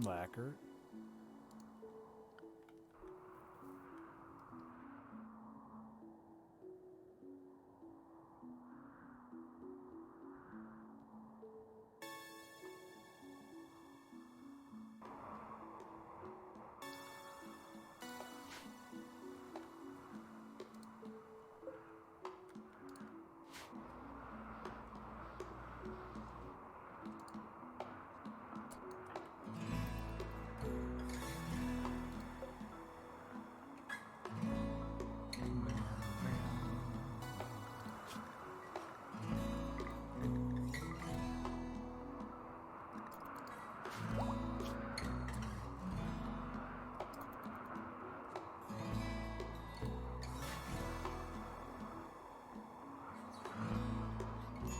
Lacquer.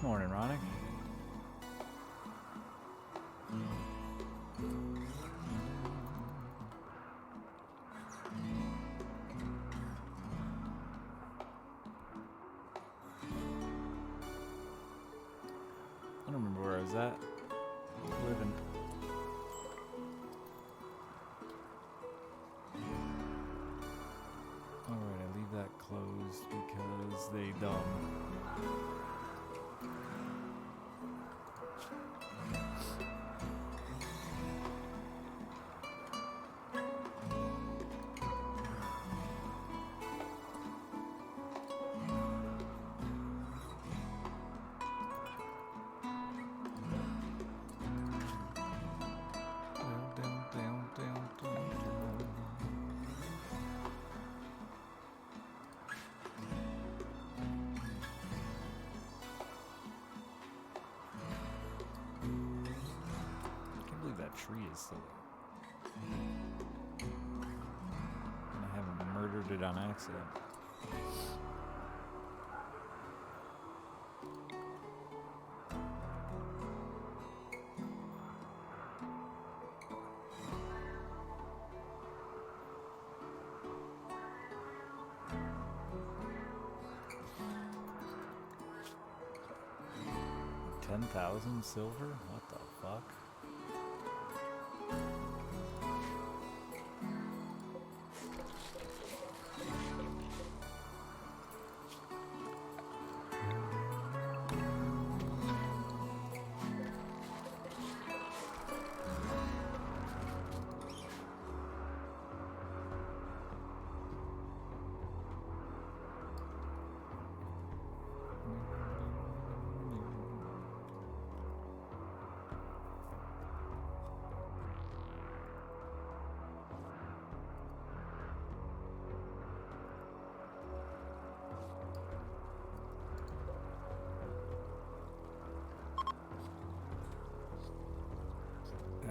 Morning, Ronick. I don't remember where I was at. Living. Alright, I leave that closed because they dumb. Tree is still there. And I haven't murdered it on accident. $10,000 silver? What the fuck?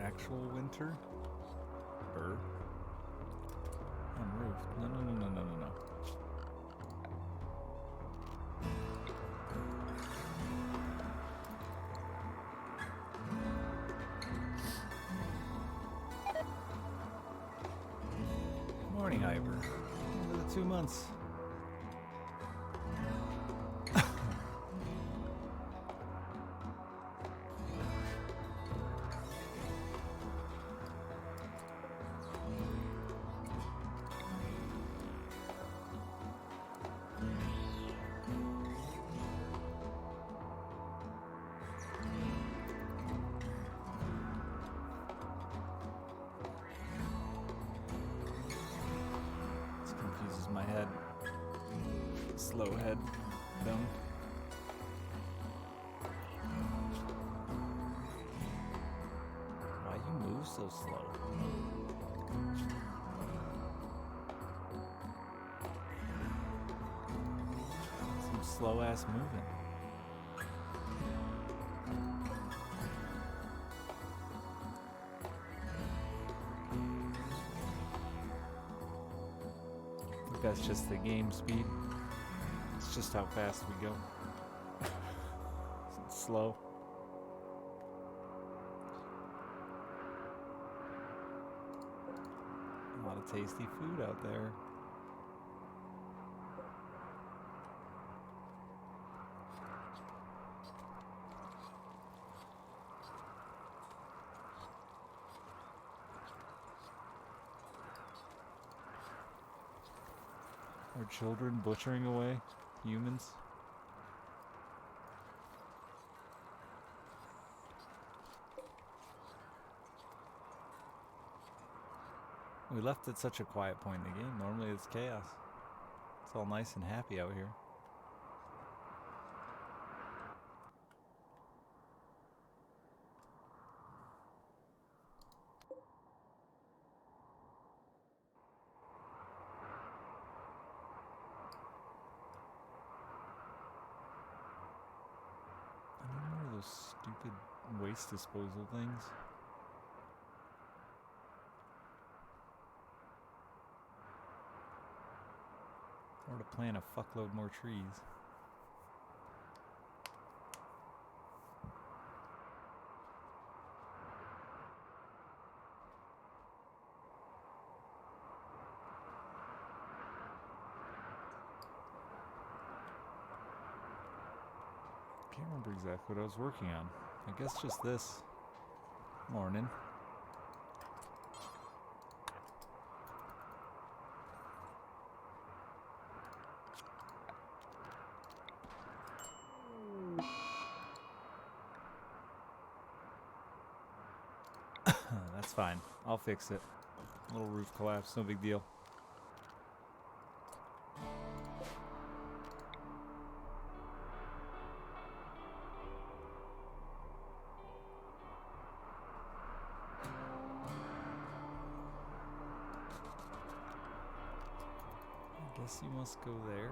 Actual winter? On roof. No. Morning, Ivor. Another 2 months. My head. Slow head dumb. Why you move so slow? Some slow ass moving. That's just the game speed. It's just how fast we go. It's slow. A lot of tasty food out there. Our children butchering away humans. We left at such a quiet point in the game. Normally it's chaos. It's all nice and happy out here. I need more of those stupid waste disposal things. Or to plant a fuckload more trees. Can't remember exactly what I was working on. I guess just this morning. That's fine. I'll fix it. Little roof collapse, no big deal. I guess you must go there.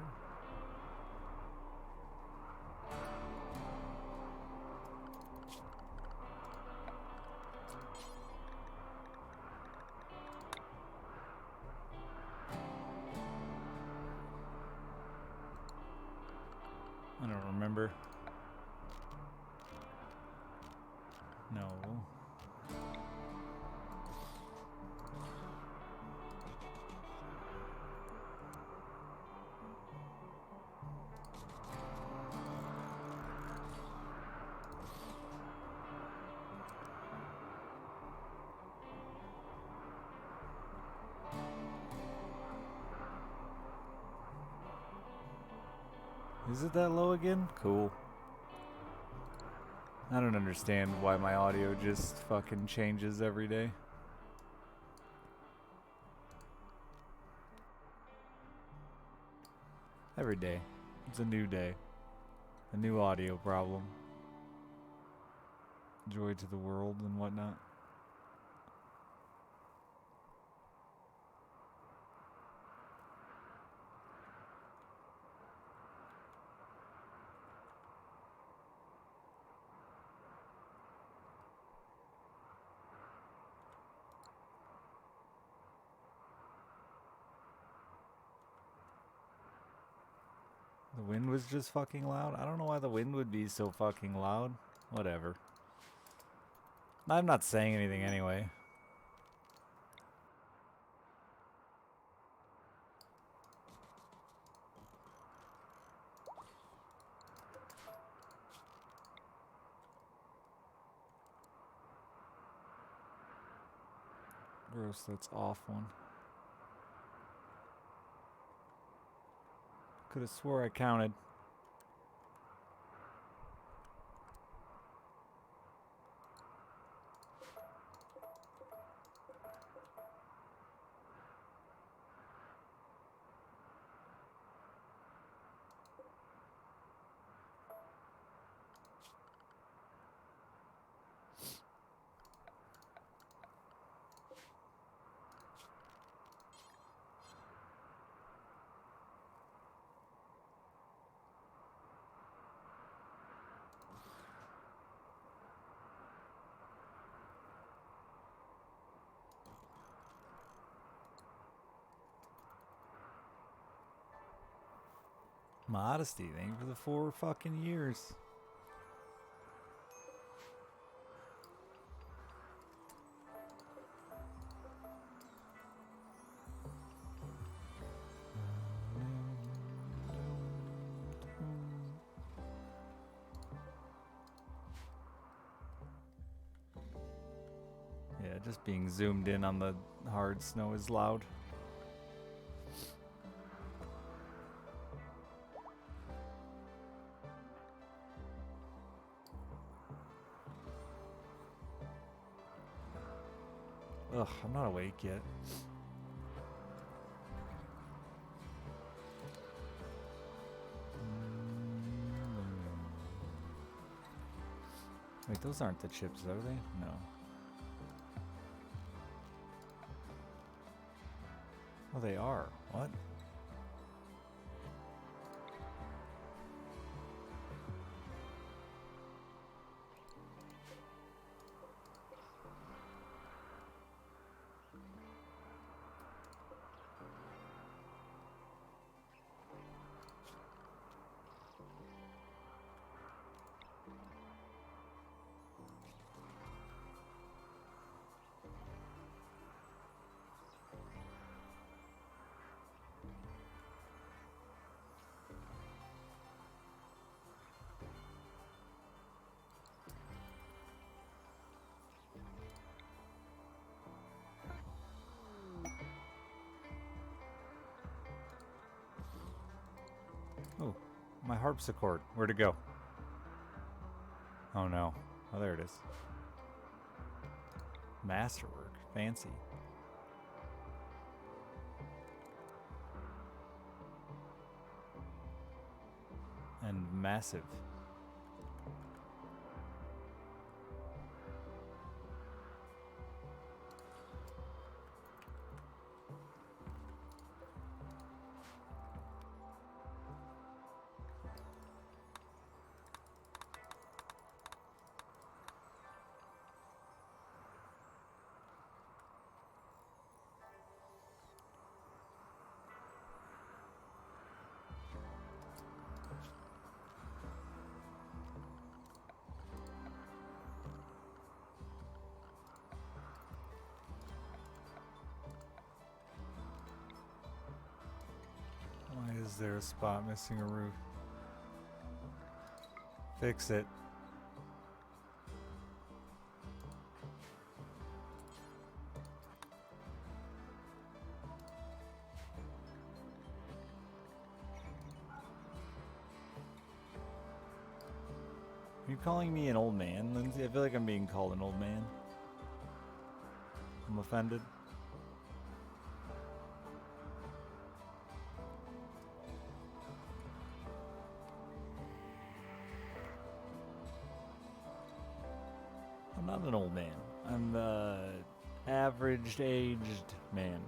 I don't remember. No. Is it that low again? Cool. I don't understand why my audio just fucking changes every day. Every day. It's a new day. A new audio problem. Joy to the world and whatnot. The wind was just fucking loud? I don't know why the wind would be so fucking loud. Whatever. I'm not saying anything anyway. Gross, that's off one. Could have swore I counted. Modesty, thank you for the 4 fucking years. Yeah, just being zoomed in on the hard snow is loud. Ugh, I'm not awake yet. Wait, those aren't the chips, are they? No. Oh, they are. What? Oh, my harpsichord. Where'd it go? Oh no. Oh, there it is. Masterwork. Fancy. And massive. Why is there a spot missing a roof? Fix it. Are you calling me an old man, Lindsay? I feel like I'm being called an old man. I'm offended. I'm not an old man. I'm the average aged man.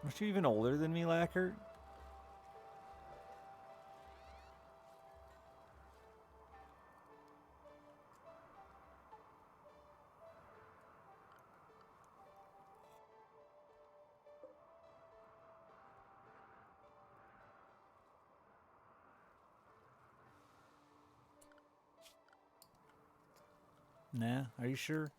Aren't you even older than me, Lackert? Nah, are you sure?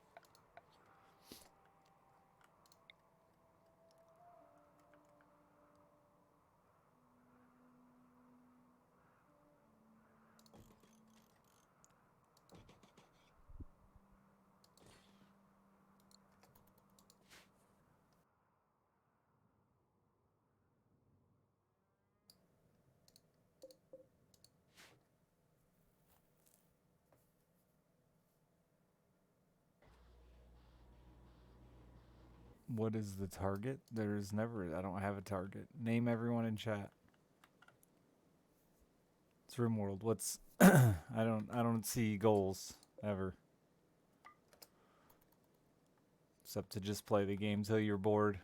What is the target? There's never. I don't have a target. Name everyone in chat. It's Rimworld. What's? I don't see goals ever. Except to just play the game till you're bored.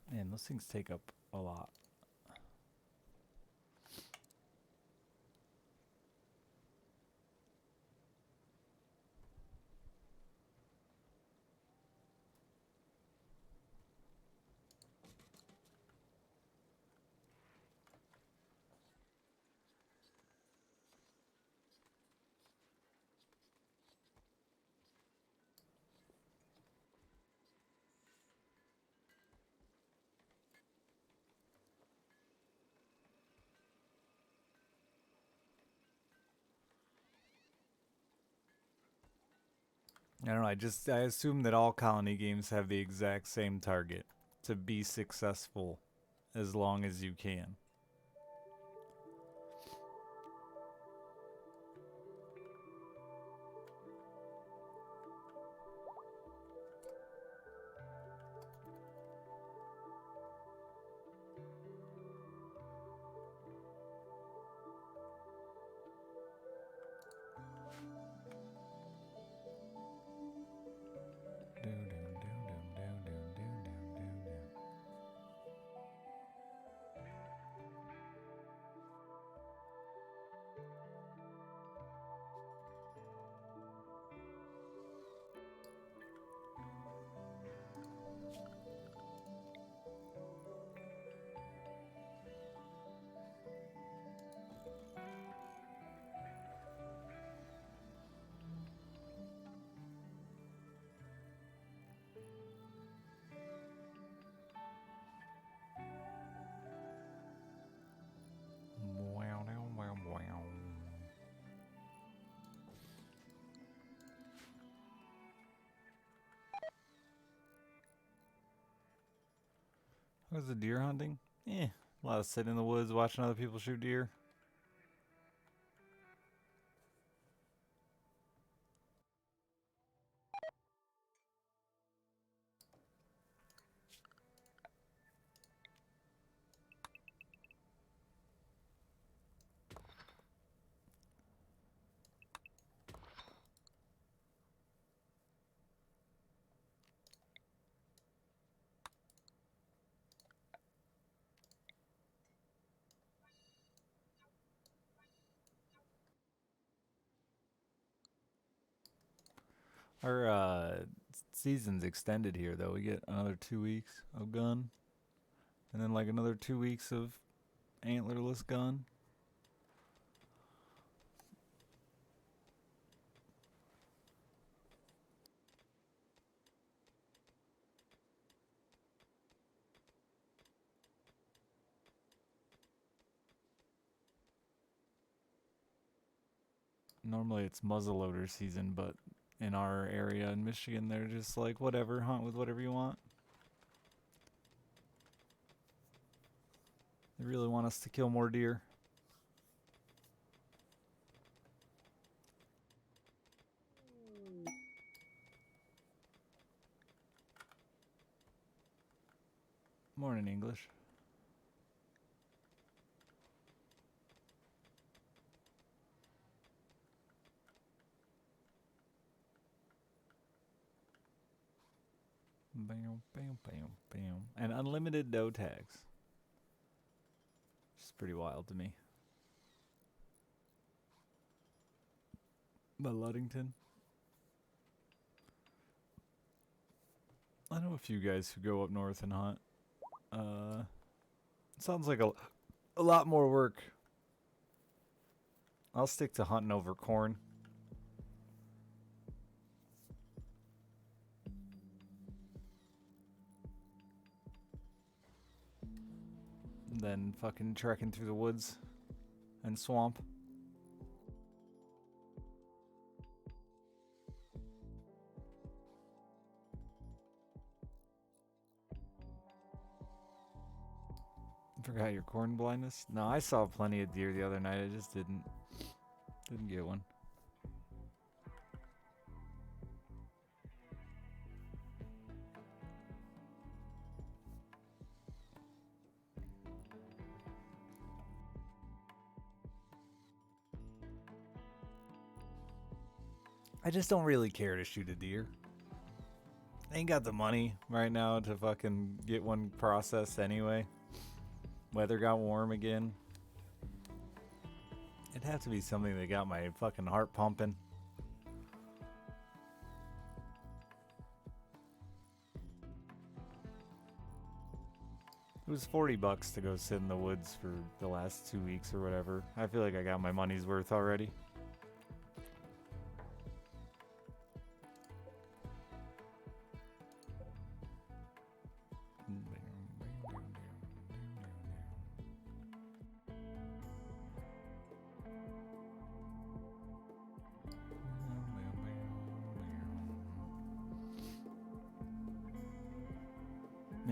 Man, those things take up a lot. I don't know. I assume that all colony games have the exact same target to be successful as long as you can. How's the deer hunting? A lot of sitting in the woods watching other people shoot deer. Our season's extended here, though. We get another 2 weeks of gun, and then like another 2 weeks of antlerless gun. Normally it's muzzleloader season, but in our area in Michigan, they're just like, whatever, hunt with whatever you want. They really want us to kill more deer. Morning, English. Bam, bam, bam, bam. And unlimited doe tags. Which is pretty wild to me. But Ludington? I know a few guys who go up north and hunt. Sounds like a lot more work. I'll stick to hunting over corn. Then fucking trekking through the woods and swamp. Forgot your corn blindness? No, I saw plenty of deer the other night. I just didn't get one. I just don't really care to shoot a deer. I ain't got the money right now to fucking get one processed anyway. Weather got warm again. It'd have to be something that got my fucking heart pumping. It was $40 to go sit in the woods for the last 2 weeks or whatever. I feel like I got my money's worth already.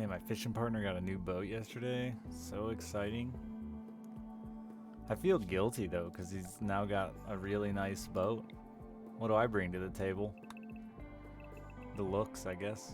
Man, my fishing partner got a new boat yesterday. So exciting. I feel guilty though, because he's now got a really nice boat. What do I bring to the table? The looks, I guess.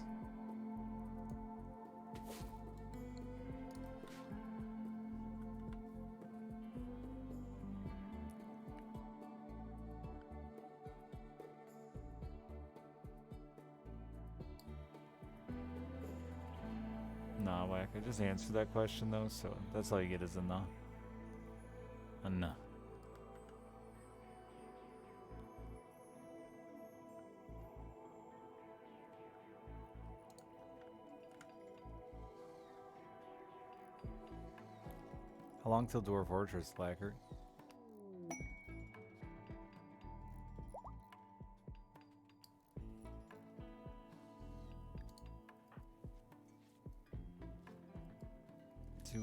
Nah, Whack, I just answered that question though, so that's all you get is a nah. A nah. How long till Dwarf Fortress, Blackert?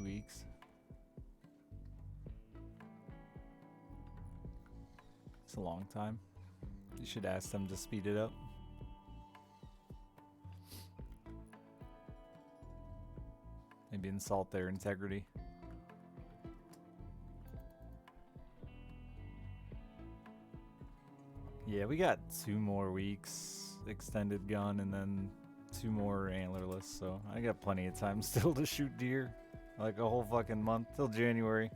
Weeks. It's a long time. You should ask them to speed it up. Maybe insult their integrity. Yeah, we got 2 more weeks extended gun and then 2 more antlerless, so I got plenty of time still to shoot deer. Like a whole fucking month till January.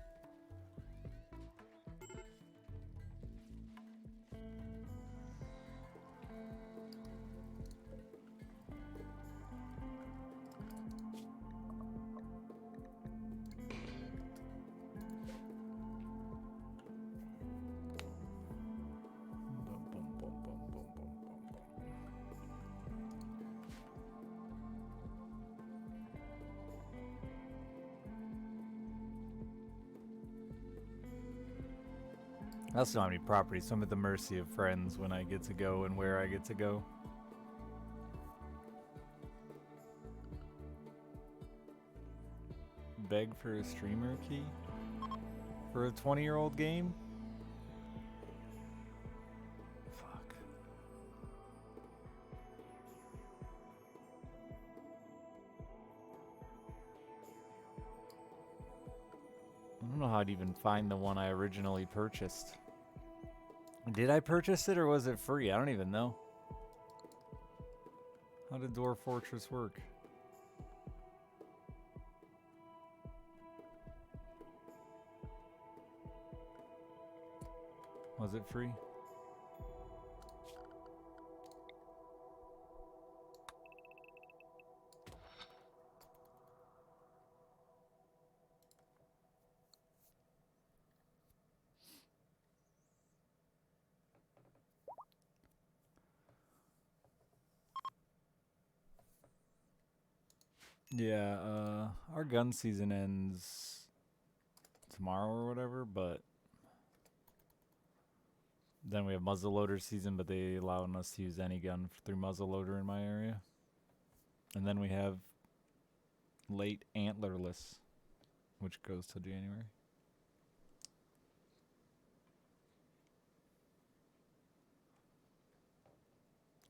I also don't have any property, so I'm at the mercy of friends when I get to go and where I get to go. Beg for a streamer key? For a 20-year-old game? Fuck. I don't know how I'd even find the one I originally purchased. Did I purchase it or was it free? I don't even know. How did Dwarf Fortress work? Was it free? Yeah, our gun season ends tomorrow or whatever, but then we have muzzleloader season, but they allowing us to use any gun through muzzleloader in my area. And then we have late antlerless, which goes till January.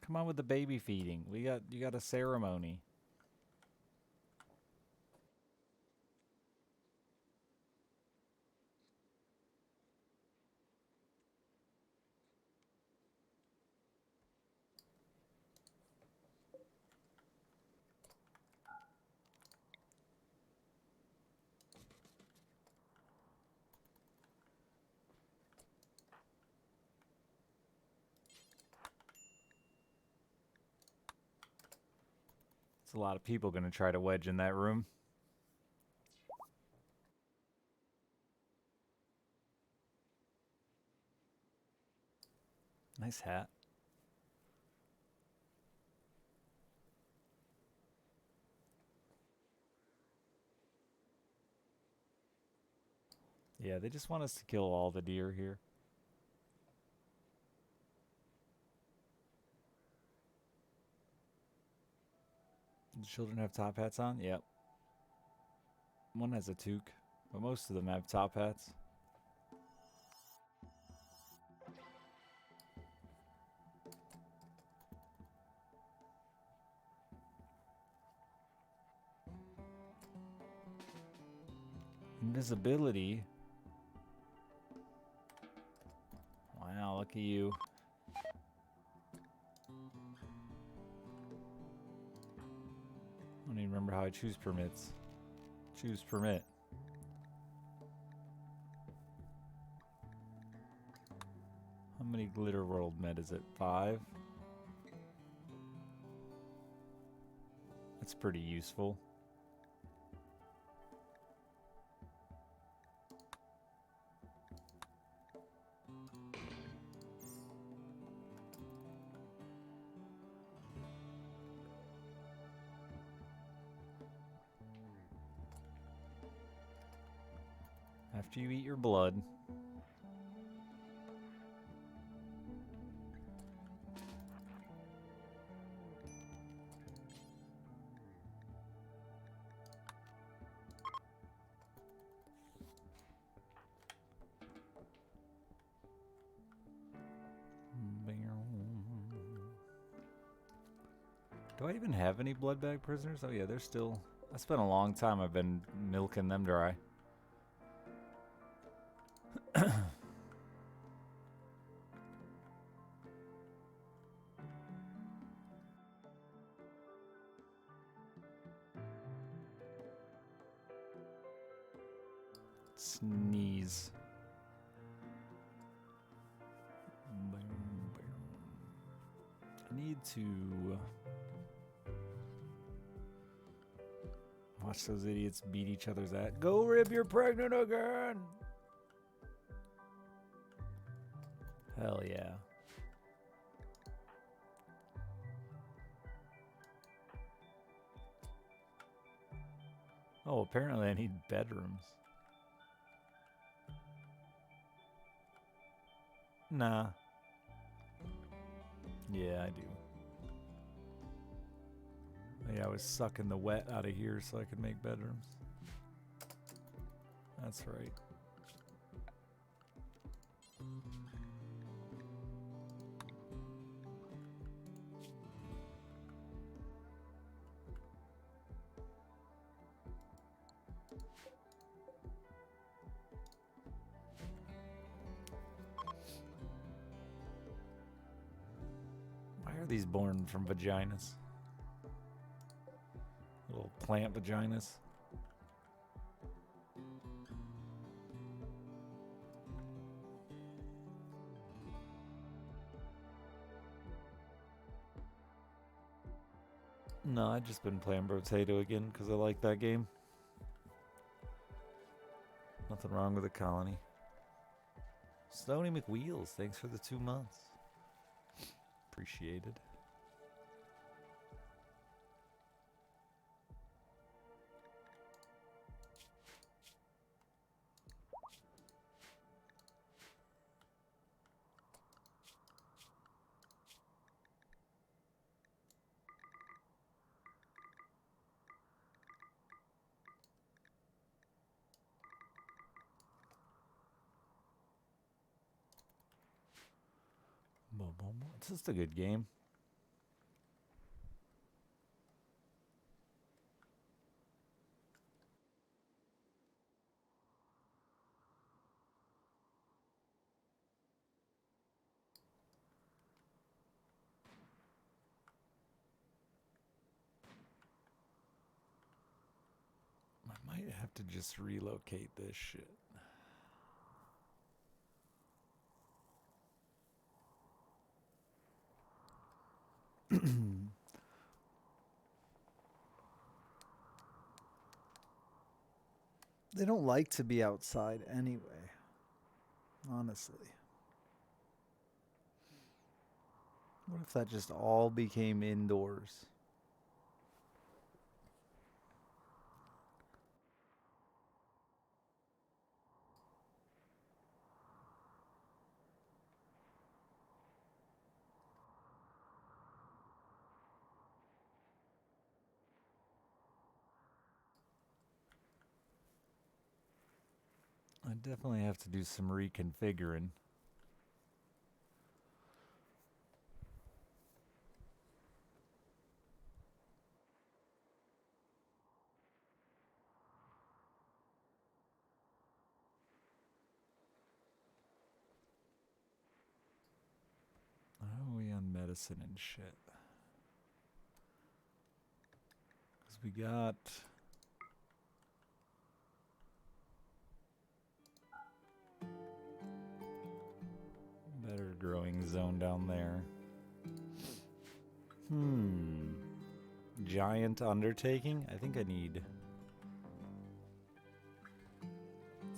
Come on with the baby feeding. You got a ceremony. It's a lot of people gonna try to wedge in that room. Nice hat. Yeah, they just want us to kill all the deer here. Do children have top hats on? Yep. One has a toque, but most of them have top hats. Invisibility. Wow, look at you. I don't even remember how I choose permits. Choose permit. How many glitter world med is it? 5? That's pretty useful. After you eat your blood. Do I even have any blood bag prisoners? Oh yeah, they're still... I spent a long time I've been milking them dry. Sneeze. I need to watch those idiots beat each other's ass. Go Rib, you're pregnant again! Hell yeah. Oh, apparently I need bedrooms. Nah. Yeah, I do. Yeah, I was sucking the wet out of here so I could make bedrooms. That's right. Why are these born from vaginas? Little plant vaginas. No, I've just been playing Brotato again because I like that game. Nothing wrong with the colony. Stony McWheels, thanks for the 2 months. Appreciated. It's just a good game. I might have to just relocate this shit. They don't like to be outside anyway, honestly. What if that just all became indoors? I definitely have to do some reconfiguring. medicine and shit. Because we got... better growing zone down there. Giant undertaking? I think I need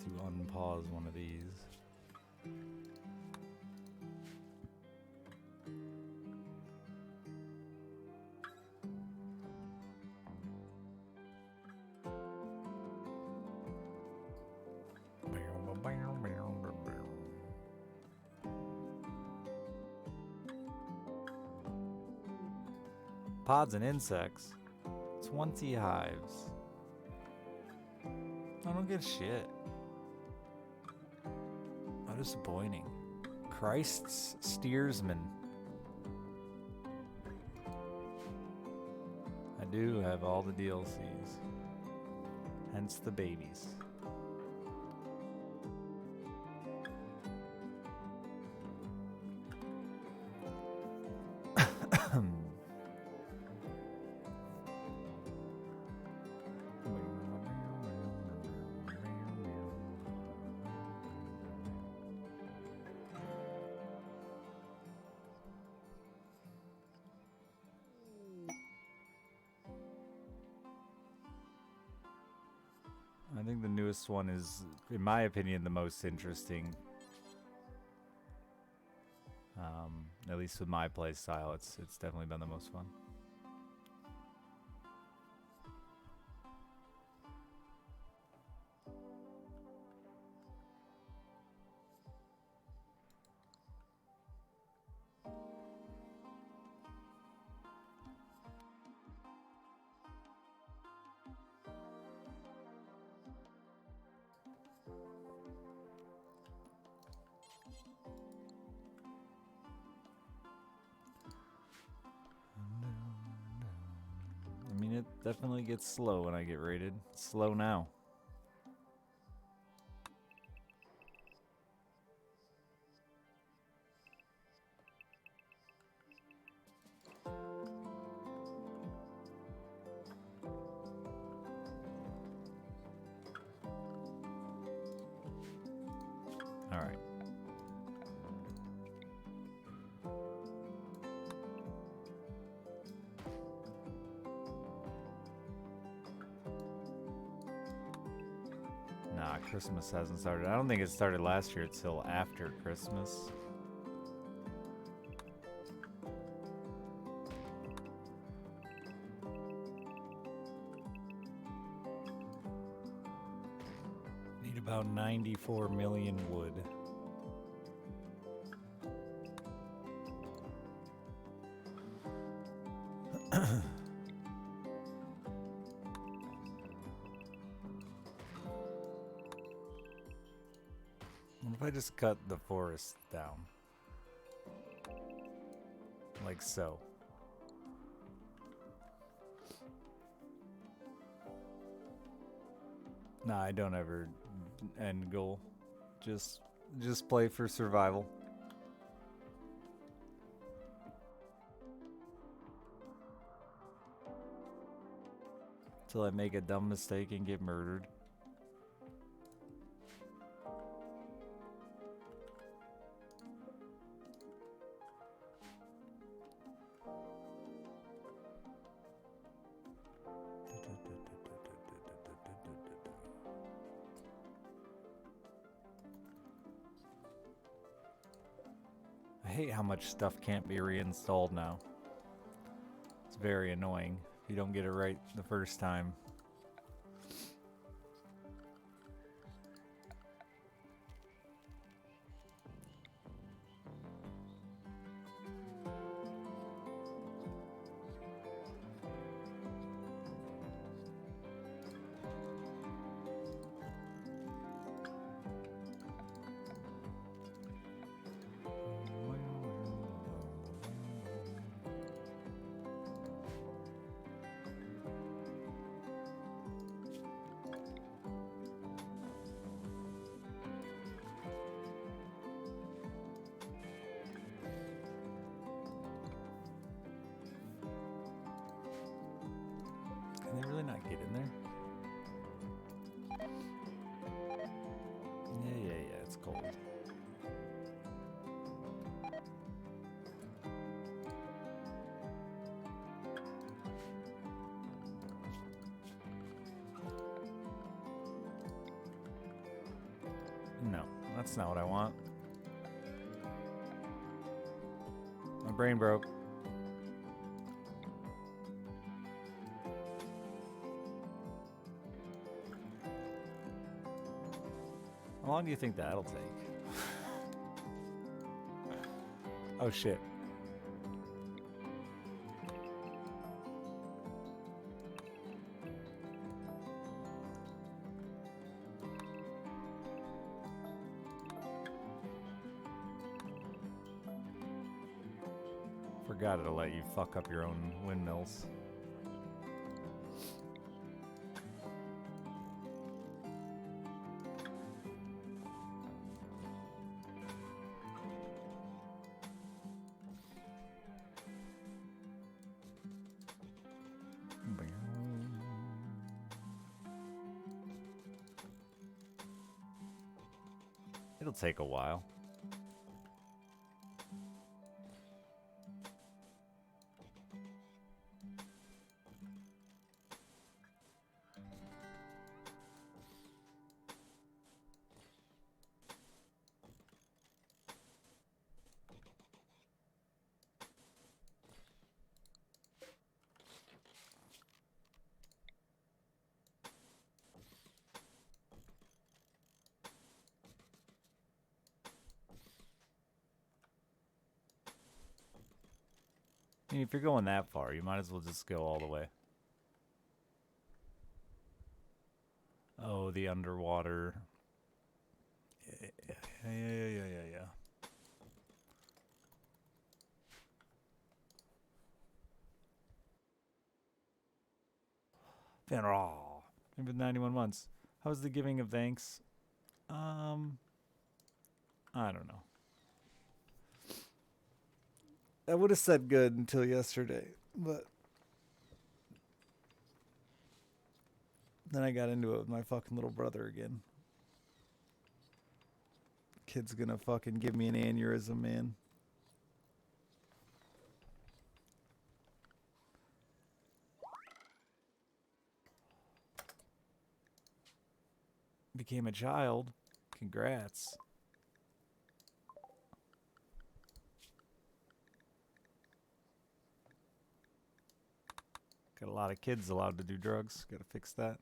to unpause one of these. Pods and insects. 20 hives. I don't get shit. How disappointing. Christ's steersman. I do have all the DLCs. Hence the babies. I think the newest one is, in my opinion, the most interesting. At least with my play style, it's definitely been the most fun. I mean, it definitely gets slow when I get raided. It's slow now. All right. Nah, Christmas hasn't started. I don't think it started last year until after Christmas. Need about 94 million wood. What if I just cut the forest down? Like so. Nah, I don't ever end goal. Just play for survival. Till I make a dumb mistake and get murdered. I hate how much stuff can't be reinstalled now. It's very annoying if you don't get it right the first time. No, that's not what I want. My brain broke. How long do you think that'll take? Oh shit. Forgot to let you fuck up your own windmills. It'll take a while. I mean, if you're going that far, you might as well just go all the way. Oh, the underwater. Yeah. Finral. Maybe 91 months. How's the giving of thanks? I don't know. I would have said good until yesterday, but then I got into it with my fucking little brother again. Kid's gonna fucking give me an aneurysm, man. Became a child. Congrats. Got a lot of kids allowed to do drugs. Gotta fix that.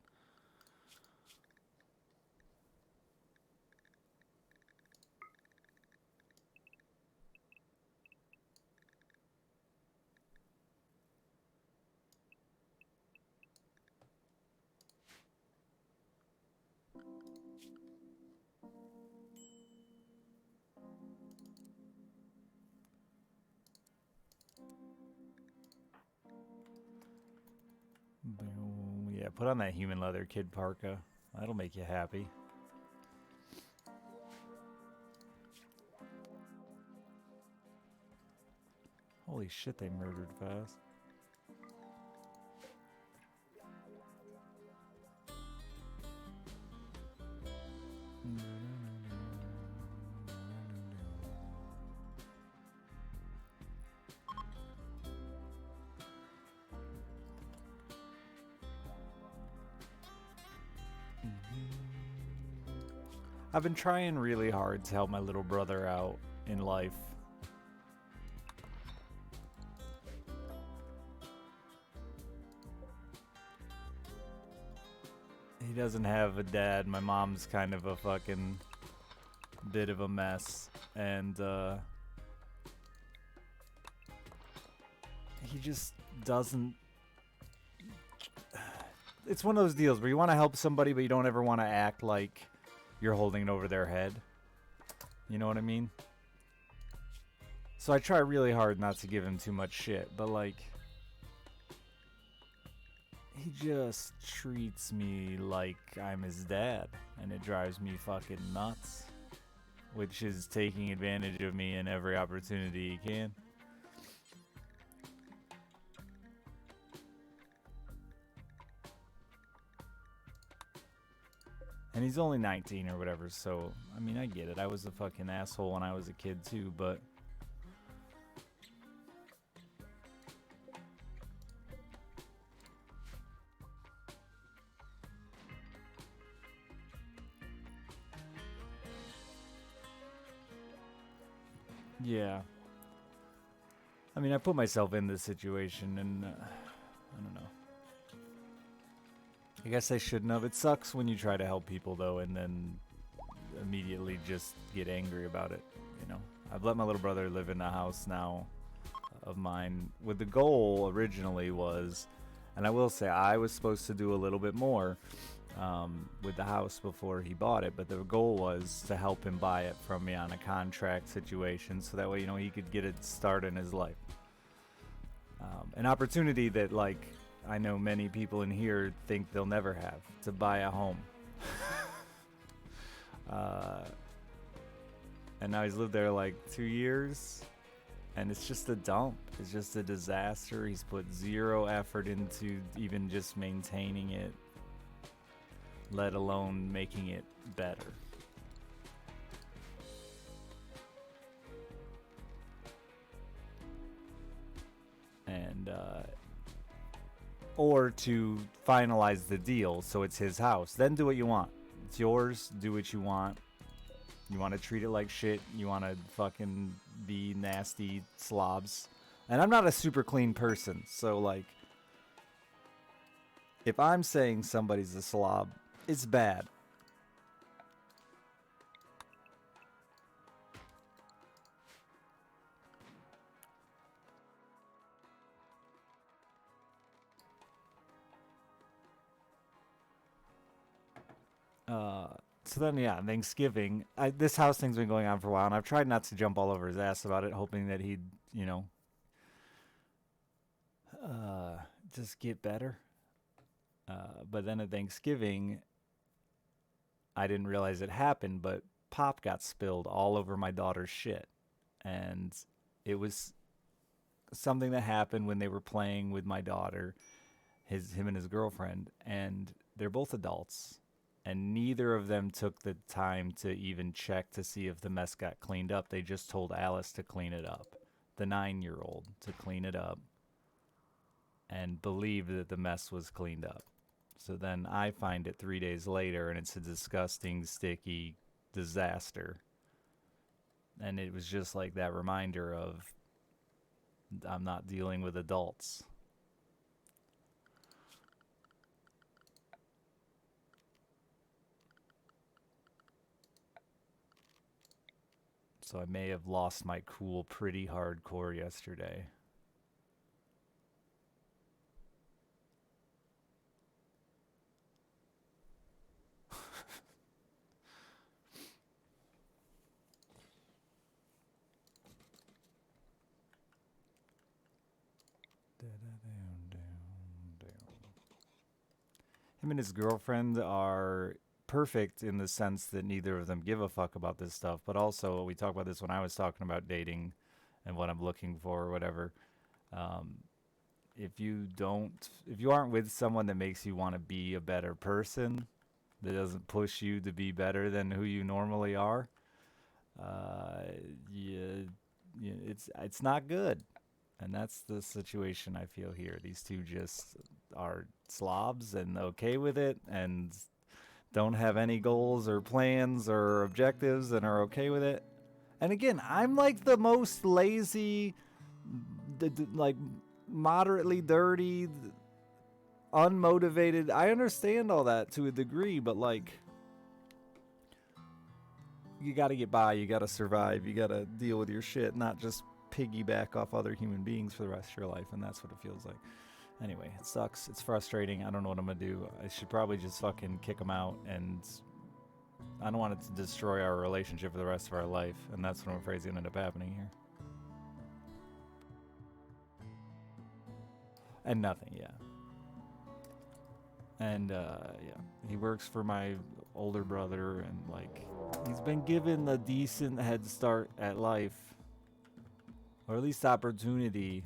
Boom. Yeah, put on that human leather kid parka. That'll make you happy. Holy shit, they murdered fast. I've been trying really hard to help my little brother out in life. He doesn't have a dad. My mom's kind of a fucking bit of a mess. And he just doesn't... It's one of those deals where you want to help somebody, but you don't ever want to act like you're holding it over their head. You know what I mean? So I try really hard not to give him too much shit, but like... He just treats me like I'm his dad, and it drives me fucking nuts. Which is taking advantage of me in every opportunity he can. And he's only 19 or whatever, so, I mean, I get it. I was a fucking asshole when I was a kid, too, but... Yeah. I mean, I put myself in this situation, and I don't know. I guess I shouldn't have. It sucks when you try to help people, though, and then immediately just get angry about it, you know? I've let my little brother live in a house now of mine with the goal originally was, and I will say I was supposed to do a little bit more with the house before he bought it, but the goal was to help him buy it from me on a contract situation so that way, you know, he could get a start in his life. An opportunity that, like, I know many people in here think they'll never have, to buy a home. And now he's lived there like 2 years, and it's just a dump. It's just a disaster. He's put zero effort into even just maintaining it, let alone making it better. And or to finalize the deal so it's his house, then do what you want. It's yours. Do what you want. You want to treat it like shit. You want to fucking be nasty slobs. And I'm not a super clean person, so like, if I'm saying somebody's a slob, it's bad. So then, yeah, Thanksgiving. This house thing's been going on for a while, and I've tried not to jump all over his ass about it, hoping that he'd, you know, just get better. But then at Thanksgiving, I didn't realize it happened, but pop got spilled all over my daughter's shit. And it was something that happened when they were playing with my daughter, him and his girlfriend, and they're both adults. And neither of them took the time to even check to see if the mess got cleaned up. They just told Alice to clean it up, the 9-year-old, to clean it up, and believed that the mess was cleaned up. So then I find it 3 days later, and it's a disgusting, sticky disaster. And it was just like that reminder of, I'm not dealing with adults. So I may have lost my cool pretty hardcore yesterday. Him and his girlfriend are perfect in the sense that neither of them give a fuck about this stuff, but also we talked about this when I was talking about dating and what I'm looking for or whatever. Um, if you aren't with someone that makes you want to be a better person, that doesn't push you to be better than who you normally are, uh, you, it's not good. And that's the situation I feel here. These two just are slobs and okay with it and don't have any goals or plans or objectives and are okay with it. And again, I'm like the most lazy, like moderately dirty, unmotivated. I understand all that to a degree, but like, you gotta get by, you gotta survive, you gotta deal with your shit, not just piggyback off other human beings for the rest of your life, and that's what it feels like. Anyway, it sucks. It's frustrating. I don't know what I'm gonna do. I should probably just fucking kick them out, and I don't want it to destroy our relationship for the rest of our life, and that's what I'm afraid is gonna end up happening here. And nothing, yeah. And yeah, he works for my older brother, and like, he's been given a decent head start at life, or at least opportunity.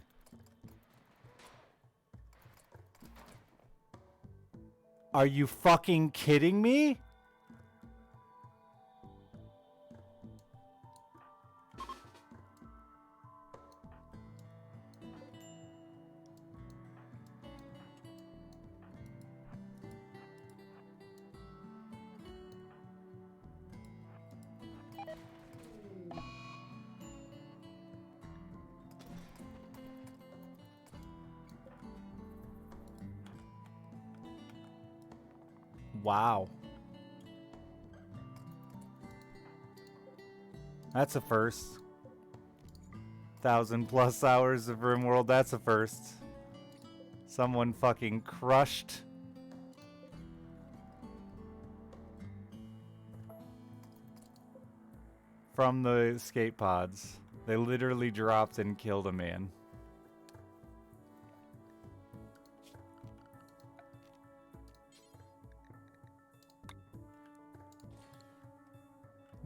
Are you fucking kidding me? Wow. That's a first. 1,000+ hours of Rimworld, that's a first. Someone fucking crushed. From the escape pods. They literally dropped and killed a man.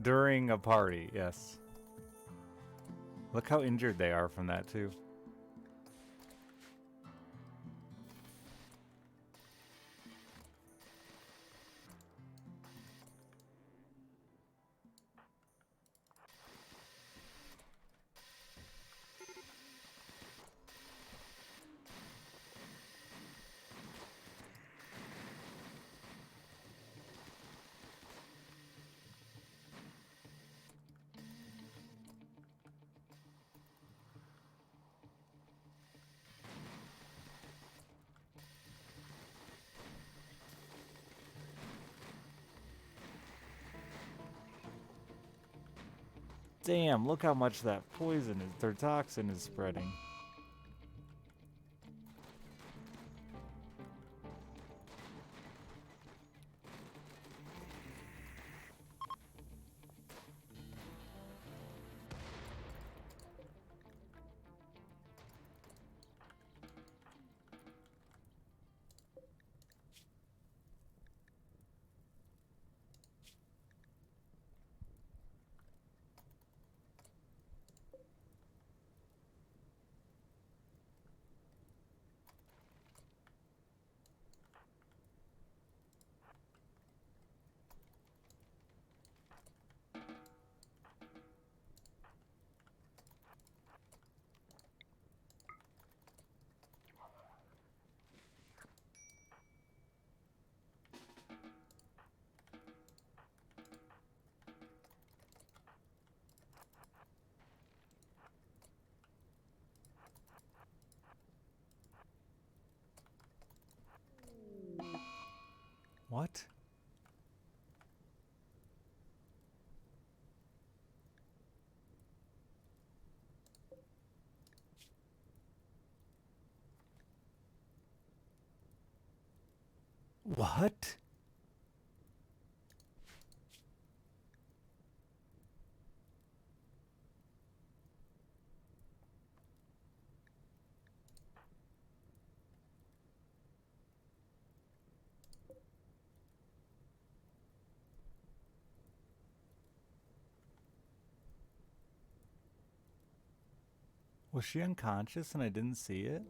During a party, yes. Look how injured they are from that, too. Damn, look how much that poison is, their toxin is spreading. What? What? Was she unconscious and I didn't see it?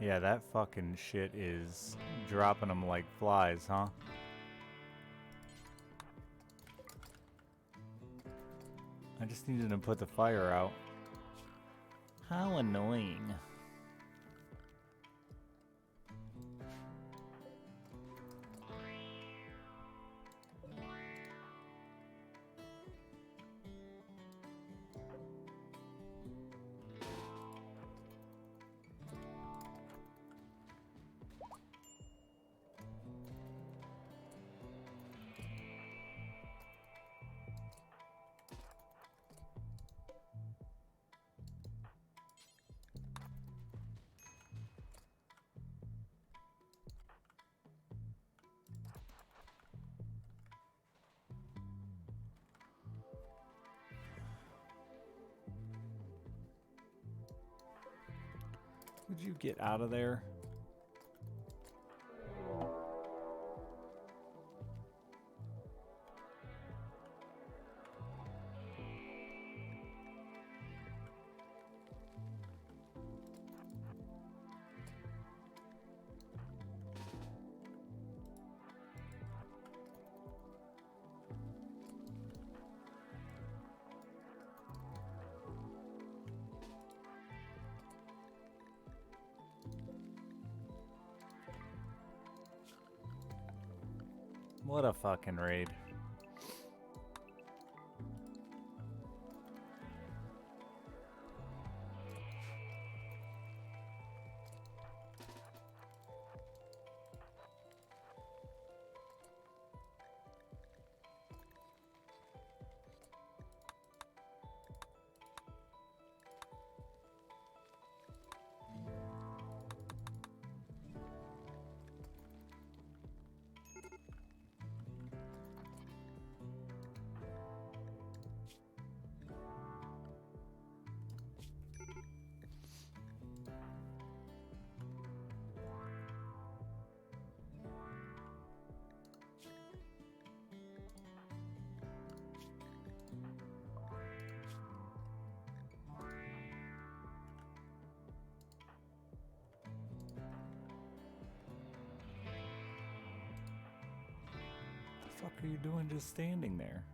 Yeah, that fucking shit is dropping them like flies, huh? I just needed to put the fire out. How annoying. Would you get out of there? What a fucking raid. What the fuck are you doing just standing there?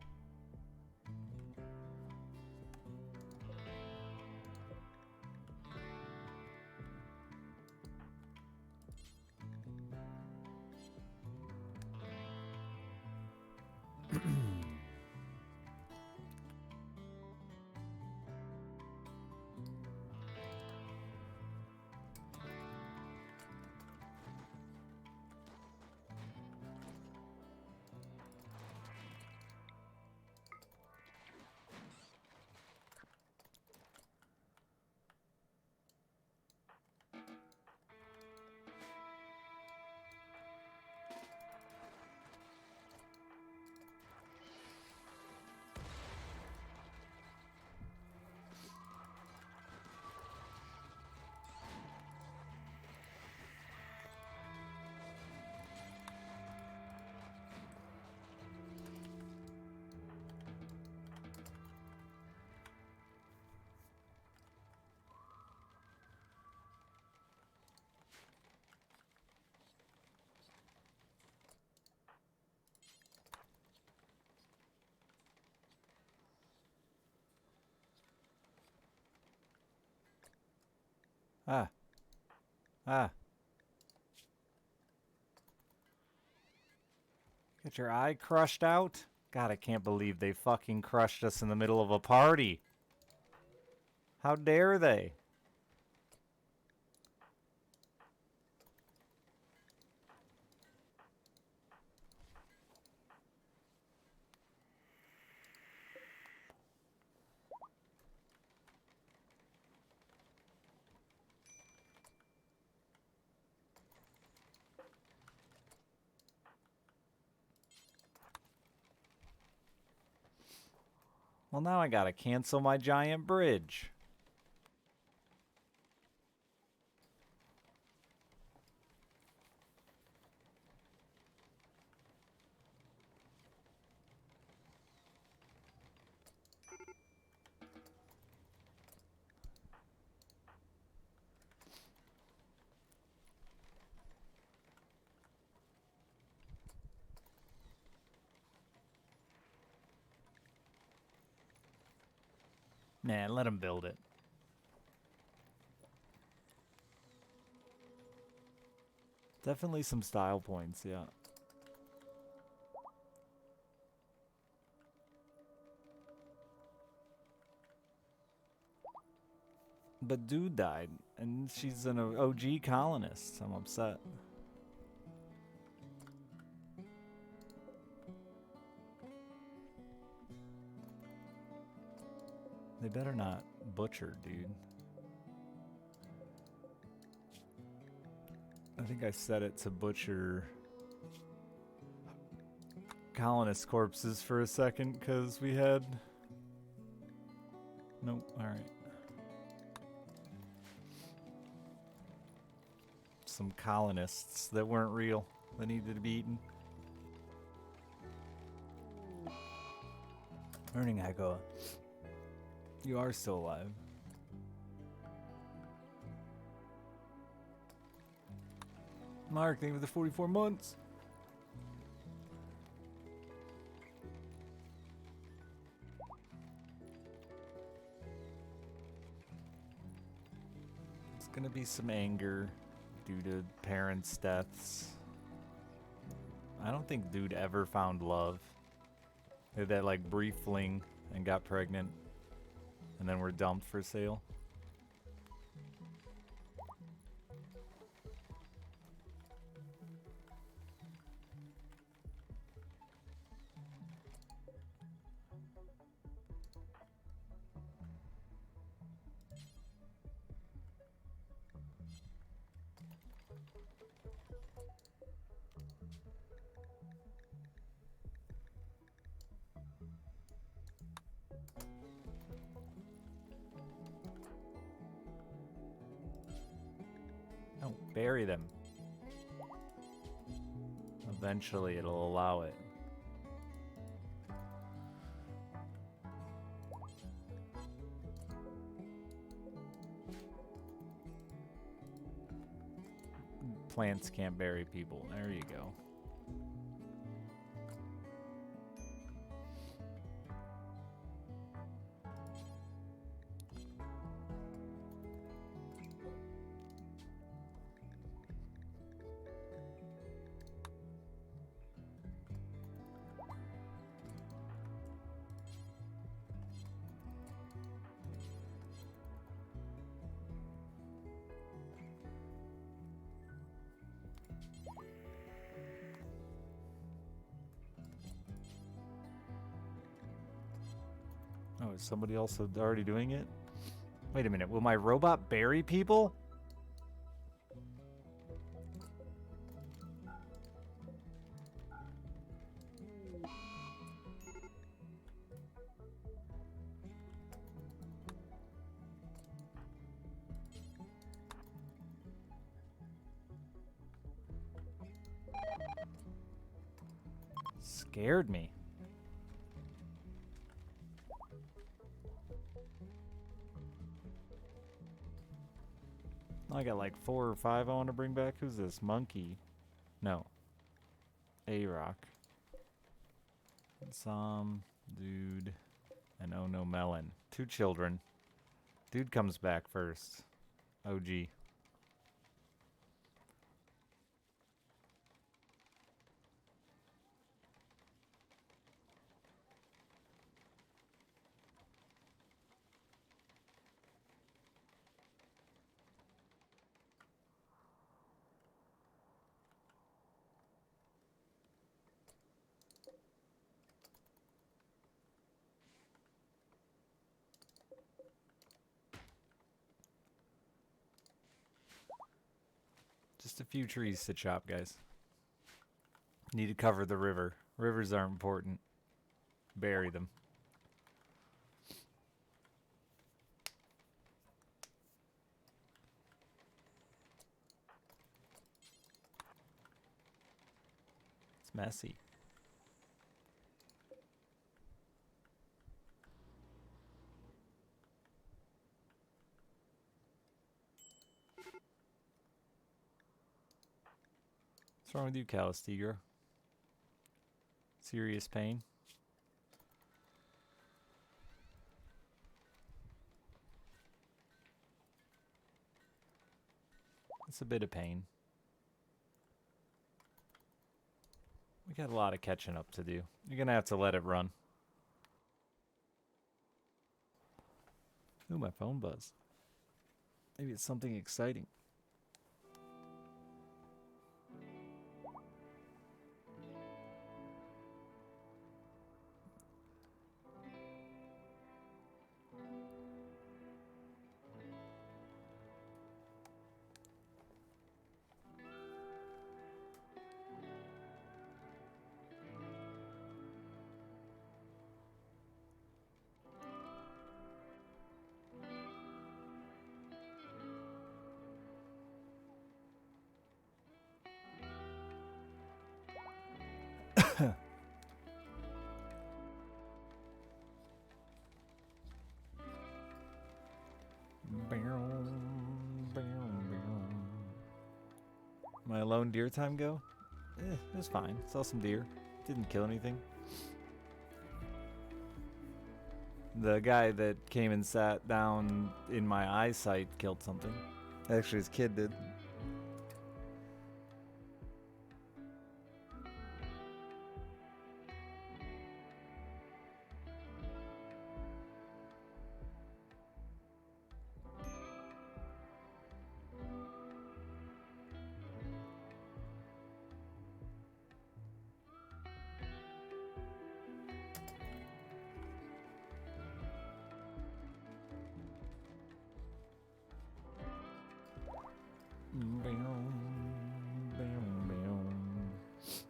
Ah. Ah. Get your eye crushed out? God, I can't believe they fucking crushed us in the middle of a party. How dare they? Well, now I gotta cancel my giant bridge. Man, let him build it. Definitely some style points, yeah. But dude died, and she's an OG colonist. I'm upset. They better not butcher, dude. I think I set it to butcher colonist corpses for a second because we had... Nope, alright. Some colonists that weren't real, that needed to be eaten. Learning Echo. You are still alive. Mark, thank you for the 44 months. It's gonna be some anger due to parents' deaths. I don't think dude ever found love. They had that like brief fling and got pregnant, and then were dumped for sale. No, bury them. Eventually it'll allow it. Plants can't bury people. There you go. Oh, is somebody else already doing it? Wait a minute, will my robot bury people? Scared me. I got like 4 or 5 I want to bring back. Who's this? Monkey? No. A-Rock. Dude, and oh no, Melon. 2 children. Dude comes back first. OG. Just a few trees to chop, guys. Need to cover the river. Rivers are important. Bury them. It's messy. What's wrong with you, Calistigra? Serious pain? It's a bit of pain. We got a lot of catching up to do. You're gonna have to let it run. Ooh, my phone buzzed. Maybe it's something exciting. My alone deer time go? It was fine. Saw some deer. Didn't kill anything. The guy that came and sat down in my eyesight killed something. Actually, his kid did.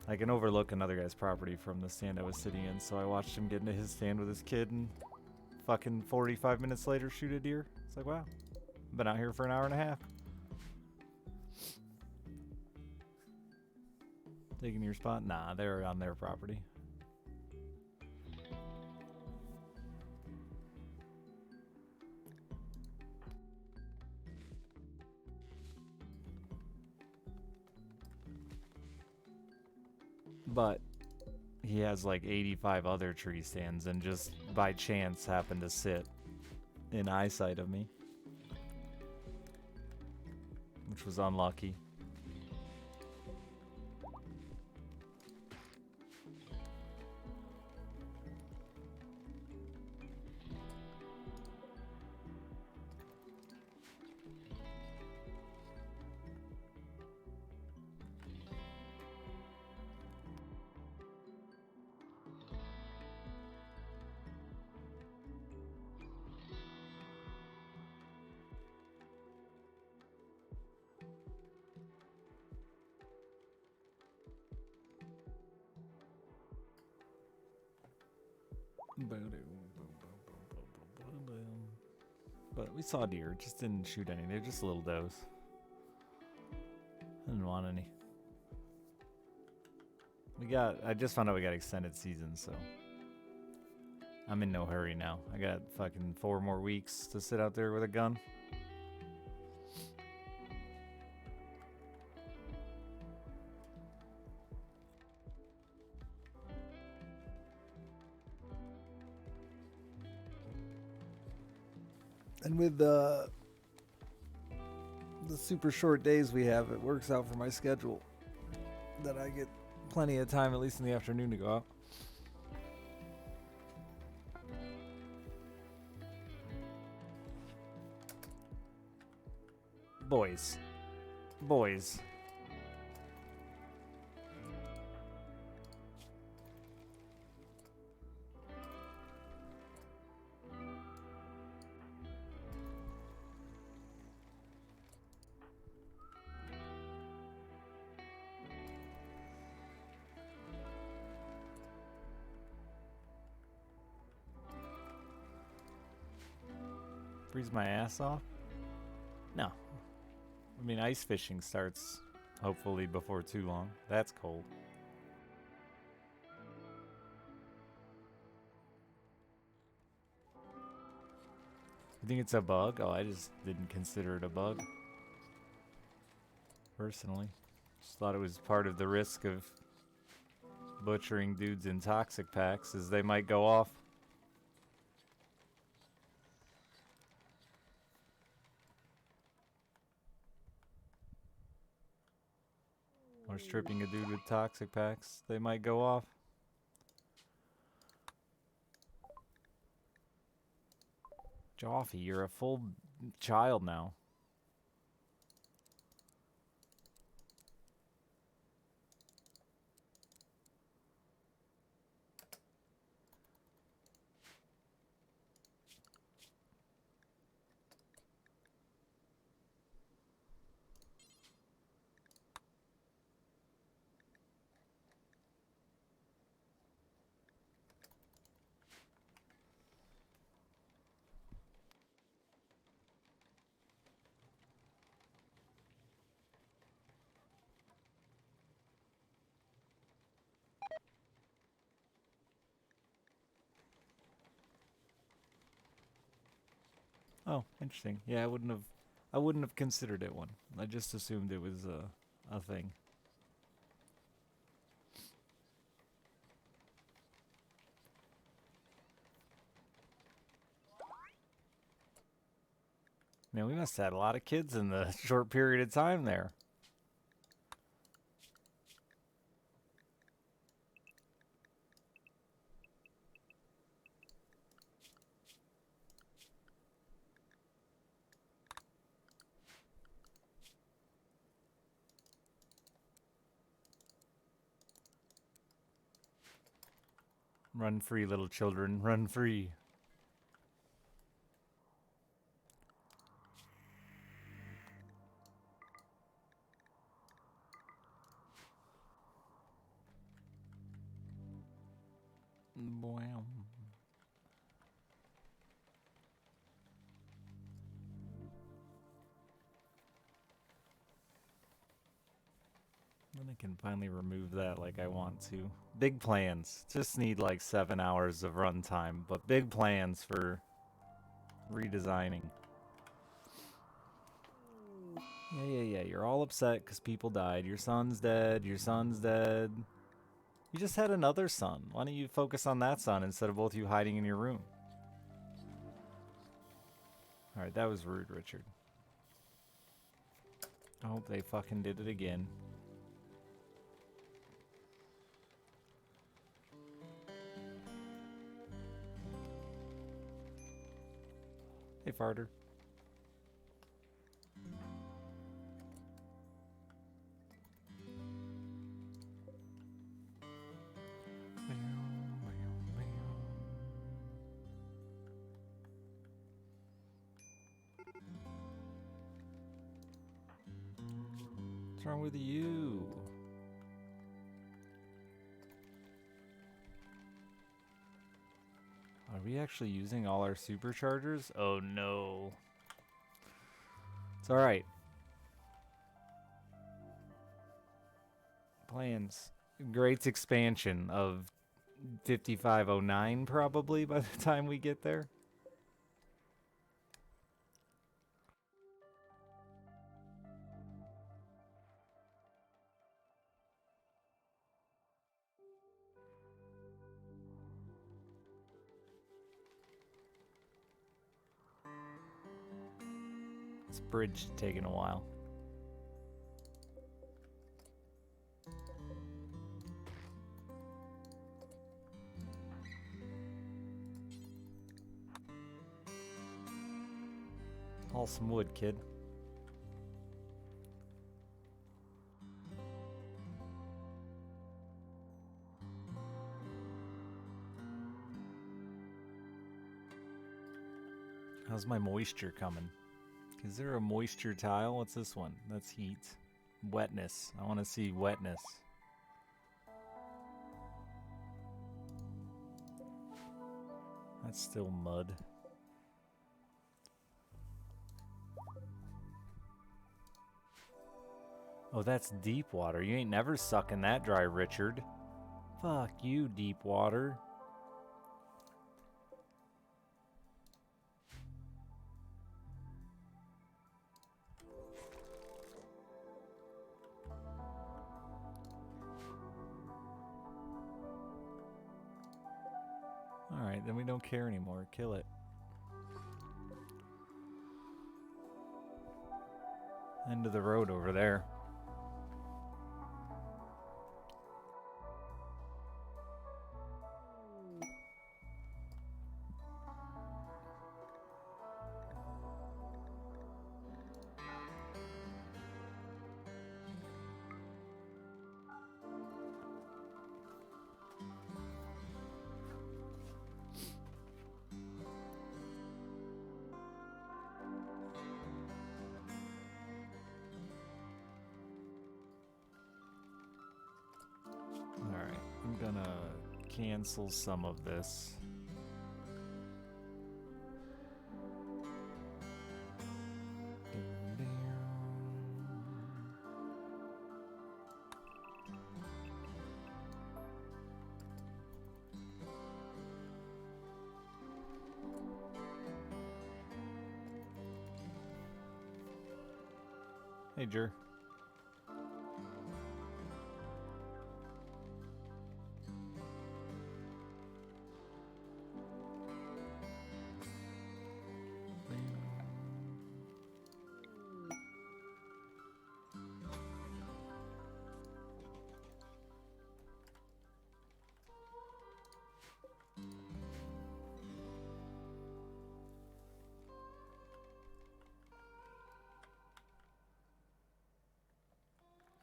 I can overlook another guy's property from the stand I was sitting in, so I watched him get into his stand with his kid and fucking 45 minutes later shoot a deer. It's like, wow, I've been out here for an hour and a half. Taking your spot? Nah, they're on their property. But he has like 85 other tree stands and just by chance happened to sit in eyesight of me, which was unlucky. But we saw deer, just didn't shoot any. They're just little does. I didn't want any. I just found out we got extended season, so I'm in no hurry now. I got fucking 4 more weeks to sit out there with a gun. And with the super short days we have, it works out for my schedule that I get plenty of time, at least in the afternoon, to go out. Boys. Freeze my ass off? No. I mean, ice fishing starts hopefully before too long. That's cold. You think it's a bug? Oh, I just didn't consider it a bug. Personally. Just thought it was part of the risk of butchering dudes in toxic packs, as they might go off. Or stripping a dude with toxic packs, they might go off. Joffy, you're a full child now. Oh, interesting. Yeah, I wouldn't have considered it one. I just assumed it was a thing. Man, we must have had a lot of kids in the short period of time there. Run free, little children, run free. Bwam. Then I can finally remove that like I want to. Big plans. Just need like 7 hours of runtime, but big plans for redesigning. Yeah. You're all upset because people died. Your son's dead. Your son's dead. You just had another son. Why don't you focus on that son instead of both you hiding in your room? Alright, that was rude, Richard. I hope they fucking did it again. Hey, farter. What's wrong with you? Are we actually using all our superchargers? Oh no. It's alright. Plans. Great expansion of 5509 probably by the time we get there. This bridge taking a while. Haul some wood, kid. How's my moisture coming? Is there a moisture tile? What's this one? That's heat. Wetness. I want to see wetness. That's still mud. Oh, that's deep water. You ain't never sucking that dry, Richard. Fuck you, deep water. Alright, then we don't care anymore. Kill it. End of the road over there. Alright, I'm gonna cancel some of this. Hey, Jer.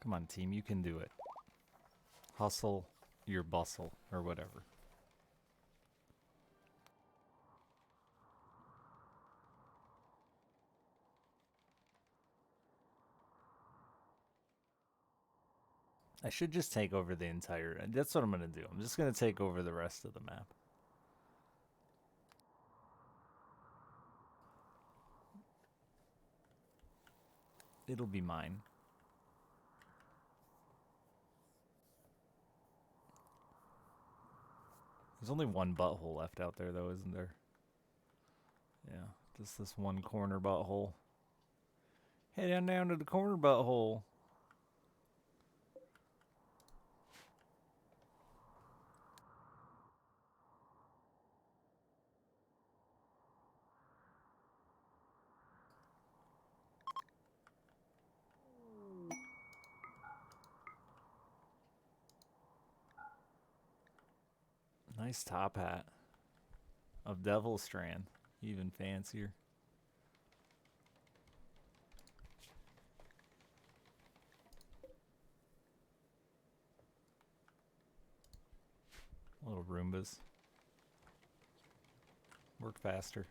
Come on, team, you can do it. Hustle your bustle, or whatever. I should just take over the entire... That's what I'm going to do. I'm just going to take over the rest of the map. It'll be mine. There's only one butthole left out there, though, isn't there? Yeah, just this one corner butthole. Head on down to the corner butthole. Nice top hat of Devil Strand, even fancier. Little Roombas. Work faster.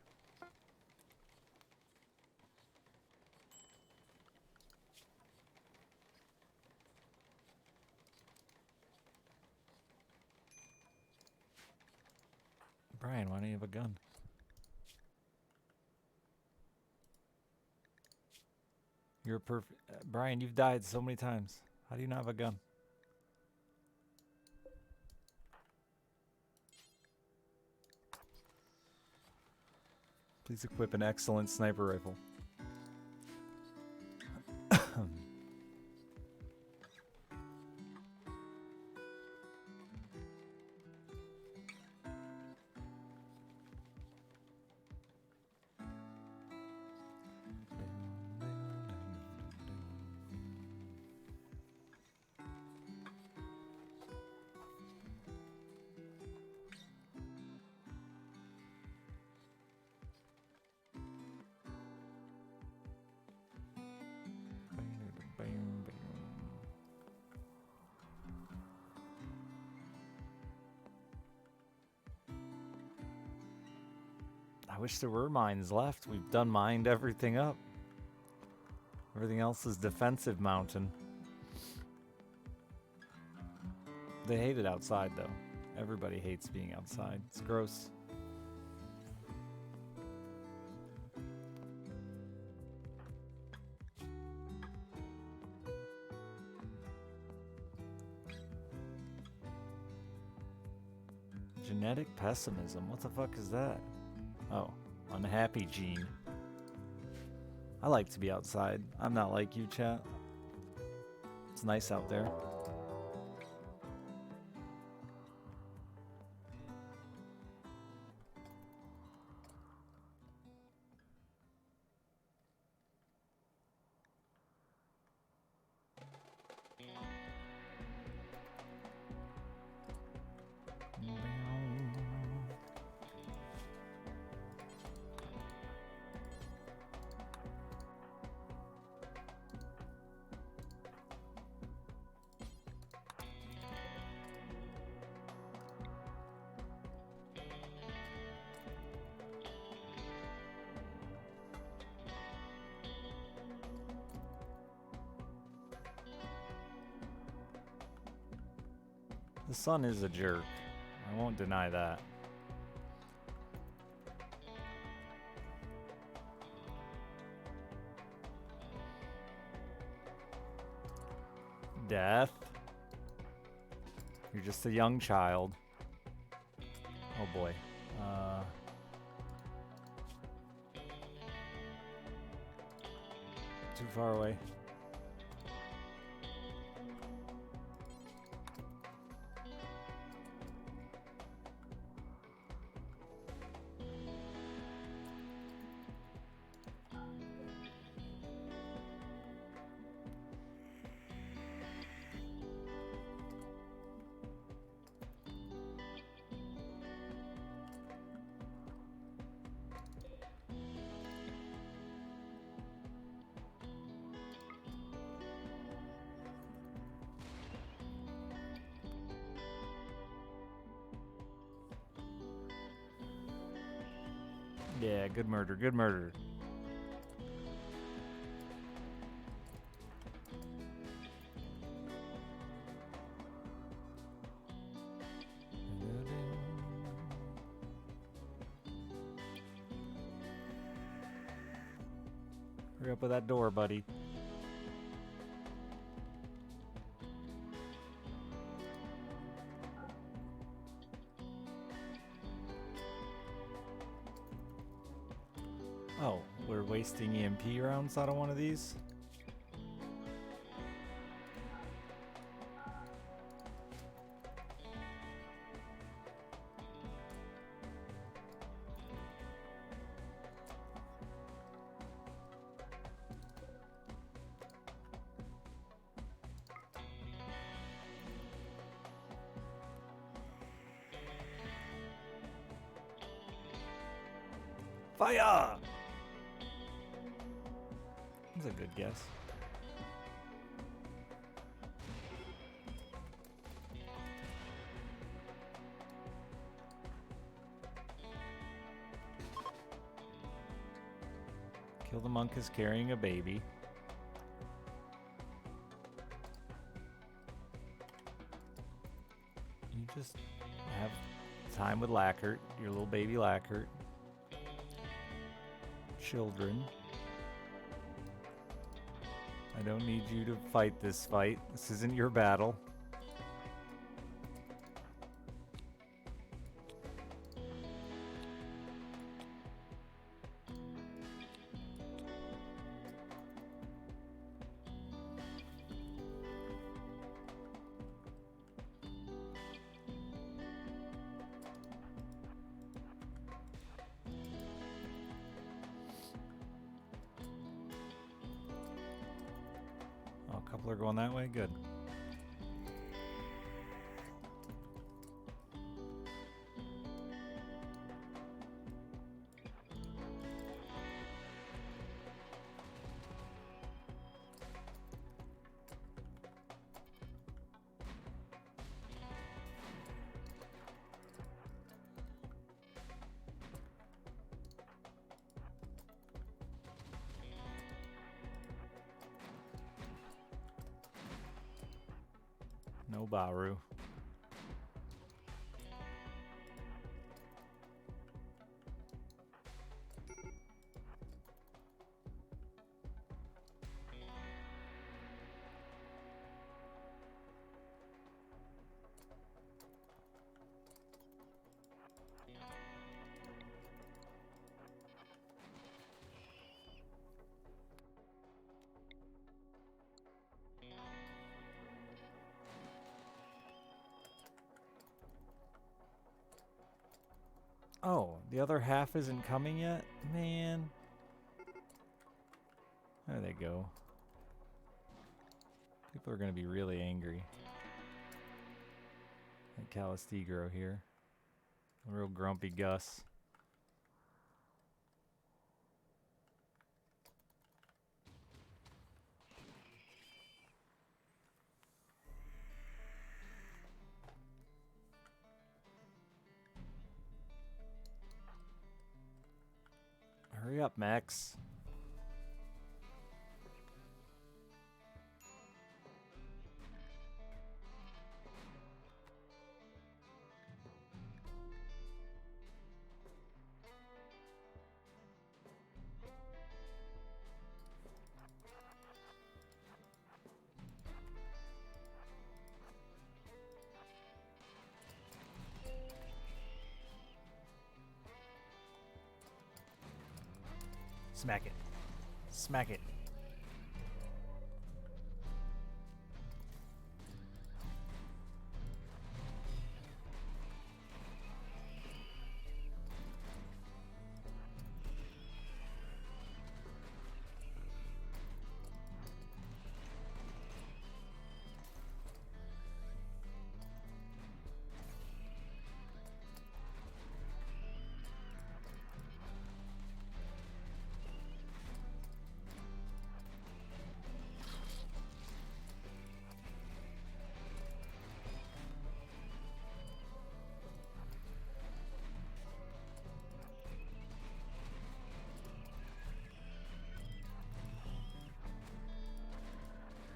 Brian, why don't you have a gun? You're perfect. Brian, you've died so many times. How do you not have a gun? Please equip an excellent sniper rifle. I wish there were mines left. We've done mined everything up. Everything else is defensive mountain. They hate it outside, though. Everybody hates being outside. It's gross. Genetic pessimism. What the fuck is that? Oh, unhappy gene. I like to be outside. I'm not like you, chat. It's nice out there. The sun is a jerk. I won't deny that. Death. You're just a young child. Oh boy. Too far away. Yeah, good murder, good murder. Hurry up with that door, buddy. Oh, we're wasting EMP rounds out of one of these? Fire! That's a good guess. Kill the monk is carrying a baby. You just have time with Lackert, your little baby Lackert. Children. I don't need you to fight this fight. This isn't your battle. Oh, a couple are going that way? Good. No Baru. Oh, the other half isn't coming yet? Man. There they go. People are going to be really angry. Like Calastigro here. A real grumpy Gus. Hurry up, Max. Smack it. Smack it.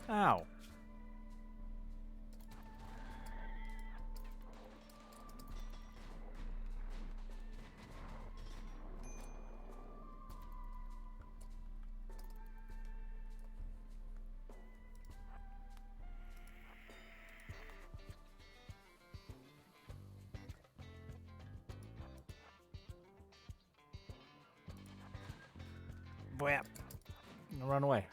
Ow. Bwap. Run away.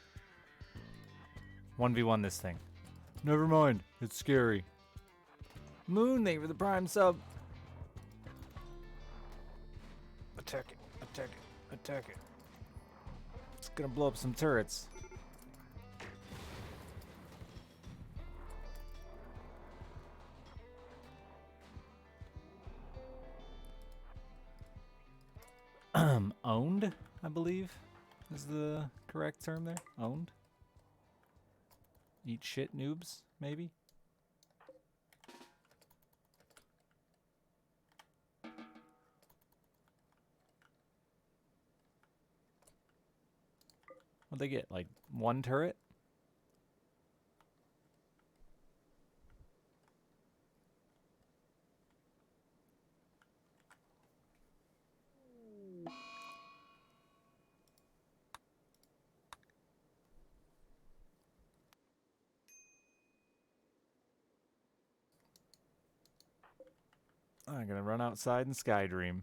1v1 this thing. Never mind. It's scary. Moon, thank you for the prime sub. Attack it. Attack it. Attack it. It's gonna blow up some turrets. Owned, I believe, is the correct term there. Owned. Eat shit, noobs, maybe? What'd they get? Like one turret? I'm gonna run outside and skydream.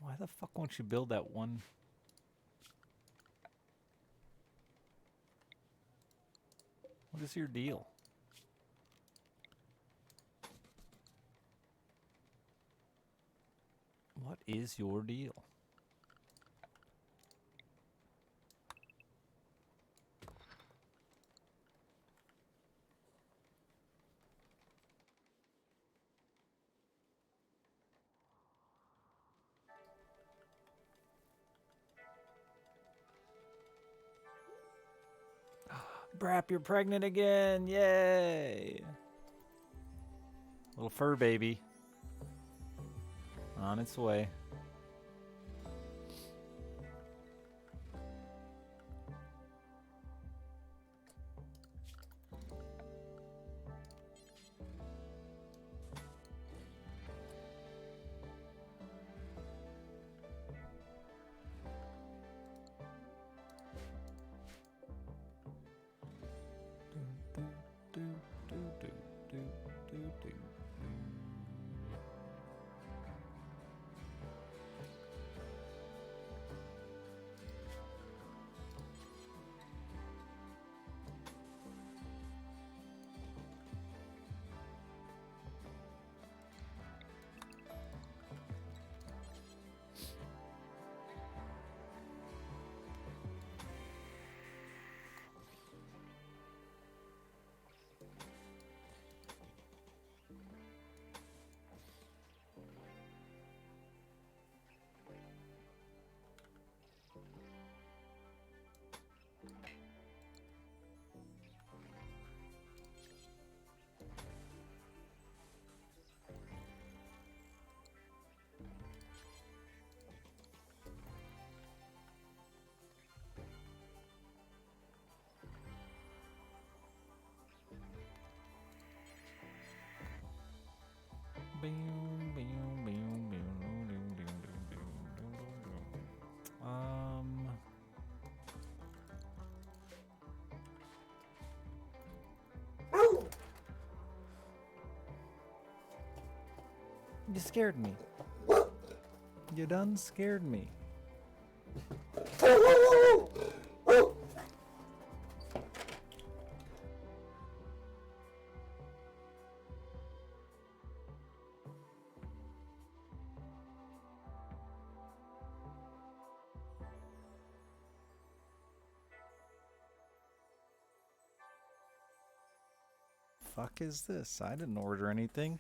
Why the fuck won't you build that one? What is your deal? What is your deal? Brap, you're pregnant again! Yay! Little fur baby. On its way. You scared me. You done scared me. Fuck is this? I didn't order anything.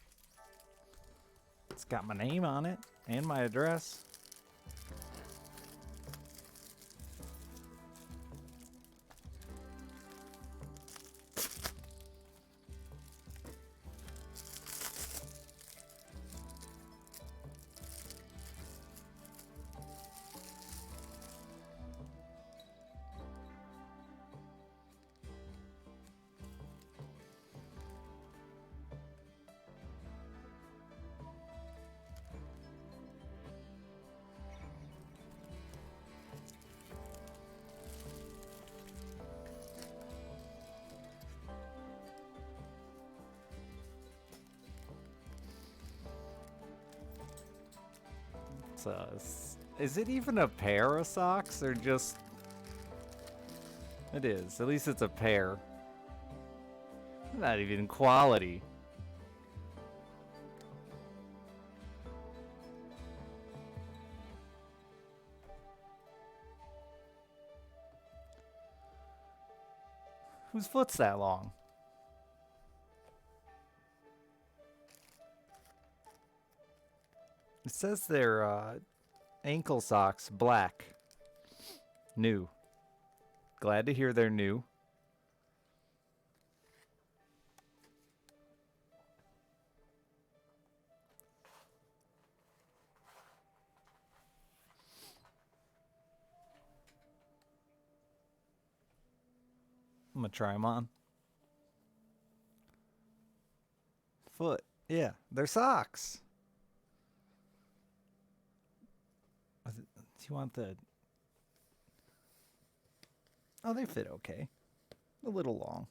It's got my name on it and my address. It's is it even a pair of socks or just? It is. At least it's a pair. Not even quality. Whose foot's that long? It says they're ankle socks, black. New. Glad to hear they're new. I'm gonna try them on. Foot. Yeah, they're socks. Do you want the... Oh, they fit okay. A little long.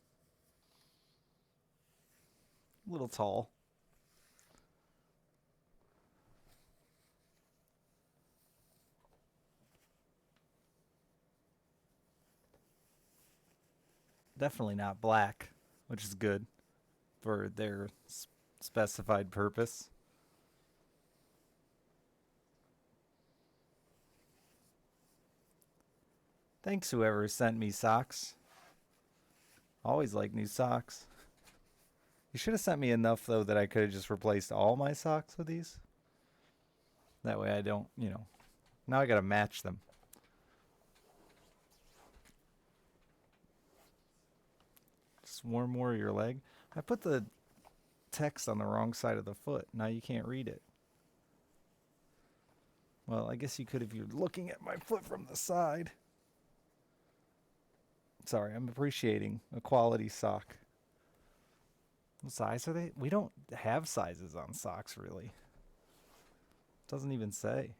A little tall. Definitely not black, which is good for their specified purpose. Thanks, whoever sent me socks. Always like new socks. You should have sent me enough, though, that I could have just replaced all my socks with these. That way I don't, you know. Now I gotta match them. Just one more of your leg. I put the text on the wrong side of the foot. Now you can't read it. Well, I guess you could if you're looking at my foot from the side. Sorry, I'm appreciating a quality sock. What size are they? We don't have sizes on socks, really. Doesn't even say.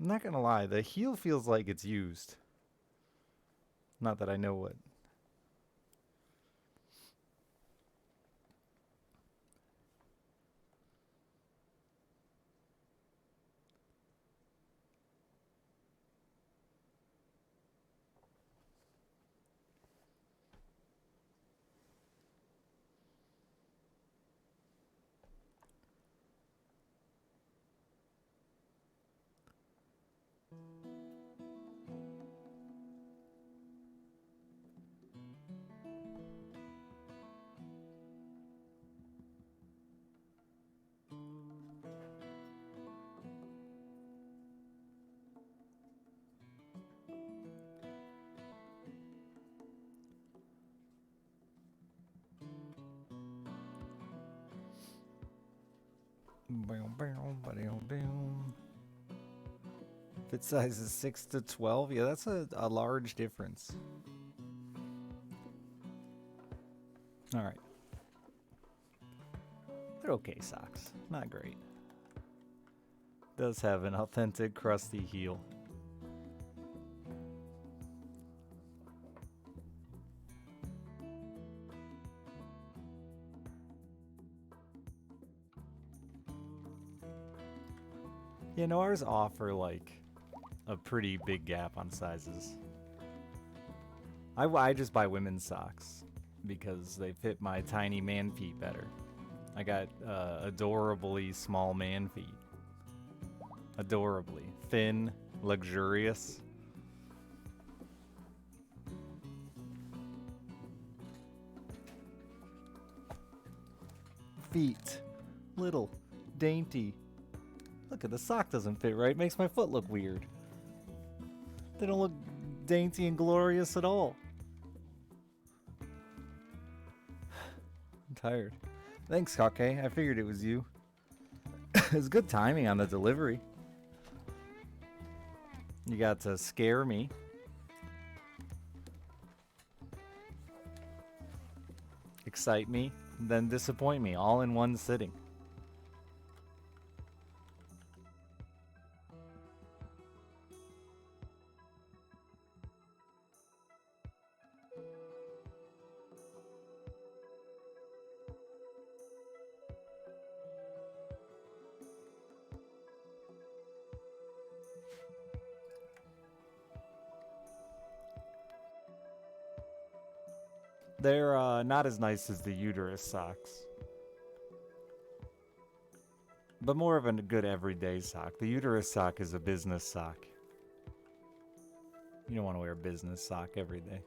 I'm not gonna lie, the heel feels like it's used. Not that I know what. Fit size is 6 to 12. Yeah, that's a large difference. All right. They're okay socks. Not great. Does have an authentic crusty heel. You know, ours offer like a pretty big gap on sizes. I just buy women's socks because they fit my tiny man feet better. I got adorably small man feet. Adorably. Thin, luxurious. Feet. Little. Dainty. Look at the sock doesn't fit right. Makes my foot look weird. They don't look dainty and glorious at all. I'm tired. Thanks, Kake. I figured it was you. It was good timing on the delivery. You got to scare me. Excite me, then disappoint me, all in one sitting. They're not as nice as the uterus socks, but more of a good everyday sock. The uterus sock is a business sock. You don't want to wear a business sock every day.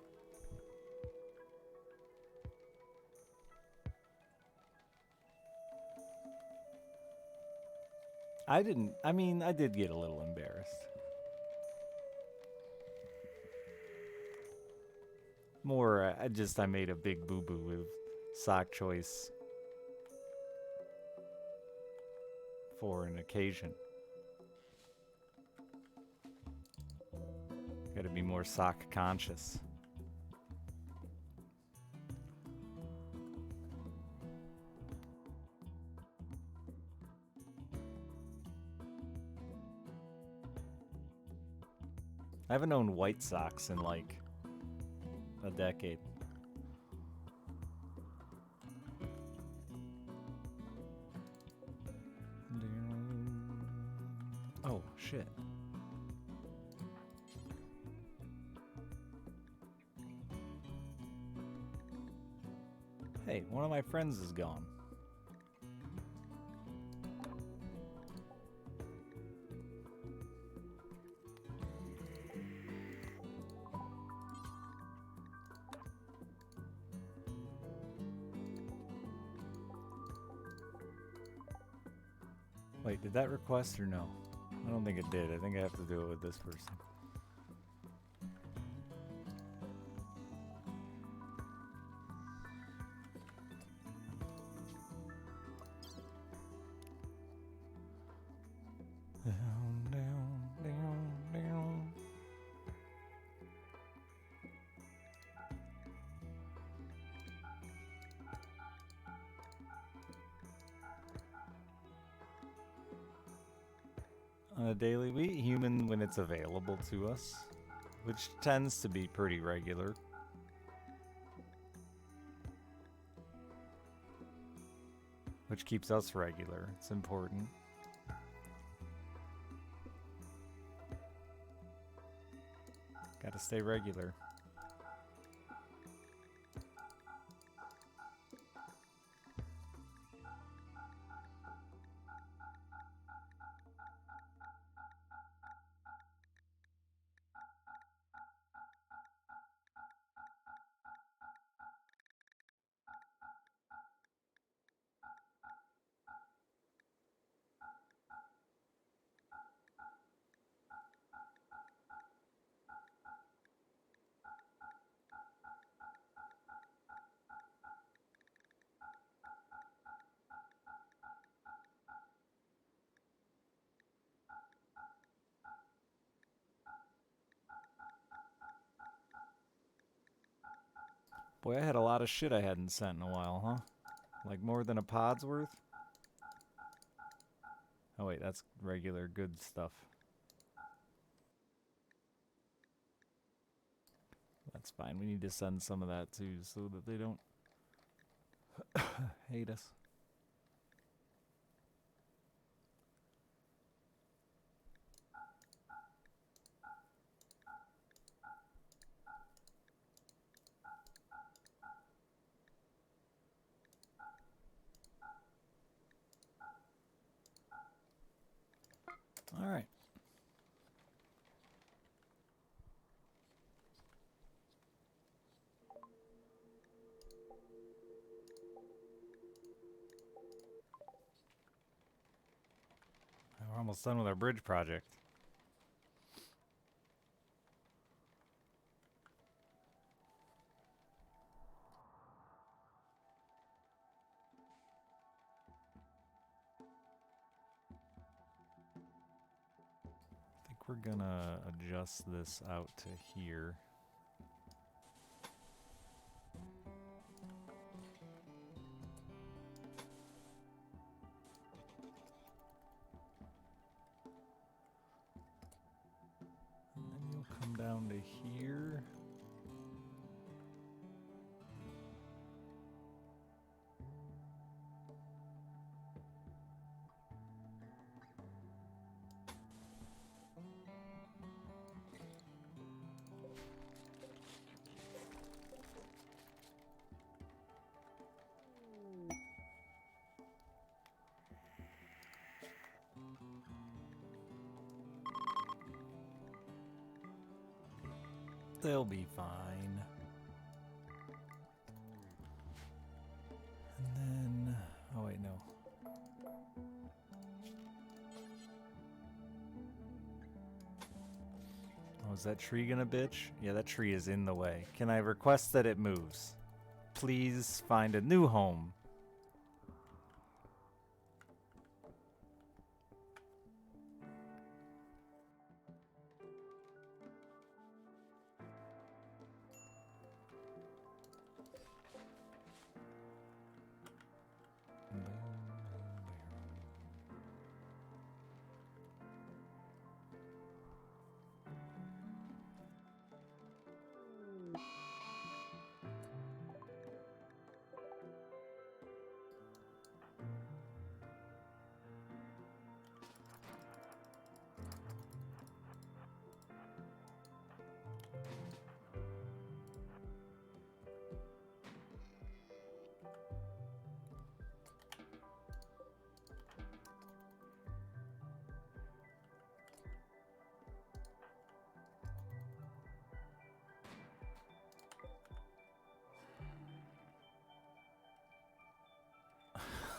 I did get a little embarrassed. More, I made a big boo-boo with sock choice for an occasion. Gotta be more sock conscious. I haven't owned white socks in like a decade. Oh, shit. Hey, one of my friends is gone. Wait, did that request or no? I don't think it did. I think I have to do it with this person. Down, down, down, down. On a daily, we eat human when it's available to us, which tends to be pretty regular. Which keeps us regular. It's important. Gotta stay regular. Boy, I had a lot of shit I hadn't sent in a while, huh? Like more than a pod's worth? Oh wait, that's regular good stuff. That's fine. We need to send some of that too so that they don't hate us. All right. We're almost done with our bridge project. I think we're gonna adjust this out to here. And then you'll come down to here. they'll be fine. And then, oh wait, no. Oh, is that tree gonna bitch? Yeah, that tree is in the way. Can I request that it moves? Please find a new home.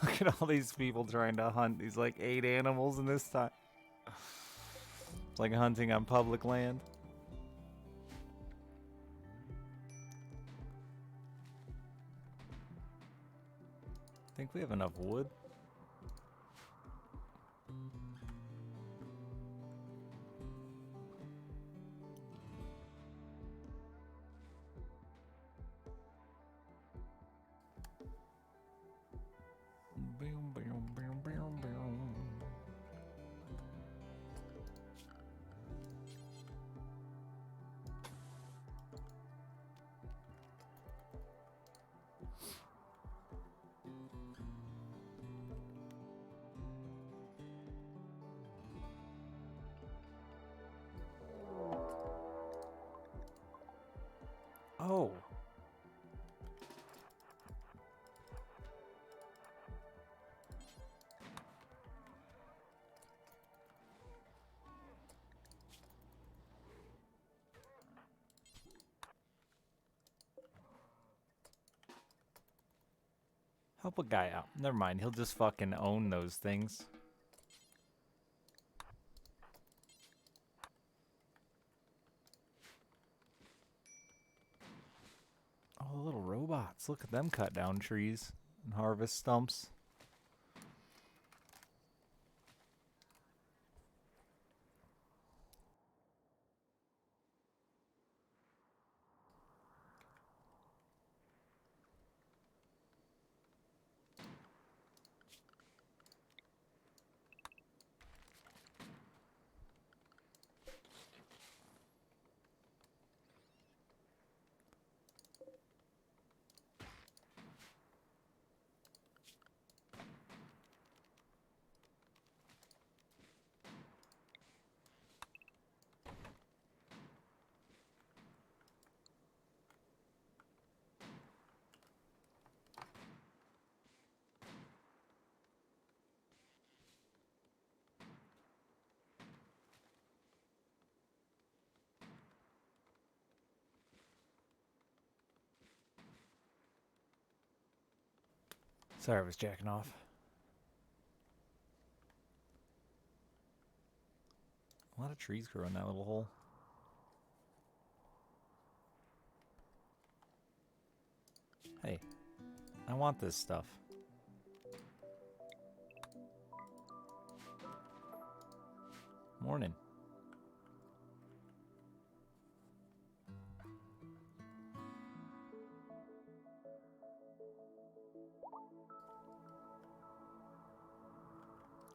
Look at all these people trying to hunt these like 8 animals in this time. It's like hunting on public land. Think we have enough wood? Oh. Help a guy out. Never mind, he'll just fucking own those things. Oh, the little robots. Look at them cut down trees and harvest stumps. Sorry, I was jacking off. A lot of trees grow in that little hole. Hey, I want this stuff. Morning.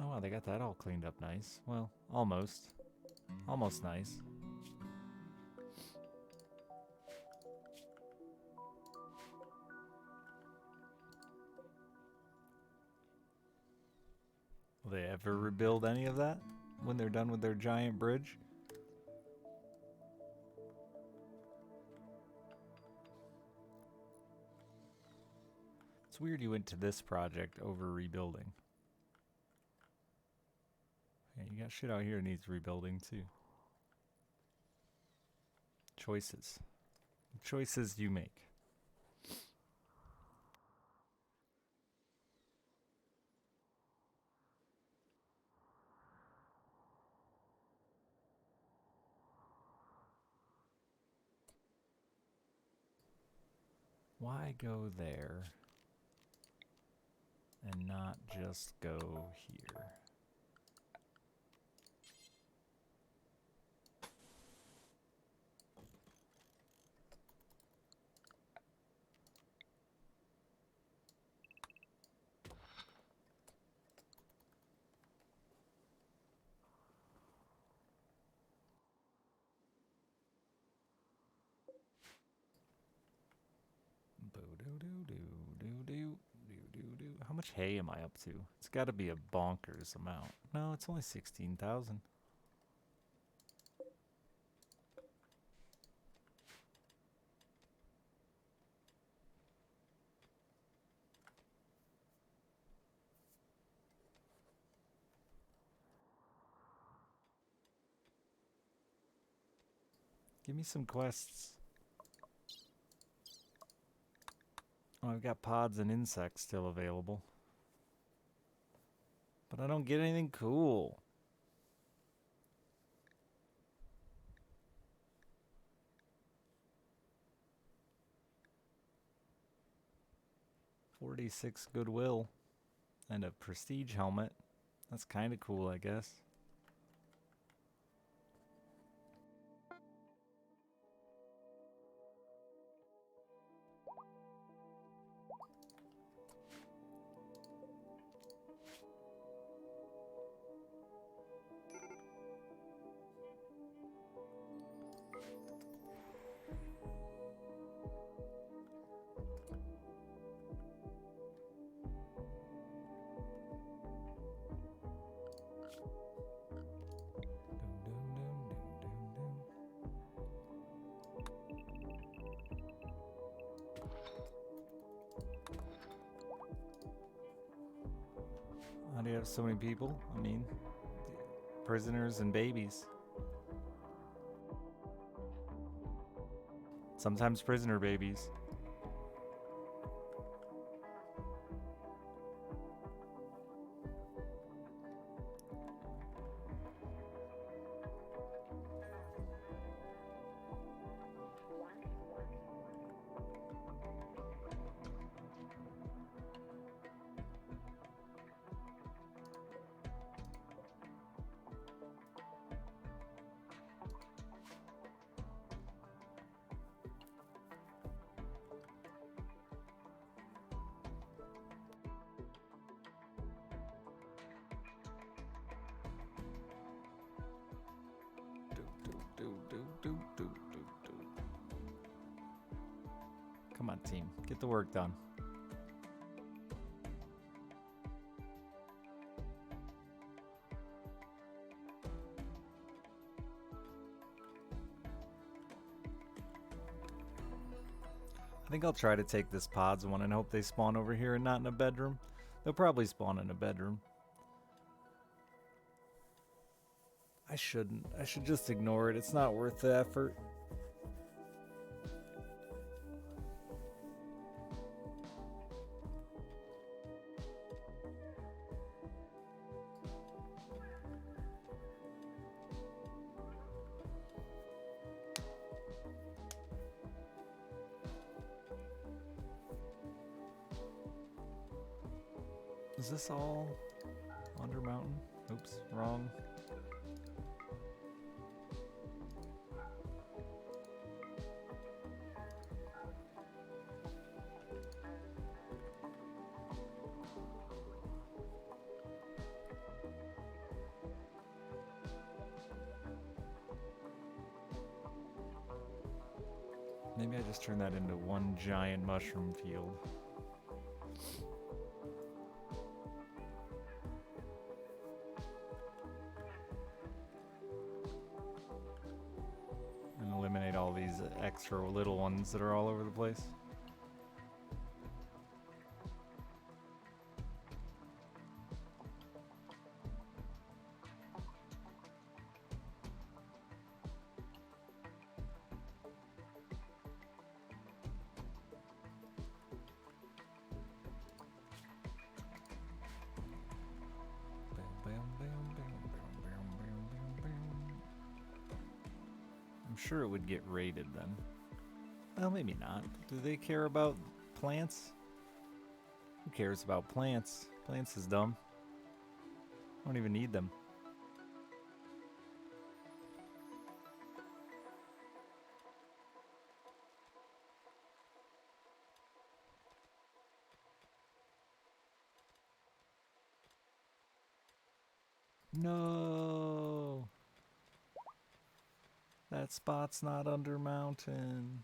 Oh wow, they got that all cleaned up nice. Well, almost. Almost nice. Will they ever rebuild any of that when they're done with their giant bridge? It's weird you went to this project over rebuilding. Yeah, you got shit out here that needs rebuilding too. Choices. Choices you make. Why go there and not just go here? How much hay am I up to? It's got to be a bonkers amount. No, it's only 16,000. Give me some quests. Oh, I've got pods and insects still available. But I don't get anything cool. $46 goodwill and a prestige helmet. That's kind of cool, I guess. How do you have so many people? I mean, prisoners and babies. Sometimes prisoner babies. Come on, team. Get the work done. I think I'll try to take this pods one and hope they spawn over here and not in a bedroom. They'll probably spawn in a bedroom. I shouldn't. I should just ignore it. It's not worth the effort. Is this all Under Mountain? Oops, wrong. Maybe I just turn that into one giant mushroom field. And eliminate all these extra little ones that are all over the place. sure it would get raided then. Well, maybe not. Do they care about plants? Who cares about plants? Plants is dumb. I don't even need them. No! That spot's not under mountain.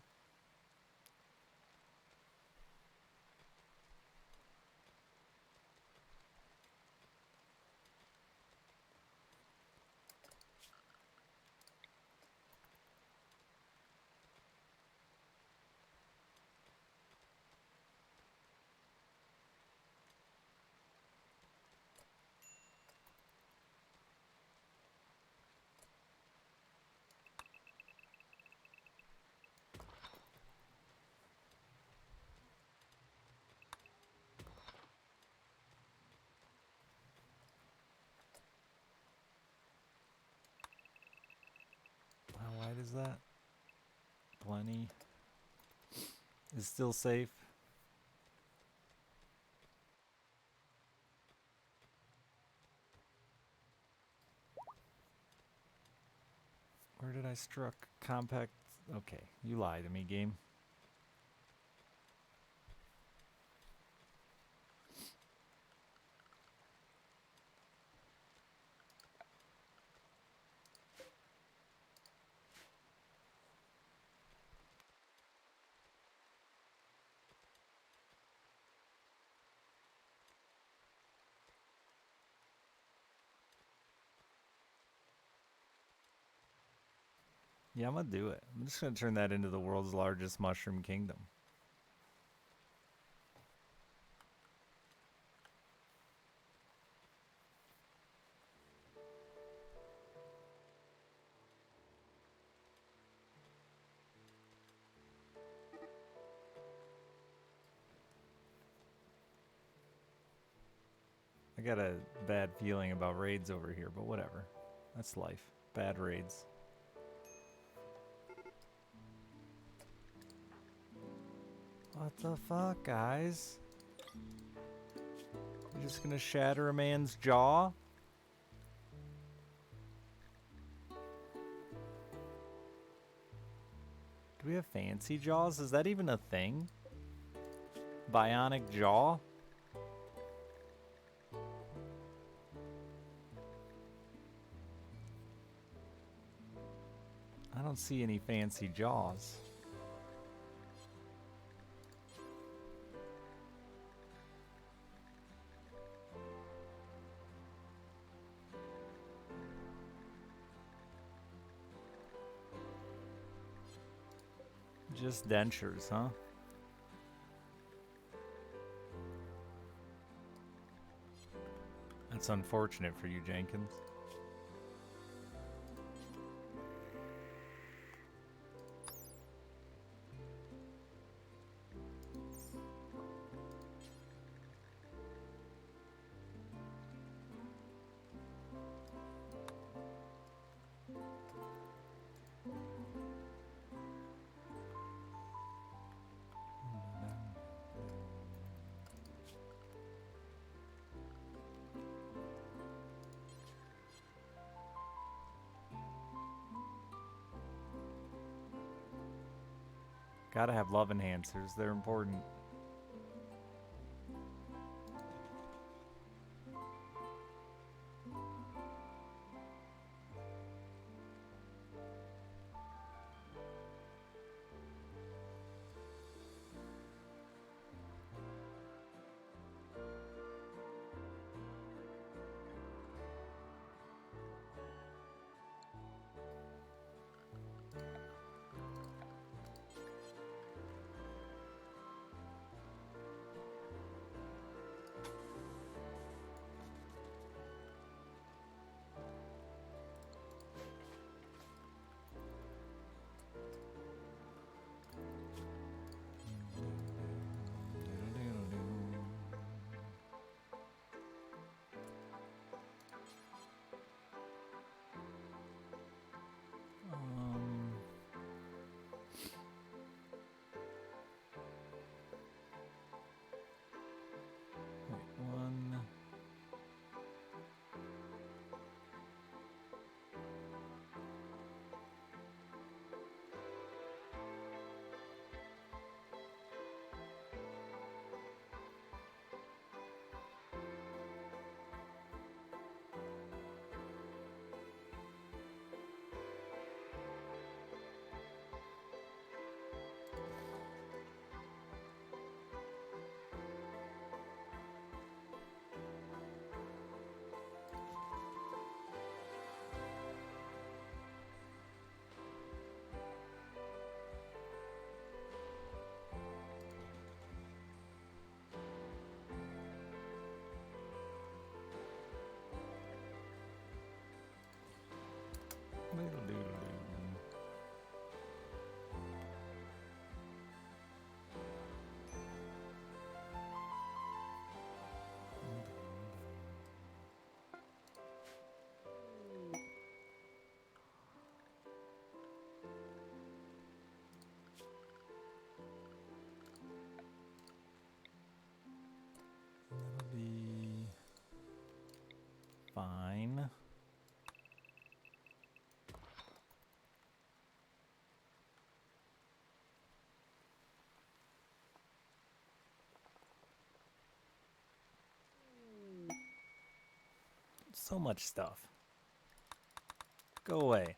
How wide is that? Plenty. Is still safe. Where did I struck? Compact. Okay, you lied to me, game. Yeah, I'm gonna do it. I'm just gonna turn that into the world's largest mushroom kingdom. I got a bad feeling about raids over here, but whatever. That's life. Bad raids. What the fuck, guys? You're just gonna shatter a man's jaw? Do we have fancy jaws? Is that even a thing? Bionic jaw? I don't see any fancy jaws. Just dentures, huh? That's unfortunate for you, Jenkins. Gotta have love enhancers, they're important. fine. So much stuff. Go away.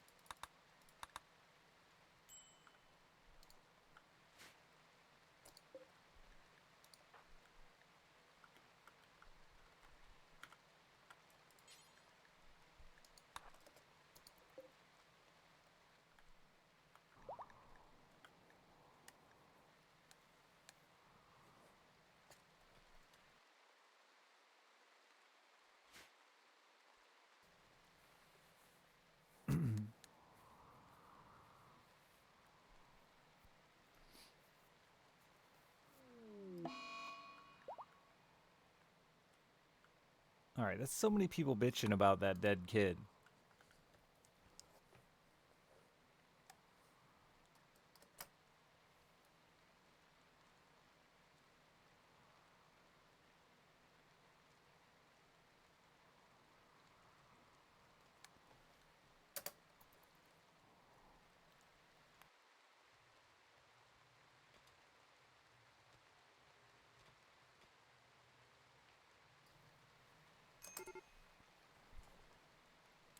Alright, that's so many people bitching about that dead kid.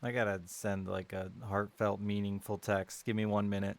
I gotta send like a heartfelt, meaningful text. Give me 1 minute.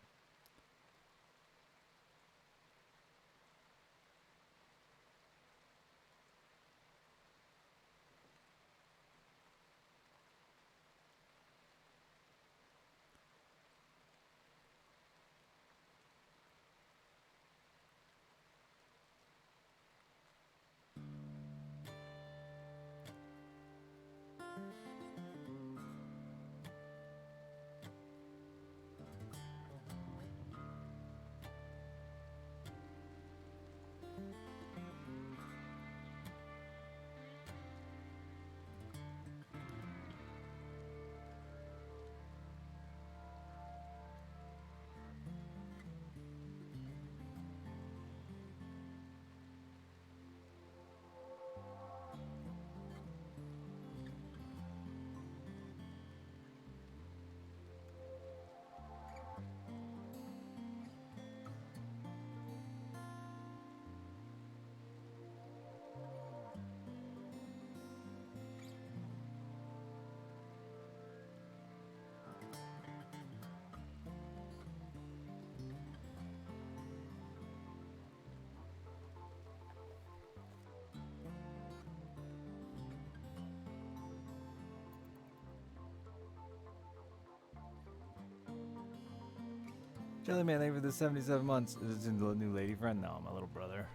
Jellyman, thank you for the 77 months. Is this a new lady friend? No, my little brother.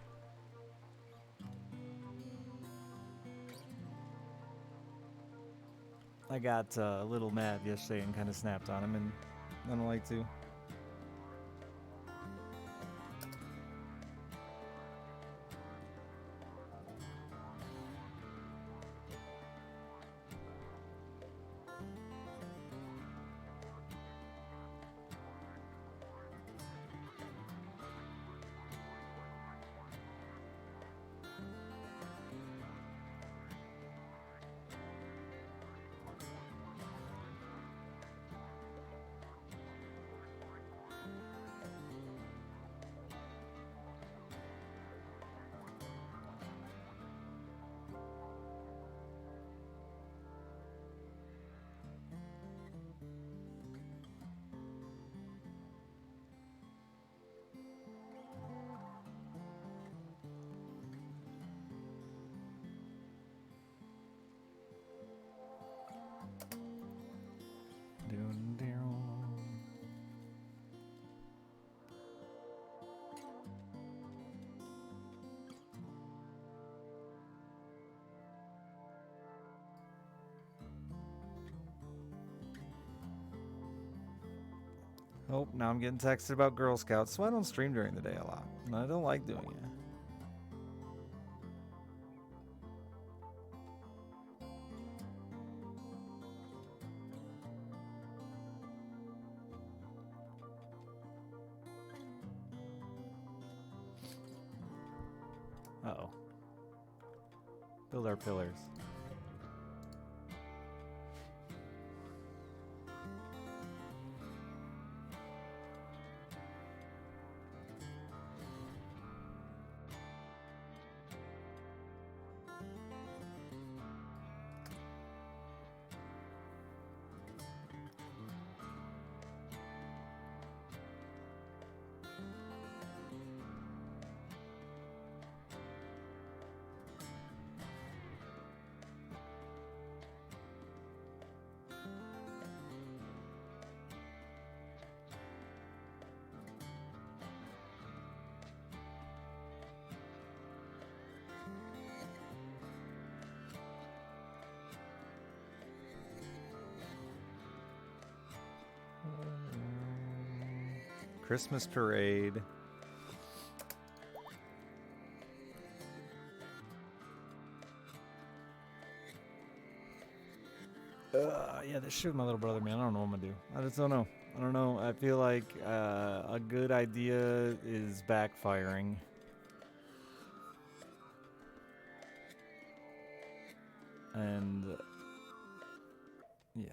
I got a little mad yesterday and kind of snapped on him, and I don't like to. Oh, now I'm getting texted about Girl Scouts, so I don't stream during the day a lot. And I don't like doing it. Uh-oh. Build our pillars. Christmas parade. Yeah, they're shooting my little brother, man. I don't know what I'm gonna do. I just don't know. I don't know. I feel like a good idea is backfiring. And yeah.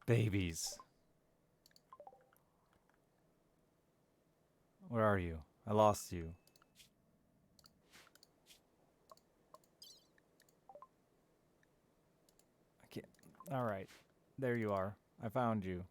Babies. Where are you? I lost you. I can't. All right. There you are. I found you.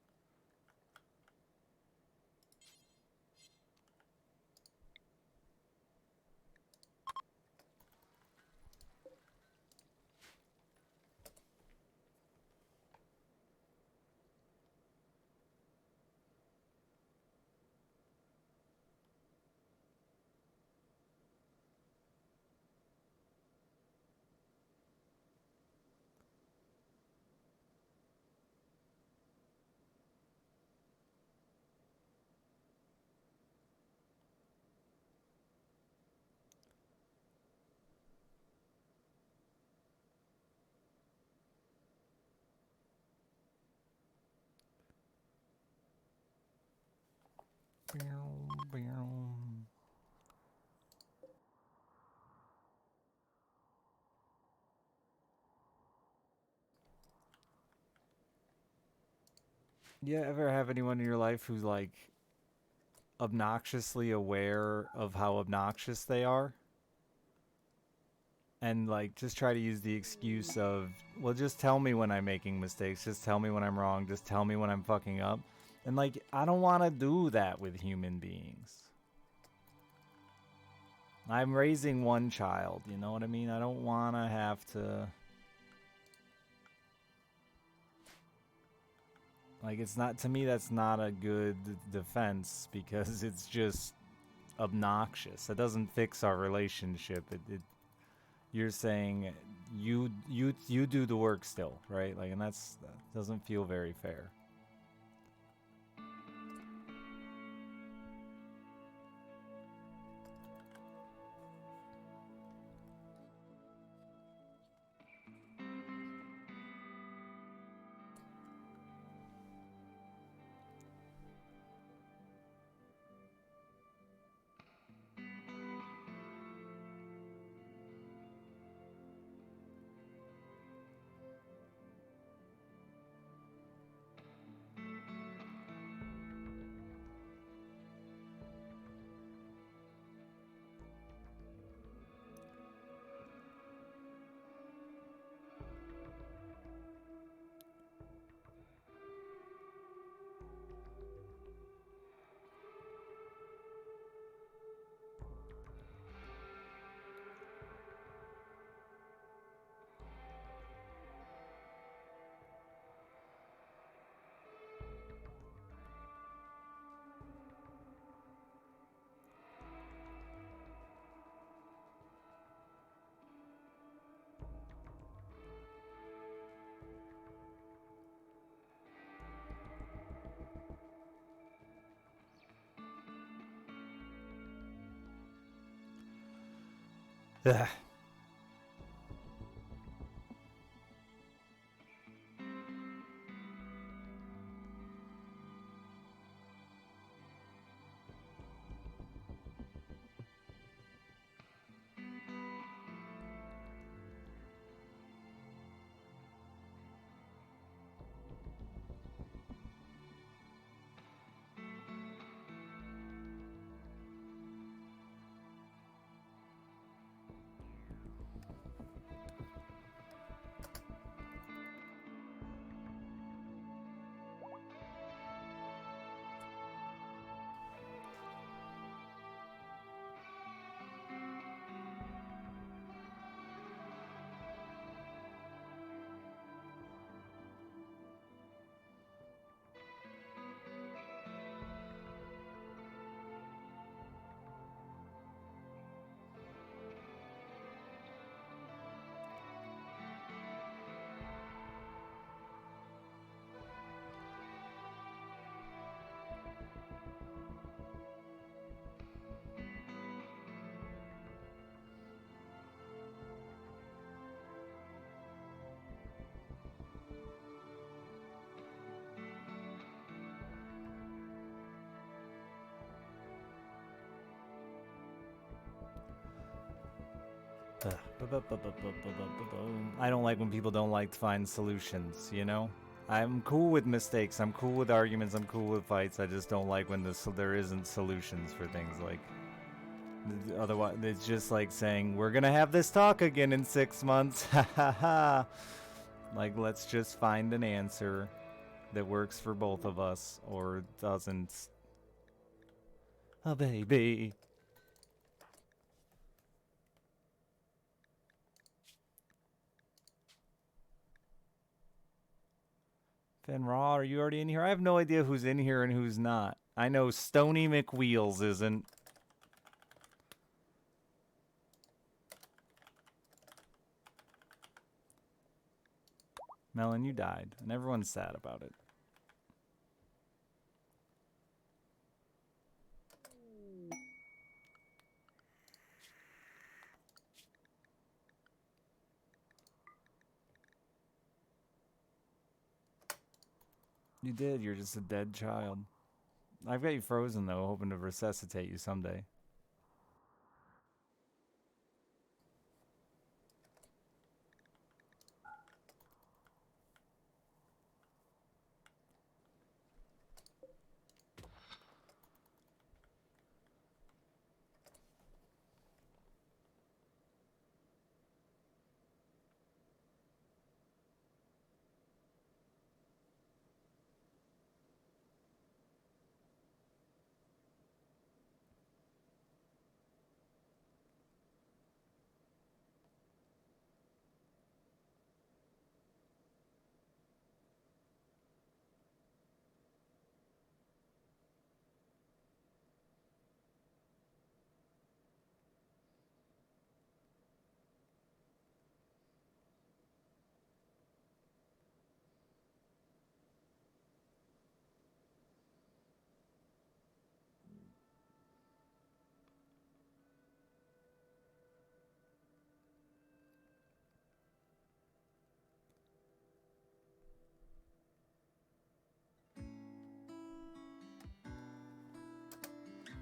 Yeah, ever have anyone in your life who's like obnoxiously aware of how obnoxious they are? And like just try to use the excuse of, well, just tell me when I'm making mistakes, just tell me when I'm wrong, just tell me when I'm fucking up. And like, I don't want to do that with human beings. I'm raising one child, you know what I mean? I don't want to have to, like, it's not, to me that's not a good defense, because it's just obnoxious. It doesn't fix our relationship. It you're saying you do the work still, right? Like, and that doesn't feel very fair. Ugh. I don't like when people don't like to find solutions, you know? I'm cool with mistakes, I'm cool with arguments, I'm cool with fights. I just don't like when there isn't solutions for things. Like, otherwise, it's just like saying, we're gonna have this talk again in 6 months. Ha ha ha. Like, let's just find an answer that works for both of us or doesn't. Oh, baby. Fenraw, are you already in here? I have no idea who's in here and who's not. I know Stony McWheels isn't. Melon, you died, and everyone's sad about it. You did, you're just a dead child. I've got you frozen, though, hoping to resuscitate you someday.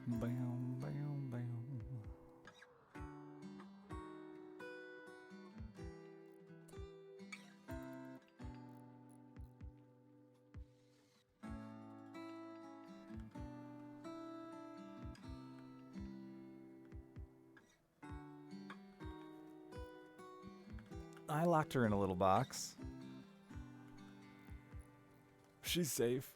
Bam, bam, bam. I locked her in a little box. She's safe.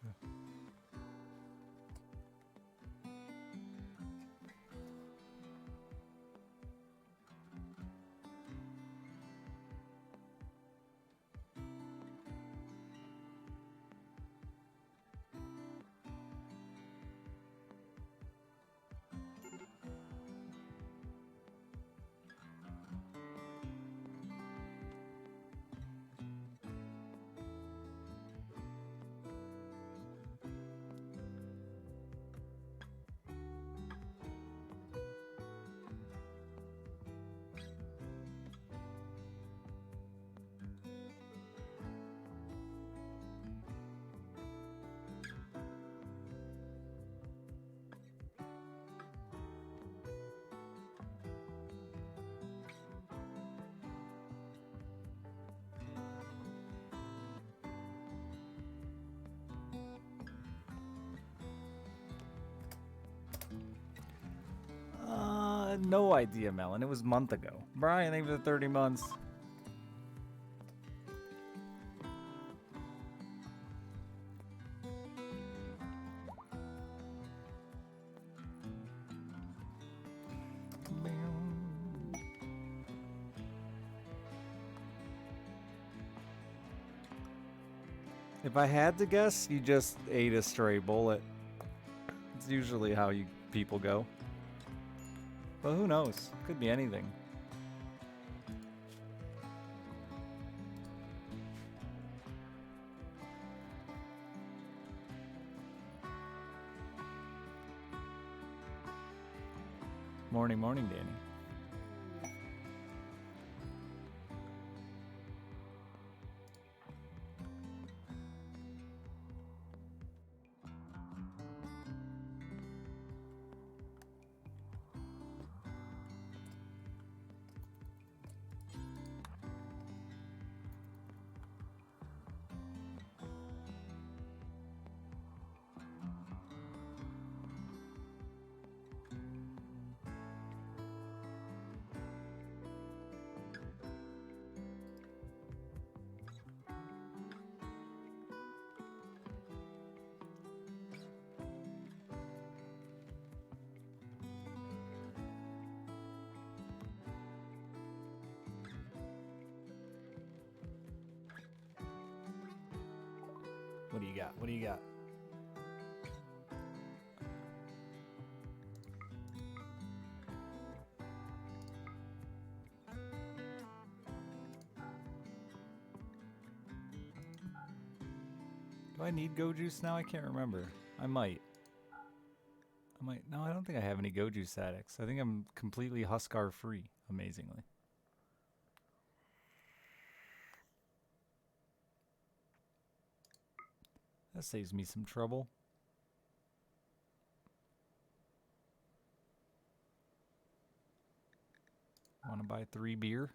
No idea, Melon. It was a month ago. Brian, thank you for the 30 months. If I had to guess, you just ate a stray bullet. It's usually how people go. But who knows? Could be anything. Morning, morning, Danny. What do you got? What do you got? Do I need go juice now? I can't remember. I might. No, I don't think I have any go juice addicts. I think I'm completely Huskar free, amazingly. That saves me some trouble. Want to buy 3 beer?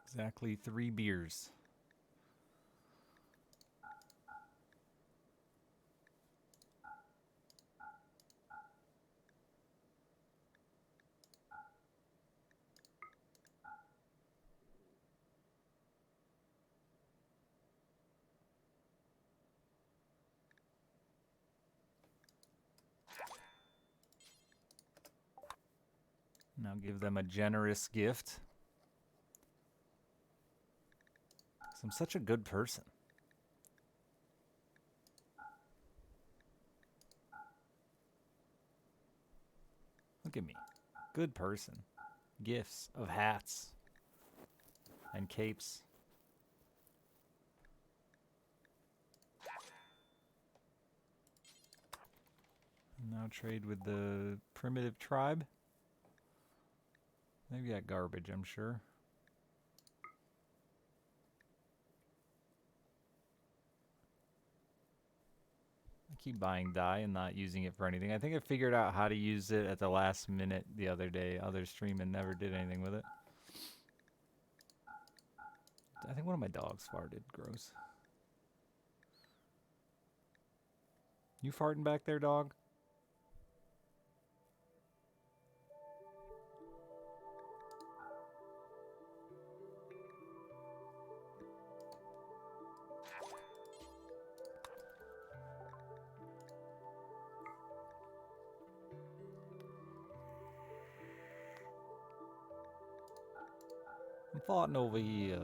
Exactly 3 beers. Now give them a generous gift. 'Cause I'm such a good person. Look at me. Good person. Gifts of hats and capes. Now trade with the primitive tribe. They've got garbage, I'm sure. I keep buying dye and not using it for anything. I think I figured out how to use it at the last minute the other day. Other stream and never did anything with it. I think one of my dogs farted. Gross. You farting back there, dog? I'm farting over here.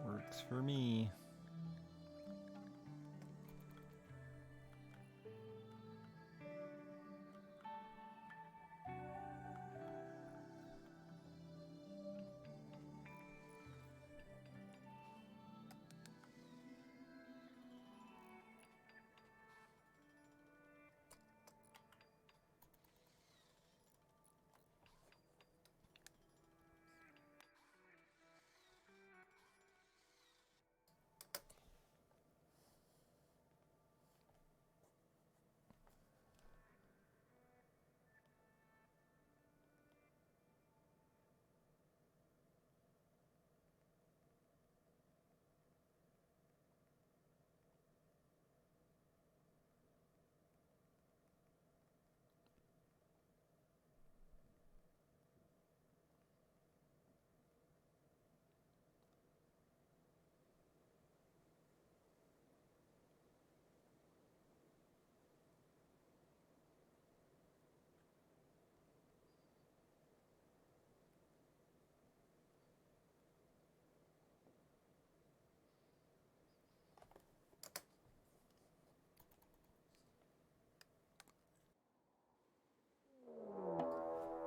Works for me.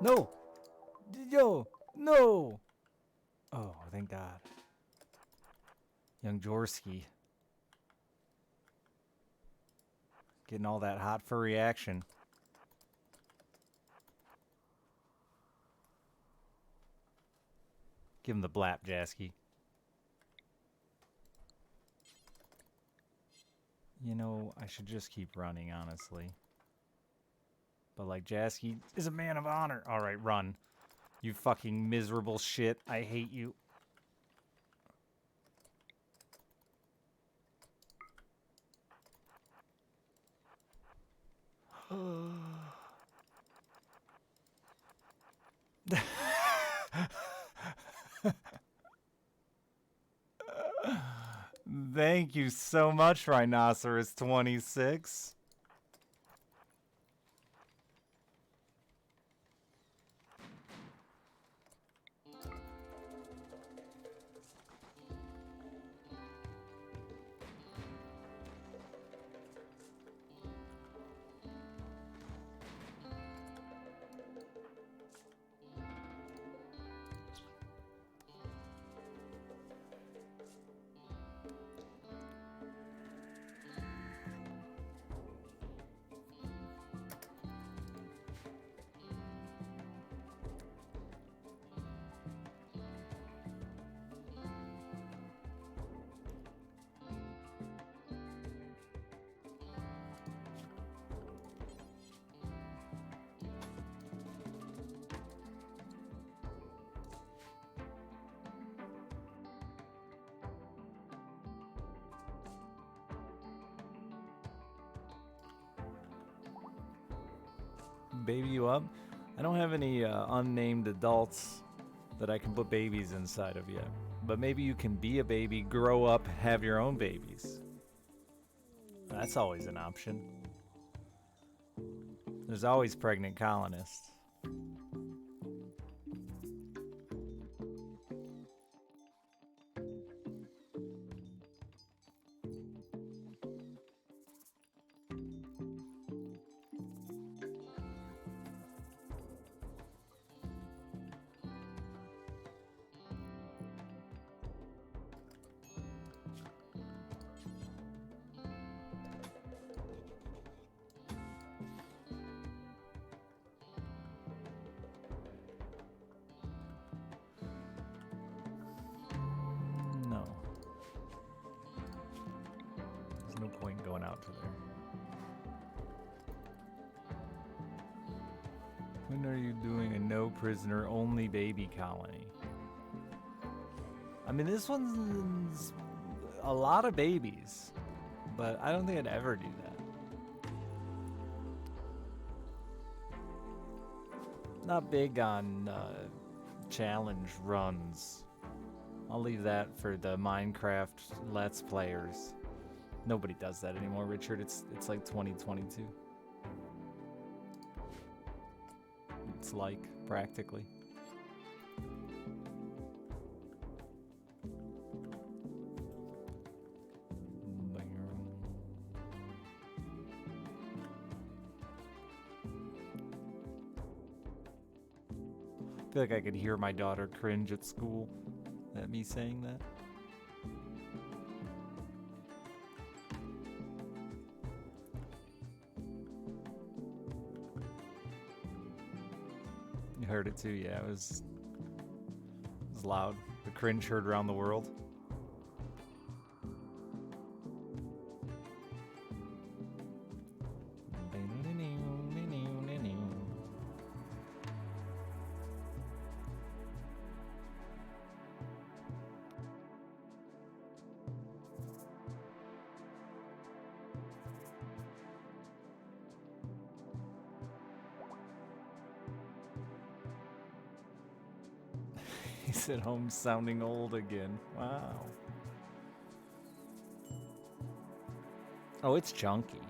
No! Yo! No! Oh, thank God. Young Jorski. Getting all that hot furry action. Give him the blap, Jasky. You know, I should just keep running, honestly. But like, Jasky is a man of honor. Alright, run. You fucking miserable shit. I hate you. Thank you so much, Rhinoceros26. Baby you up? I don't have any unnamed adults that I can put babies inside of yet. But maybe you can be a baby, grow up, have your own babies. That's always an option. There's always pregnant colonists. No point going out to there. When are you doing a no prisoner only baby colony? I mean, this one's a lot of babies, but I don't think I'd ever do that. Not big on challenge runs. I'll leave that for the Minecraft Let's Players. Nobody does that anymore, Richard. It's like 2022. It's like, practically. I feel like I could hear my daughter cringe at school at me saying that. You heard it too, yeah. It was loud. The cringe heard around the world. He's at home sounding old again. Wow. Oh, it's chunky.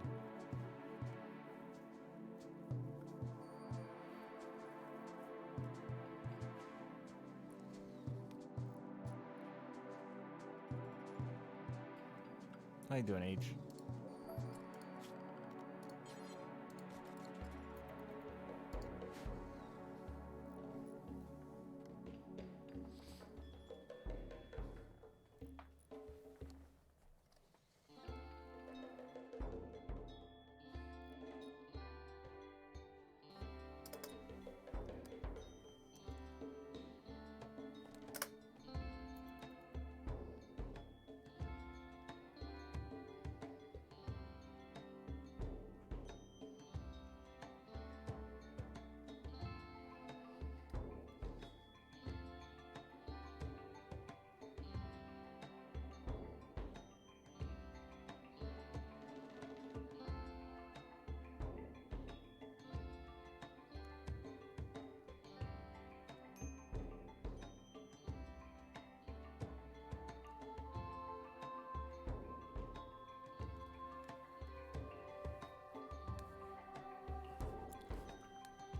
How you doing, H?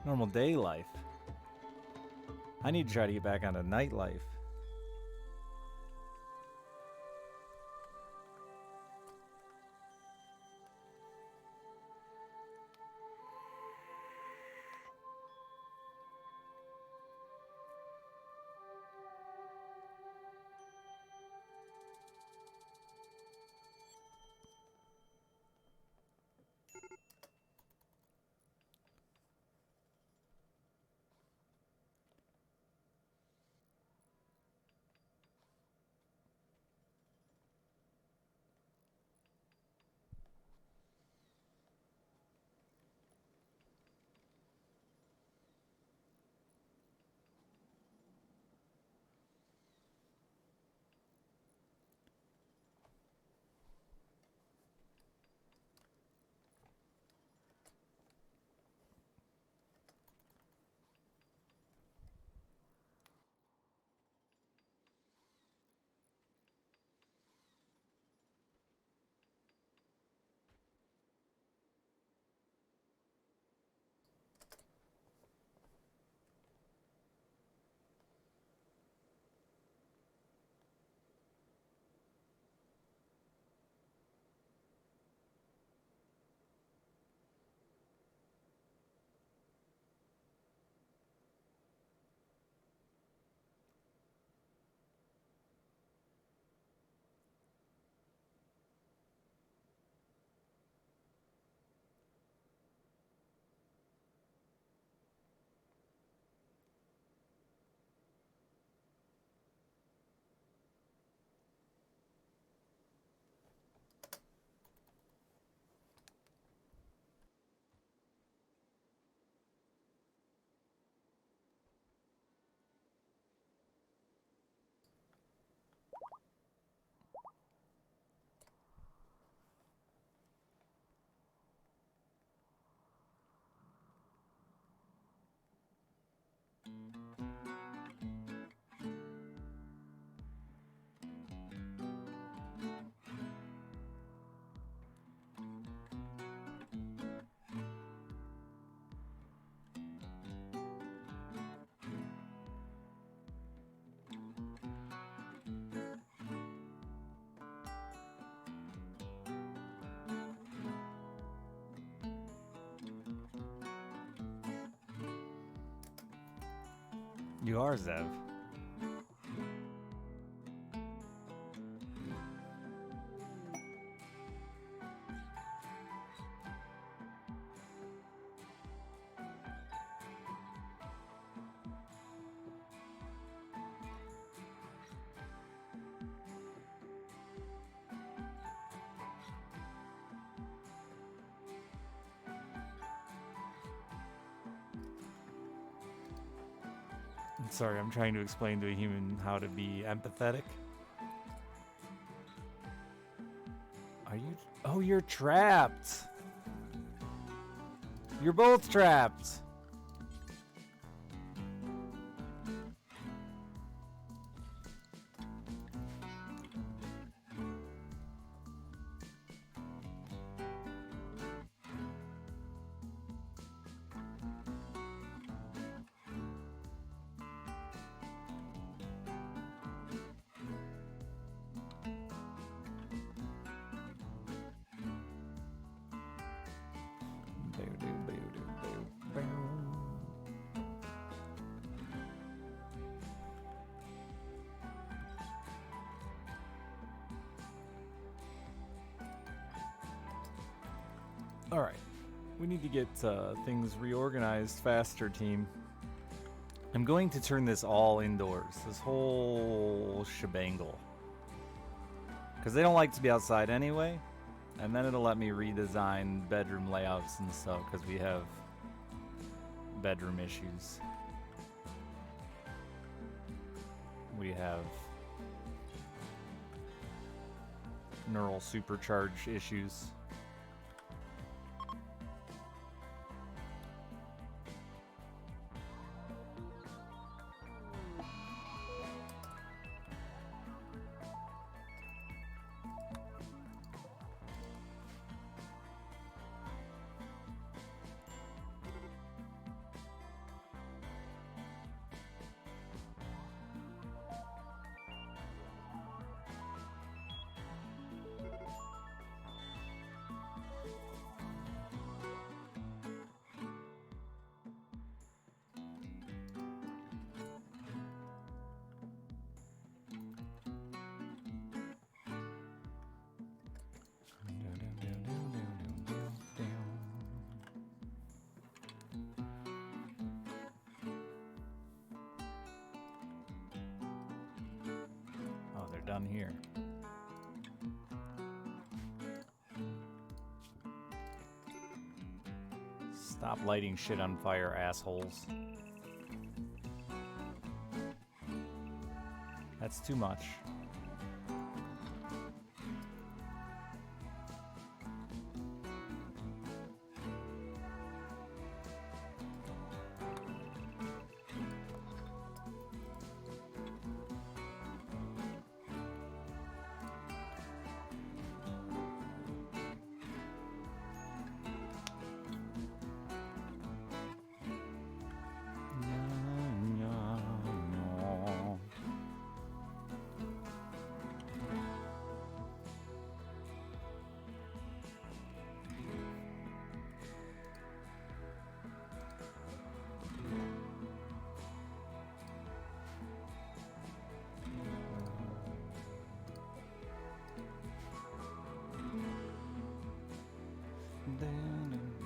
Normal day life. I need to try to get back onto nightlife. You are Zev. Sorry, I'm trying to explain to a human how to be empathetic. Are you? Oh, you're trapped. You're both trapped. All right, we need to get things reorganized faster, team. I'm going to turn this all indoors, this whole shebangle. Because they don't like to be outside anyway. And then it'll let me redesign bedroom layouts and stuff because we have bedroom issues. We have neural supercharge issues. on here? Stop lighting shit on fire, assholes. That's too much.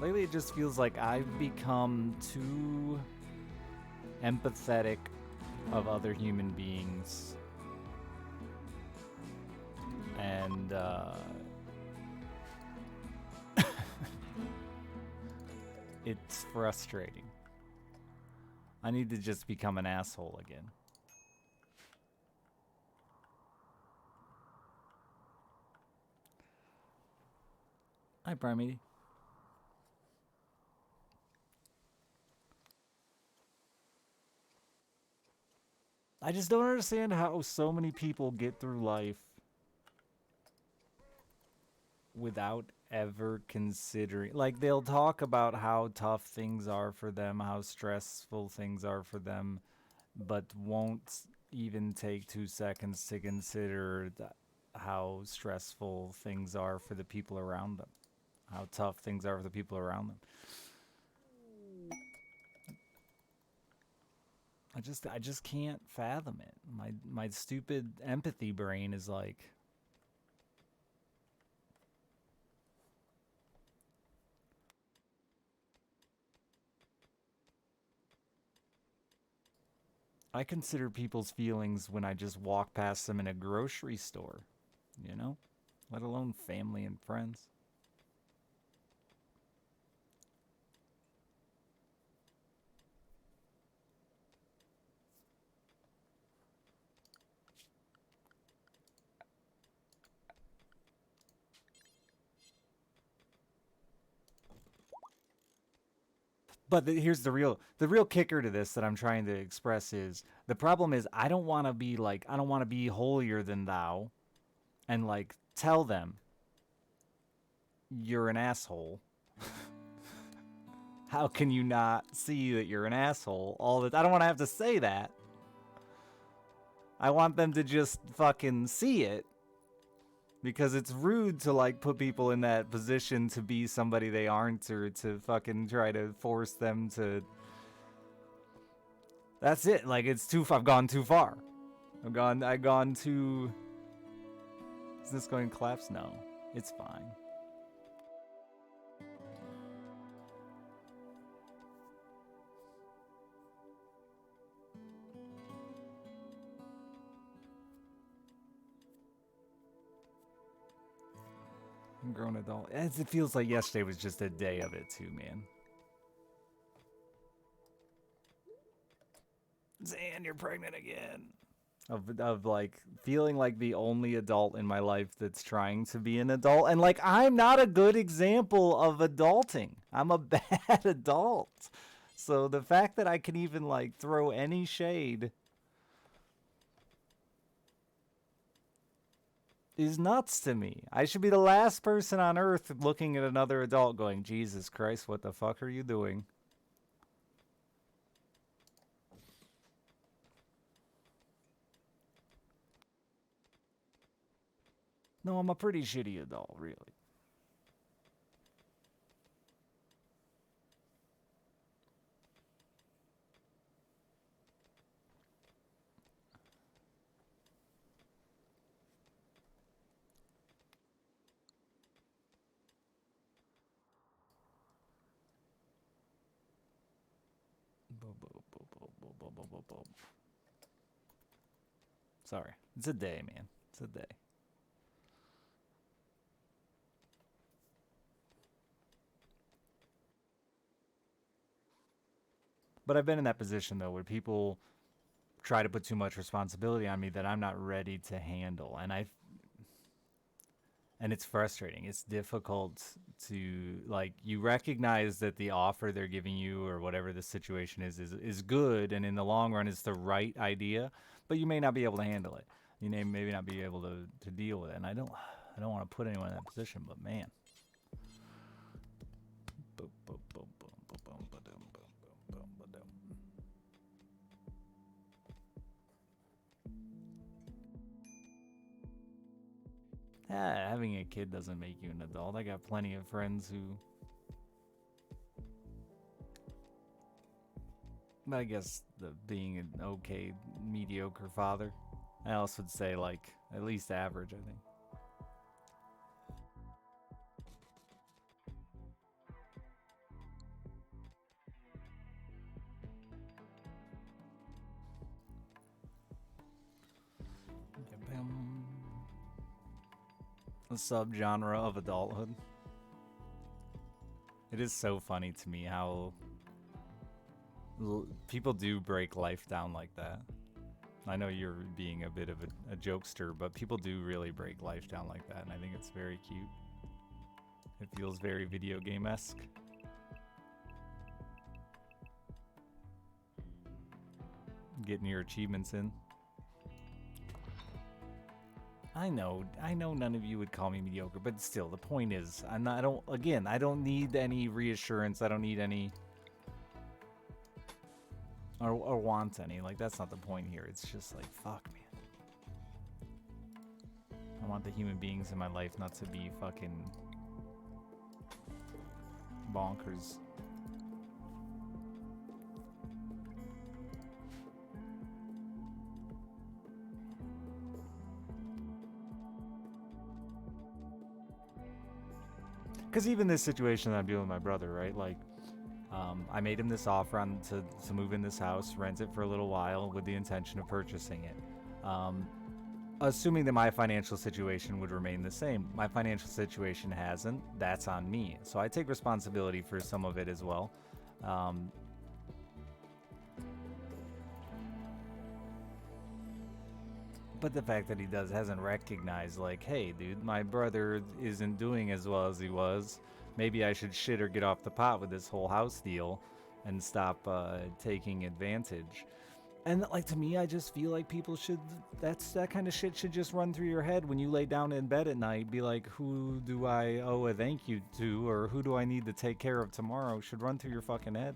Lately it just feels like I've become too empathetic of other human beings. And it's frustrating. I need to just become an asshole again. Hi, Primate. I just don't understand how so many people get through life without ever considering. Like, they'll talk about how tough things are for them, how stressful things are for them, but won't even take 2 seconds to consider how stressful things are for the people around them, how tough things are for the people around them. I just can't fathom it. My stupid empathy brain is like, I consider people's feelings when I just walk past them in a grocery store, you know? Let alone family and friends. But here's the real kicker to this that I'm trying to express is the problem is I don't want to be holier than thou and like tell them you're an asshole. How can you not see that you're an asshole? I don't want to have to say that. I want them to just fucking see it. Because it's rude to like put people in that position to be somebody they aren't, or to fucking try to force them to. That's it. Like, I've gone too far. I've gone too. Is this going to collapse? No, it's fine. Grown adult. It feels like yesterday was just a day of it too, man. Zan, you're pregnant again. Of like feeling like the only adult in my life that's trying to be an adult, and like I'm not a good example of adulting. I'm a bad adult. So the fact that I can even like throw any shade is nuts to me. I should be the last person on earth looking at another adult going, Jesus Christ, what the fuck are you doing? No, I'm a pretty shitty adult, really. Sorry. It's a day, man. today. But I've been in that position though where people try to put too much responsibility on me that I'm not ready to handle, and it's frustrating. It's difficult to, like, you recognize that the offer they're giving you or whatever the situation is good, and in the long run it's the right idea, but you may not be able to handle it. You may maybe not be able to deal with it, and I don't want to put anyone in that position, but man. Having a kid doesn't make you an adult. I got plenty of friends who, but I guess being an okay, mediocre father. I also would say, like, at least average, I think. A subgenre of adulthood. It is so funny to me how people do break life down like that. I know you're being a bit of a jokester, but people do really break life down like that, and I think it's very cute. It feels very video game-esque. Getting your achievements in. I know none of you would call me mediocre, but still, the point is, I don't need any reassurance. I don't need any, or want any. Like, that's not the point here. It's just like, fuck, man. I want the human beings in my life not to be fucking bonkers. Because even this situation that I'm dealing with my brother, right? Like, I made him this offer to move in this house, rent it for a little while with the intention of purchasing it. Assuming that my financial situation would remain the same. My financial situation hasn't. That's on me. So I take responsibility for some of it as well. But the fact that he hasn't recognized, like, hey, dude, my brother isn't doing as well as he was. Maybe I should shit or get off the pot with this whole house deal and stop taking advantage. And, like, to me, I just feel like people should, that kind of shit should just run through your head when you lay down in bed at night. Be like, who do I owe a thank you to, or who do I need to take care of tomorrow? Should run through your fucking head.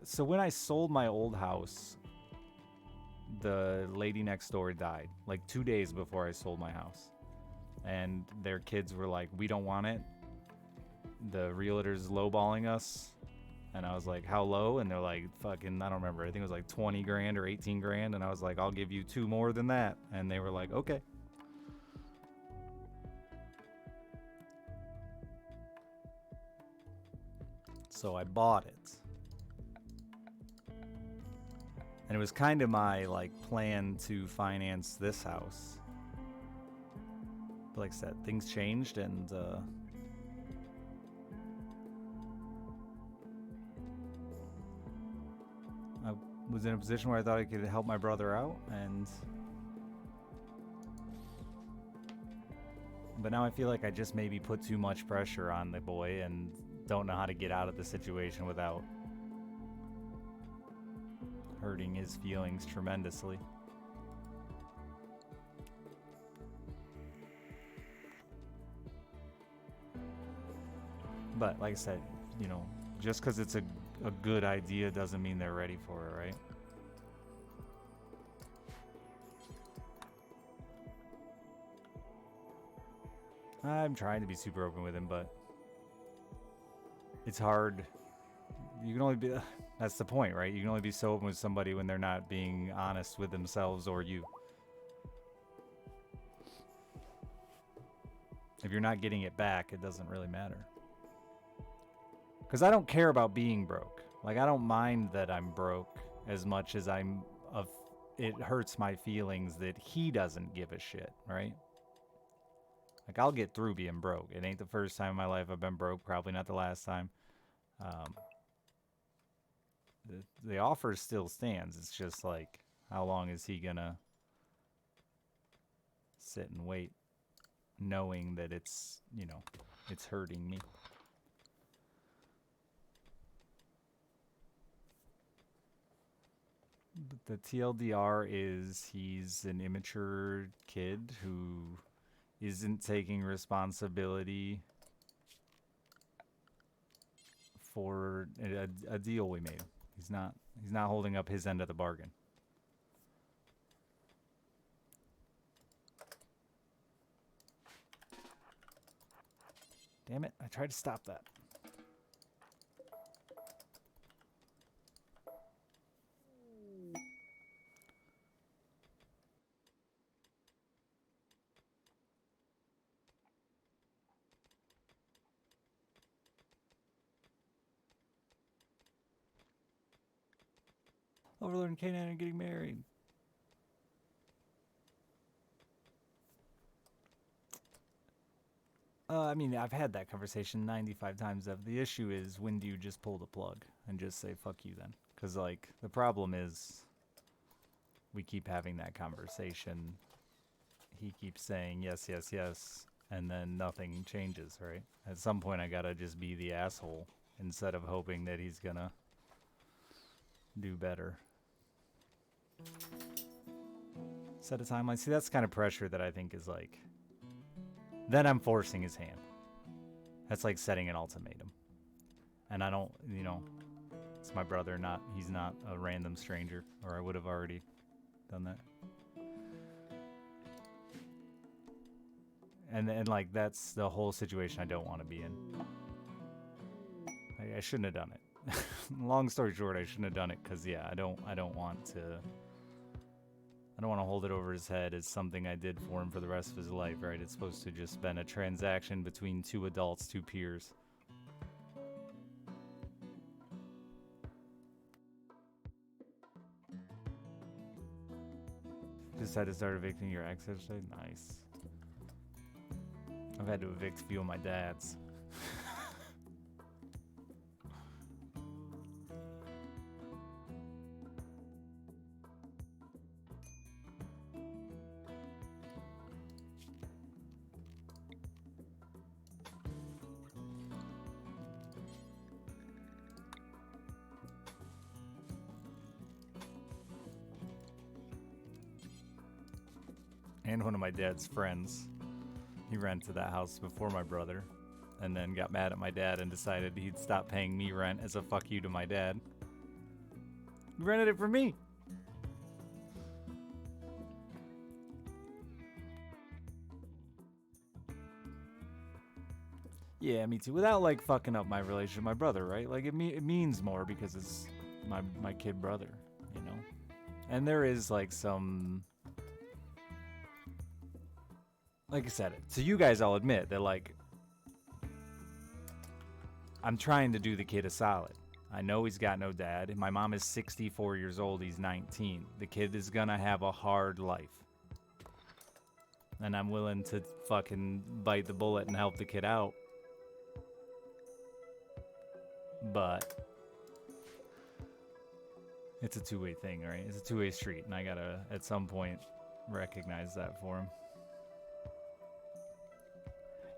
So when I sold my old house, the lady next door died, like 2 days before I sold my house. And their kids were like, we don't want it. The realtor's lowballing us. And I was like, how low? And they're like, fucking, I don't remember. I think it was like 20 grand or 18 grand. And I was like, I'll give you 2 more than that. And they were like, okay. So I bought it. And it was kind of my, like, plan to finance this house. But like I said, things changed, and I was in a position where I thought I could help my brother out, but now I feel like I just maybe put too much pressure on the boy and don't know how to get out of the situation without hurting his feelings tremendously. But like I said, you know, just because it's a good idea doesn't mean they're ready for it, right? I'm trying to be super open with him, but it's hard. You can only be, that's the point, right? You can only be so open with somebody when they're not being honest with themselves or you. If you're not getting it back, it doesn't really matter. Because I don't care about being broke. Like, I don't mind that I'm broke as much as it hurts my feelings that he doesn't give a shit, right? Like, I'll get through being broke. It ain't the first time in my life I've been broke. Probably not the last time. The offer still stands. It's just like, how long is he gonna sit and wait, knowing that it's, you know, it's hurting me. But the TLDR is he's an immature kid who isn't taking responsibility for a deal we made. He's not holding up his end of the bargain. Damn it, I tried to stop that. Overlord and Kanan are getting married. I mean, I've had that conversation 95 times. The issue is, when do you just pull the plug and just say, fuck you then? Because, like, the problem is we keep having that conversation. He keeps saying yes, yes, yes, and then nothing changes, right? At some point, I gotta just be the asshole instead of hoping that he's gonna do better. Set a timeline. See, that's kind of pressure that I think is like... Then I'm forcing his hand. That's like setting an ultimatum. And I don't, you know, it's my brother, he's not a random stranger, or I would have already done that. And like, that's the whole situation I don't want to be in. I shouldn't have done it. Long story short, I shouldn't have done it because, yeah, I don't want to hold it over his head as something I did for him for the rest of his life, right? It's supposed to just been a transaction between two adults, two peers. Decided to start evicting your ex yesterday? Nice. I've had to evict a few of my dads. And one of my dad's friends. He rented that house before my brother, and then got mad at my dad and decided he'd stop paying me rent as a fuck you to my dad. He rented it for me. Yeah, me too. Without like fucking up my relationship with my brother, right? Like it means more because it's my kid brother, you know. And there is like some... Like I said, so you guys all admit that, like, I'm trying to do the kid a solid. I know he's got no dad. My mom is 64 years old. He's 19. The kid is gonna have a hard life. And I'm willing to fucking bite the bullet and help the kid out. But it's a two-way thing, right? It's a two-way street, and I gotta, at some point, recognize that for him.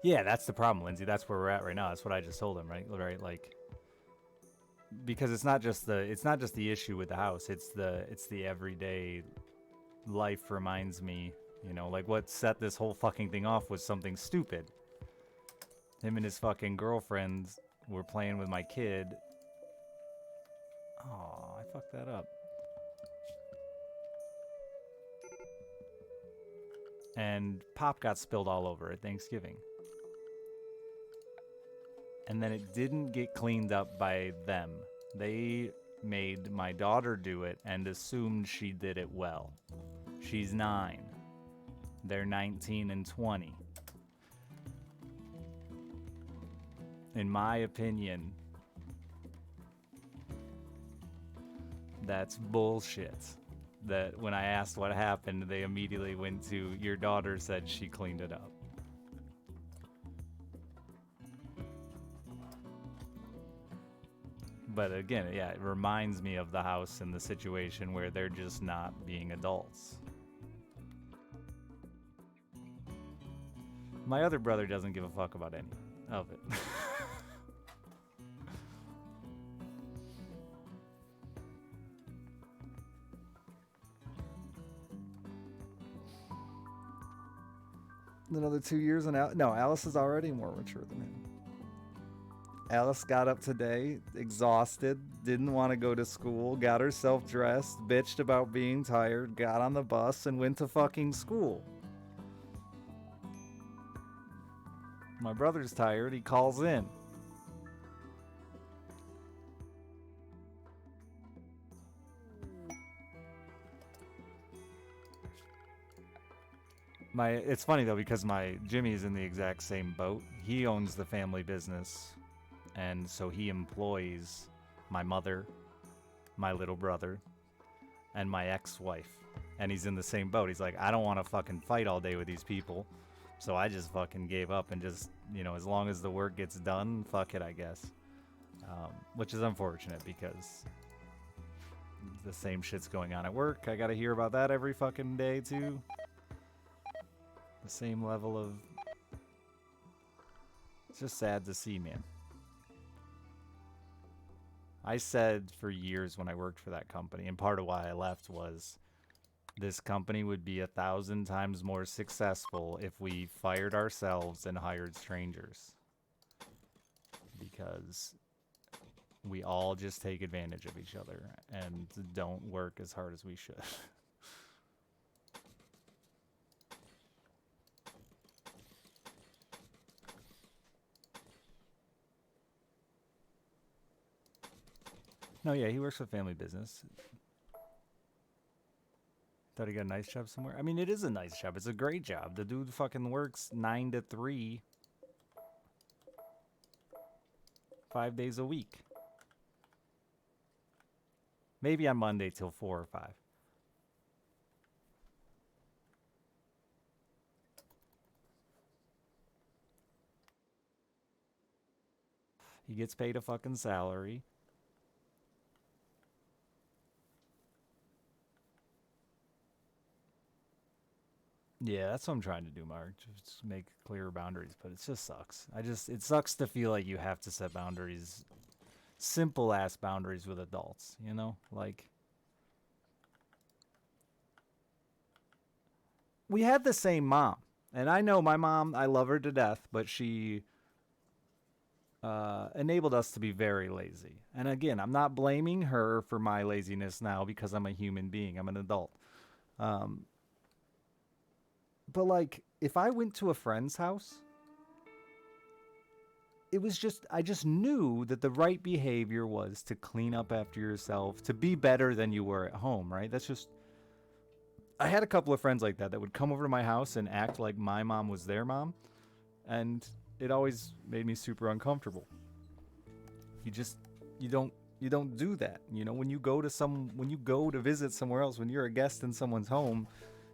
Yeah, that's the problem, Lindsay. That's where we're at right now. That's what I just told him, right? Right, like, because it's not just the issue with the house. It's the everyday life reminds me, you know, like what set this whole fucking thing off was something stupid. Him and his fucking girlfriend were playing with my kid. Oh, I fucked that up. And pop got spilled all over at Thanksgiving. And then it didn't get cleaned up by them. They made my daughter do it and assumed she did it well. She's 9. They're 19 and 20. In my opinion, That's bullshit. That when I asked what happened, they immediately went to, your daughter said she cleaned it up. But again, yeah, it reminds me of the house and the situation where they're just not being adults. My other brother doesn't give a fuck about any of it. Another 2 years and no, Alice is already more mature than him. Alice got up today, exhausted, didn't want to go to school, got herself dressed, bitched about being tired, got on the bus, and went to fucking school. My brother's tired, he calls in. It's funny though because my Jimmy is in the exact same boat. He owns the family business, and so he employs my mother, my little brother, and my ex-wife. And he's in the same boat. He's like, I don't want to fucking fight all day with these people. So I just fucking gave up and just, as long as the work gets done, fuck it, I guess. Which is unfortunate because the same shit's going on at work. I gotta hear about that every fucking day too. The same level of... It's just sad to see, man. I said for years when I worked for that company, and part of why I left was this company would be 1,000 times more successful if we fired ourselves and hired strangers. Because we all just take advantage of each other and don't work as hard as we should. No, yeah, he works for family business. Thought he got a nice job somewhere. I mean, it is a nice job. It's a great job. The dude fucking works 9 to 3, 5 days a week. Maybe on Monday till 4 or 5. He gets paid a fucking salary. Yeah, that's what I'm trying to do, Mark. Just make clearer boundaries, but it just sucks. It sucks to feel like you have to set boundaries, simple ass boundaries with adults, Like, we had the same mom. And I know my mom, I love her to death, but she enabled us to be very lazy. And again, I'm not blaming her for my laziness now because I'm a human being. I'm an adult. But like, if I went to a friend's house, I just knew that the right behavior was to clean up after yourself, to be better than you were at home, right? I had a couple of friends like that would come over to my house and act like my mom was their mom, and it always made me super uncomfortable. You don't do that. When you go to visit somewhere else, when you're a guest in someone's home,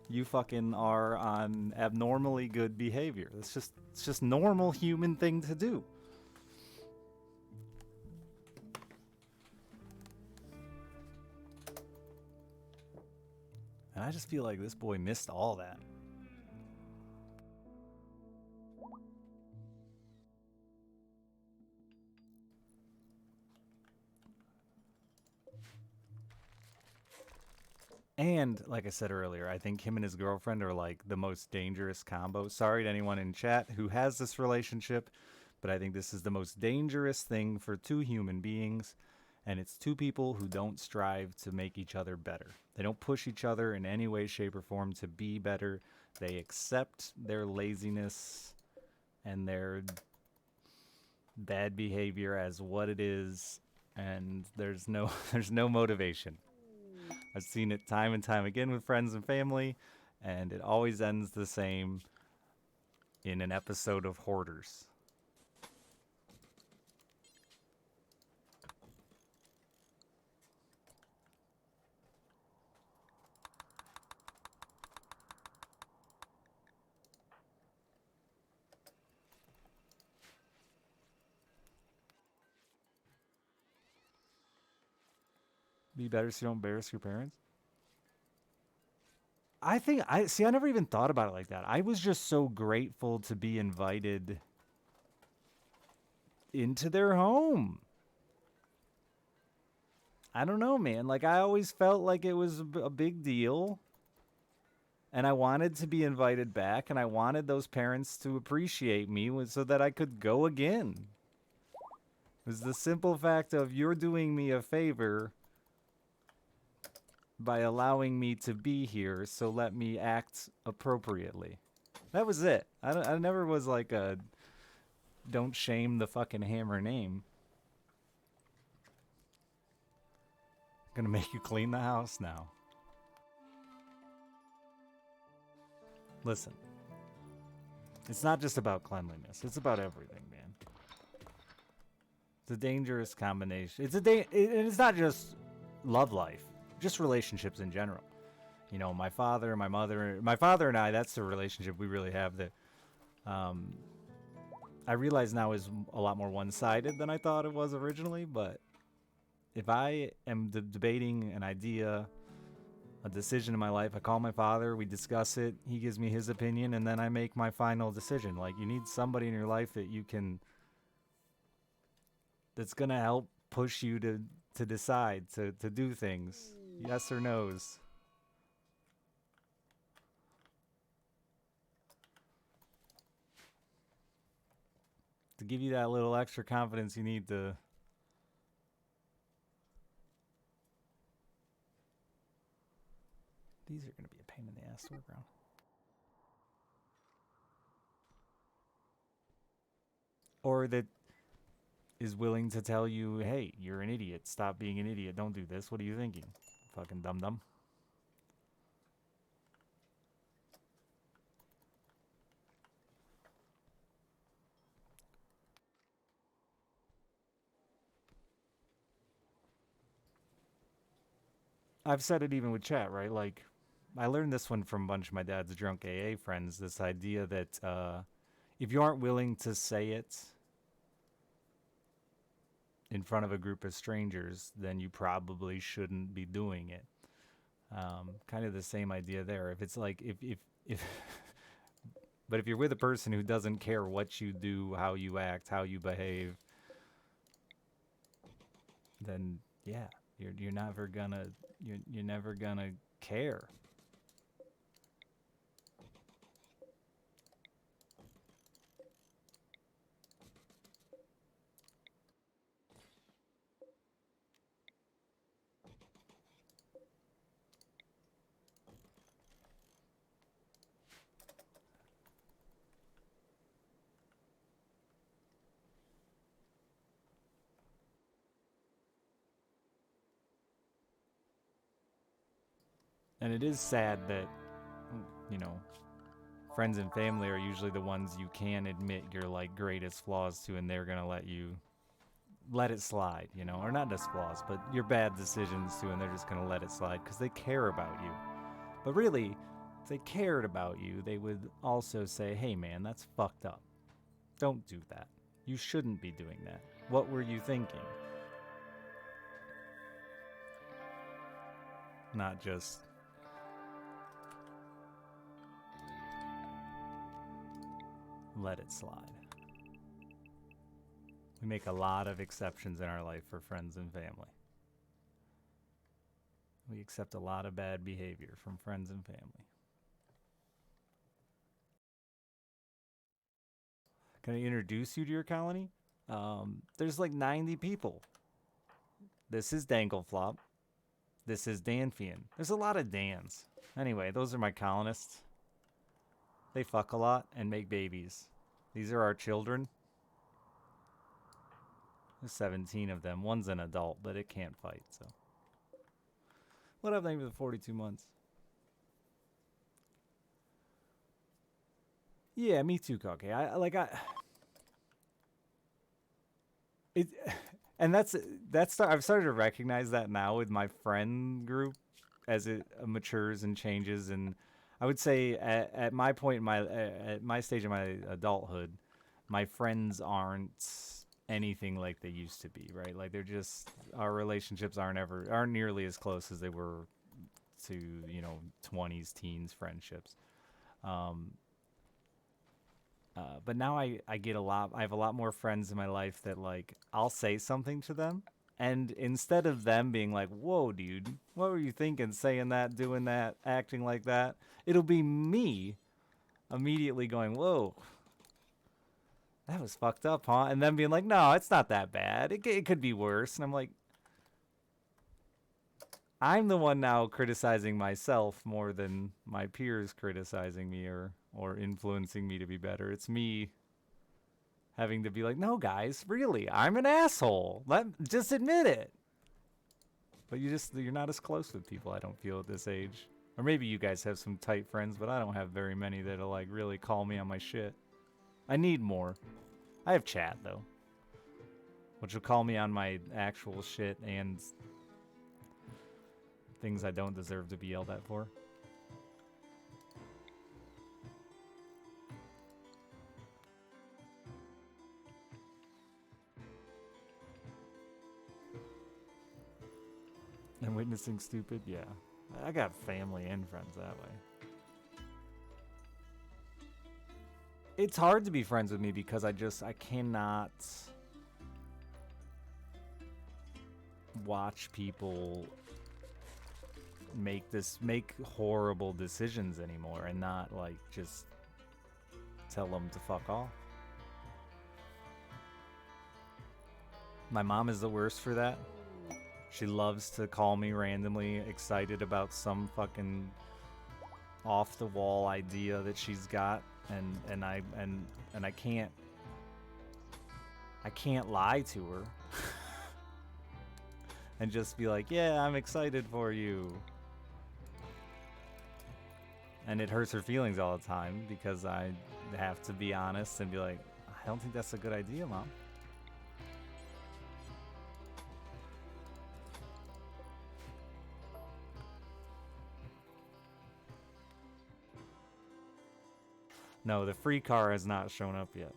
you fucking are on abnormally good behavior. It's just normal human thing to do. And I just feel like this boy missed all that. And like I said earlier, I think him and his girlfriend are like the most dangerous combo. Sorry to anyone in chat who has this relationship, but I think this is the most dangerous thing for two human beings. And it's two people who don't strive to make each other better. They don't push each other in any way, shape, or form to be better. They accept their laziness and their bad behavior as what it is, and there's no motivation. I've seen it time and time again with friends and family, and it always ends the same in an episode of Hoarders. Be better so you don't embarrass your parents. I think I see. I never even thought about it like that. I was just so grateful to be invited into their home. I don't know, man. Like I always felt like it was a big deal, and I wanted to be invited back, and I wanted those parents to appreciate me so that I could go again. It was the simple fact of you're doing me a favor by allowing me to be here, so let me act appropriately. That was it. I never was like a don't shame the fucking hammer name. Gonna make you clean the house now. Listen, it's not just about cleanliness. It's about everything, man. It's a dangerous combination. It's not just love life, just relationships in general. You know, my father, my mother, my father and I, that's the relationship we really have that I realize now is a lot more one-sided than I thought it was originally, but if I am debating an idea, a decision in my life, I call my father, we discuss it, he gives me his opinion, and then I make my final decision. Like, you need somebody in your life that you can, that's gonna help push you to decide, to do things. Yes or no's. To give you that little extra confidence you need to. These are going to be a pain in the ass to work around. Or that is willing to tell you, hey, you're an idiot. Stop being an idiot. Don't do this. What are you thinking? Fucking dum-dum. I've said it even with chat, right? Like, I learned this one from a bunch of my dad's drunk AA friends. This idea that if you aren't willing to say it in front of a group of strangers, then you probably shouldn't be doing it. Kind of the same idea there. If it's like if but if you're with a person who doesn't care what you do, how you act, how you behave, then yeah, you're never gonna you're never gonna care. And it is sad that, you know, friends and family are usually the ones you can admit your like greatest flaws to, and they're gonna let you let it slide, you know, or not just flaws, but your bad decisions too, and they're just gonna let it slide because they care about you. But really, if they cared about you, they would also say, hey man, that's fucked up. Don't do that. You shouldn't be doing that. What were you thinking? Not just let it slide. We make a lot of exceptions in our life for friends and family. We accept a lot of bad behavior from friends and family. Can I introduce you to your colony? There's like 90 people. This is Dangleflop. This is Danfian. There's a lot of Dans. Anyway, those are my colonists. They fuck a lot and make babies. These are our children. There's 17 of them. One's an adult, but it can't fight, so. What up, thank you for the 42 months. Yeah, me too, Cocky. It, and that's I've started to recognize that now with my friend group as it matures and changes. And I would say at my point in at my stage of my adulthood, my friends aren't anything like they used to be, right? Like they're just our relationships aren't nearly as close as they were to, 20s, teens friendships. Um, but now I get a lot. I have a lot more friends in my life that like I'll say something to them, and instead of them being like, "Whoa, dude, what were you thinking, saying that, doing that, acting like that?" It'll be me immediately going, "Whoa, that was fucked up, huh?" And then being like, "No, it's not that bad. It could be worse." And I'm like, I'm the one now criticizing myself more than my peers criticizing me or influencing me to be better. It's me having to be like, no, guys, really, I'm an asshole. Just admit it. But you're not as close with people, I don't feel, at this age. Or maybe you guys have some tight friends, but I don't have very many that'll like really call me on my shit. I need more. I have chat though, which will call me on my actual shit and things I don't deserve to be yelled at for. And witnessing stupid, yeah. I got family and friends that way. It's hard to be friends with me because I cannot watch people make horrible decisions anymore and not like just tell them to fuck off. My mom is the worst for that. She loves to call me randomly excited about some fucking off the wall idea that she's got, and I can't lie to her and just be like, "Yeah, I'm excited for you." And it hurts her feelings all the time because I have to be honest and be like, "I don't think that's a good idea, Mom." No, the free car has not shown up yet.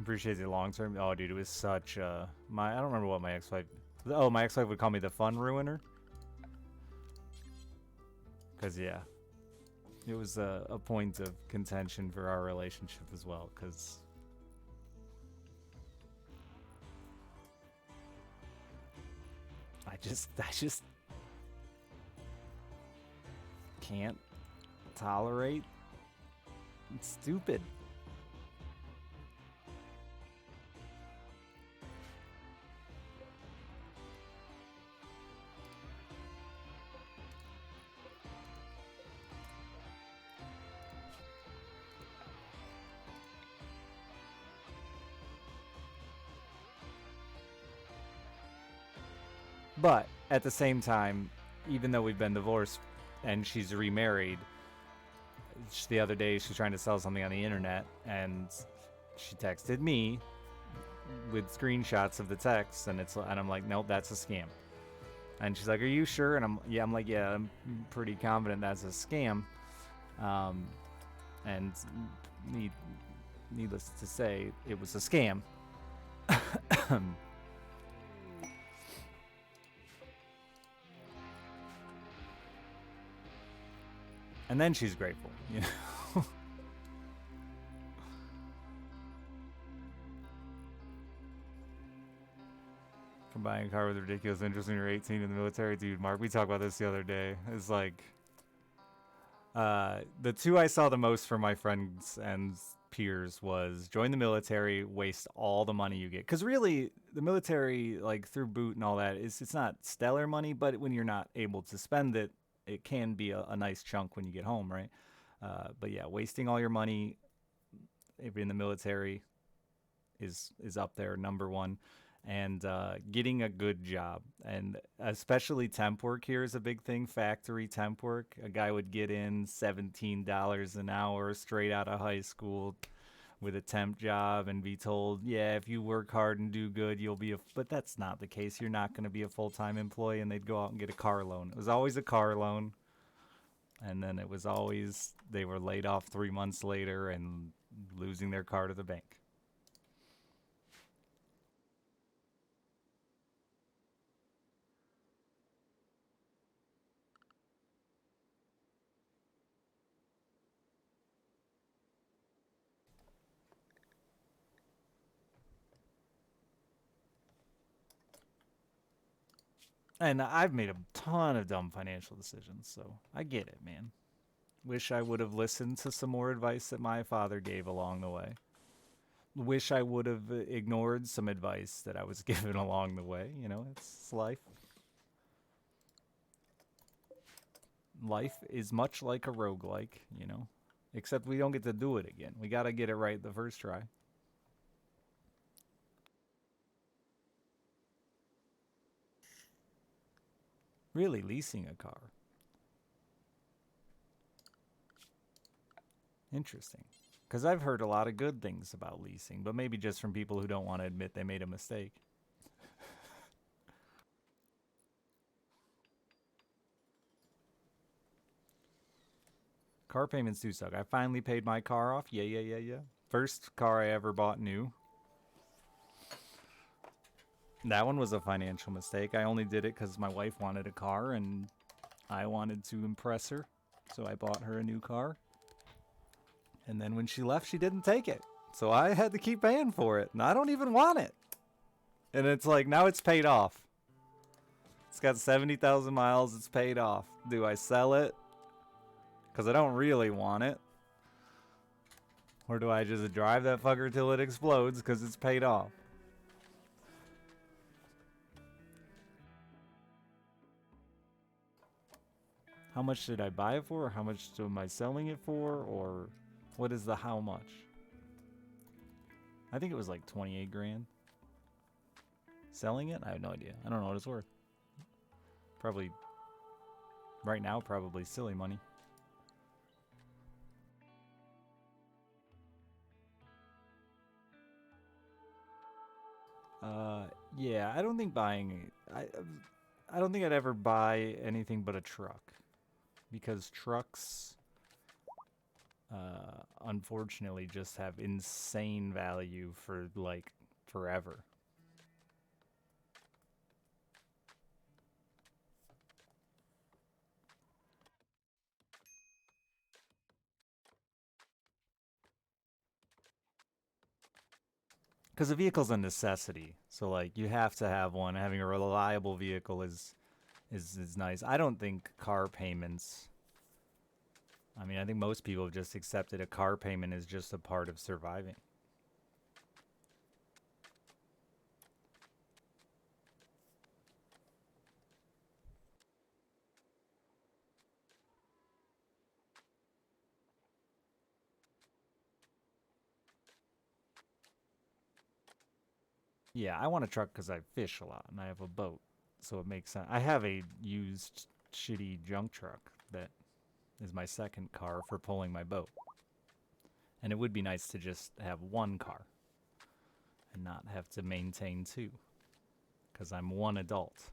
Appreciate the long term. Oh, dude, it was such I don't remember what my ex-wife. Oh, my ex-wife would call me the fun ruiner. Cause yeah, it was a point of contention for our relationship as well. Cause I just can't tolerate. It's stupid. But at the same time, even though we've been divorced and she's remarried, the other day she's trying to sell something on the internet and she texted me with screenshots of the text and I'm like, nope, that's a scam. And she's like, are you sure? And I'm like, yeah, I'm pretty confident that's a scam. And needless to say, it was a scam. And then she's grateful, you know. Combining a car with ridiculous interest when you're 18 in the military, dude. Mark, we talked about this the other day. It's like the two I saw the most from my friends and peers was join the military, waste all the money you get. Because really, the military, like through boot and all that, it's not stellar money, but when you're not able to spend it, it can be a nice chunk when you get home, right? But yeah, wasting all your money in the military is up there number one, and getting a good job, and especially temp work here is a big thing. Factory temp work, a guy would get in $17 an hour straight out of high school with a temp job and be told, yeah, if you work hard and do good, you'll be a. But that's not the case. You're not going to be a full time employee, and they'd go out and get a car loan. It was always a car loan, and then it was always they were laid off 3 months later and losing their car to the bank. And I've made a ton of dumb financial decisions, so I get it, man. Wish I would have listened to some more advice that my father gave along the way. Wish I would have ignored some advice that I was given along the way. You know, it's life. Life is much like a roguelike, you know, except we don't get to do it again. We got to get it right the first try. Really, leasing a car. Interesting. Because I've heard a lot of good things about leasing, but maybe just from people who don't want to admit they made a mistake. Car payments do suck. I finally paid my car off. Yeah, yeah, yeah, yeah. First car I ever bought new. That one was a financial mistake. I only did it because my wife wanted a car and I wanted to impress her. So I bought her a new car. And then when she left, she didn't take it. So I had to keep paying for it. And I don't even want it. And it's like, now it's paid off. It's got 70,000 miles. It's paid off. Do I sell it? Because I don't really want it. Or do I just drive that fucker till it explodes because it's paid off? How much did I buy it for? Or how much am I selling it for? Or what is the how much? I think it was like 28 grand. Selling it? I have no idea. I don't know what it's worth. Probably, right now, probably silly money. Yeah, I don't think buying. I don't think I'd ever buy anything but a truck, because trucks, unfortunately, just have insane value for like forever. Because a vehicle's a necessity, so like you have to have one. Having a reliable vehicle is nice. I don't think car payments. I mean, I think most people have just accepted a car payment is just a part of surviving. Yeah, I want a truck because I fish a lot and I have a boat, so it makes sense. I have a used shitty junk truck that is my second car for pulling my boat, and it would be nice to just have one car and not have to maintain two, because I'm one adult.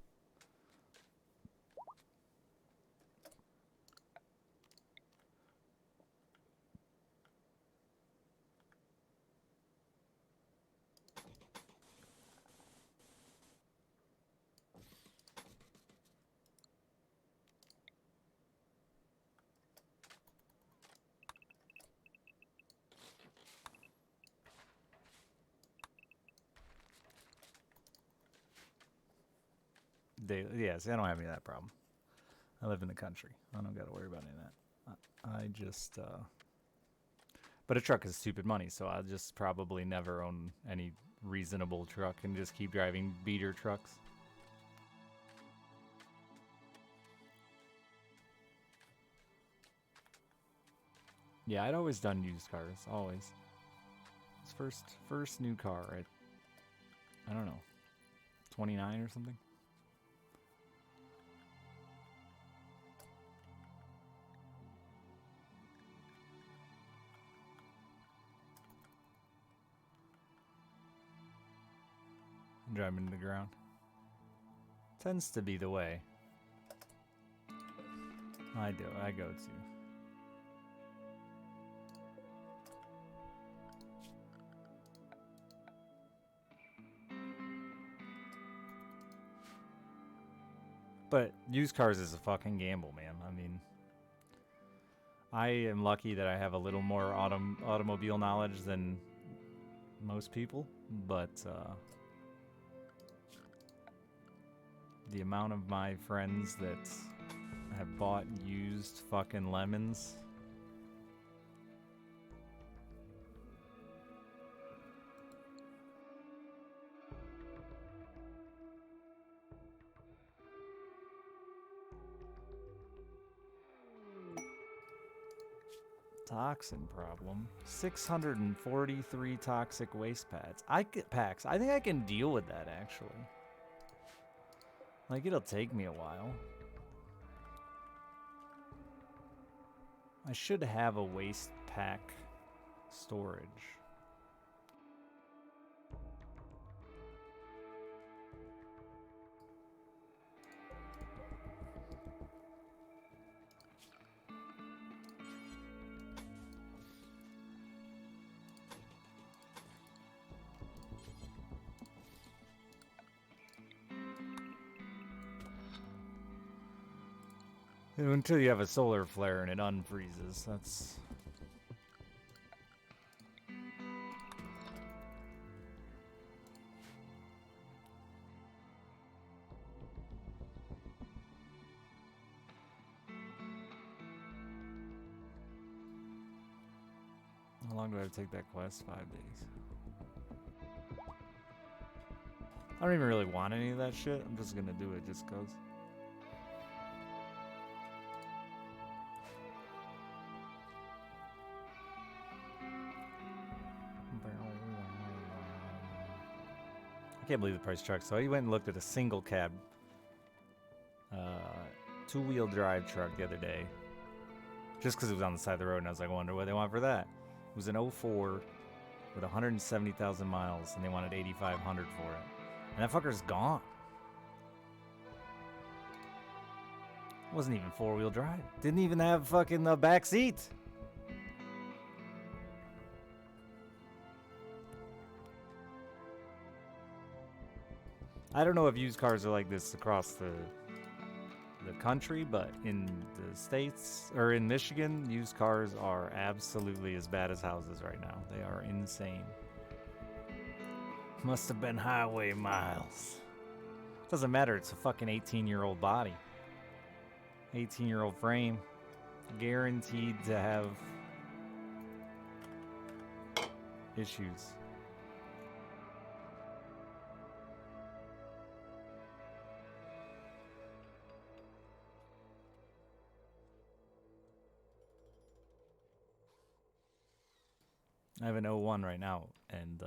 Yeah, see, I don't have any of that problem. I live in the country. I don't got to worry about any of that. I just, but a truck is stupid money, so I'll just probably never own any reasonable truck and just keep driving beater trucks. Yeah, I'd always done used cars, always. First new car at, I don't know, 29 or something. Drive into the ground. Tends to be the way. I go to. But used cars is a fucking gamble, man. I mean, I am lucky that I have a little more automobile knowledge than most people, but the amount of my friends that have bought used fucking lemons. Toxin problem. 643 toxic waste pads. Packs. I think I can deal with that, actually. Like, it'll take me a while. I should have a waste pack storage. Until you have a solar flare and it unfreezes, that's... How long do I have to take that quest? 5 days. I don't even really want any of that shit. I'm just gonna do it just cause. I can't believe the price truck. So I went and looked at a single cab, two-wheel drive truck the other day, just because it was on the side of the road, and I was like, I wonder what they want for that. It was an 04 with 170,000 miles, and they wanted $8,500 for it, and that fucker's gone. It wasn't even four-wheel drive. Didn't even have fucking the back seat. I don't know if used cars are like this across the country, but in the States, or in Michigan, used cars are absolutely as bad as houses right now. They are insane. Must have been highway miles. Doesn't matter, it's a fucking 18-year-old body. 18-year-old frame. Guaranteed to have issues. I have an 01 right now, and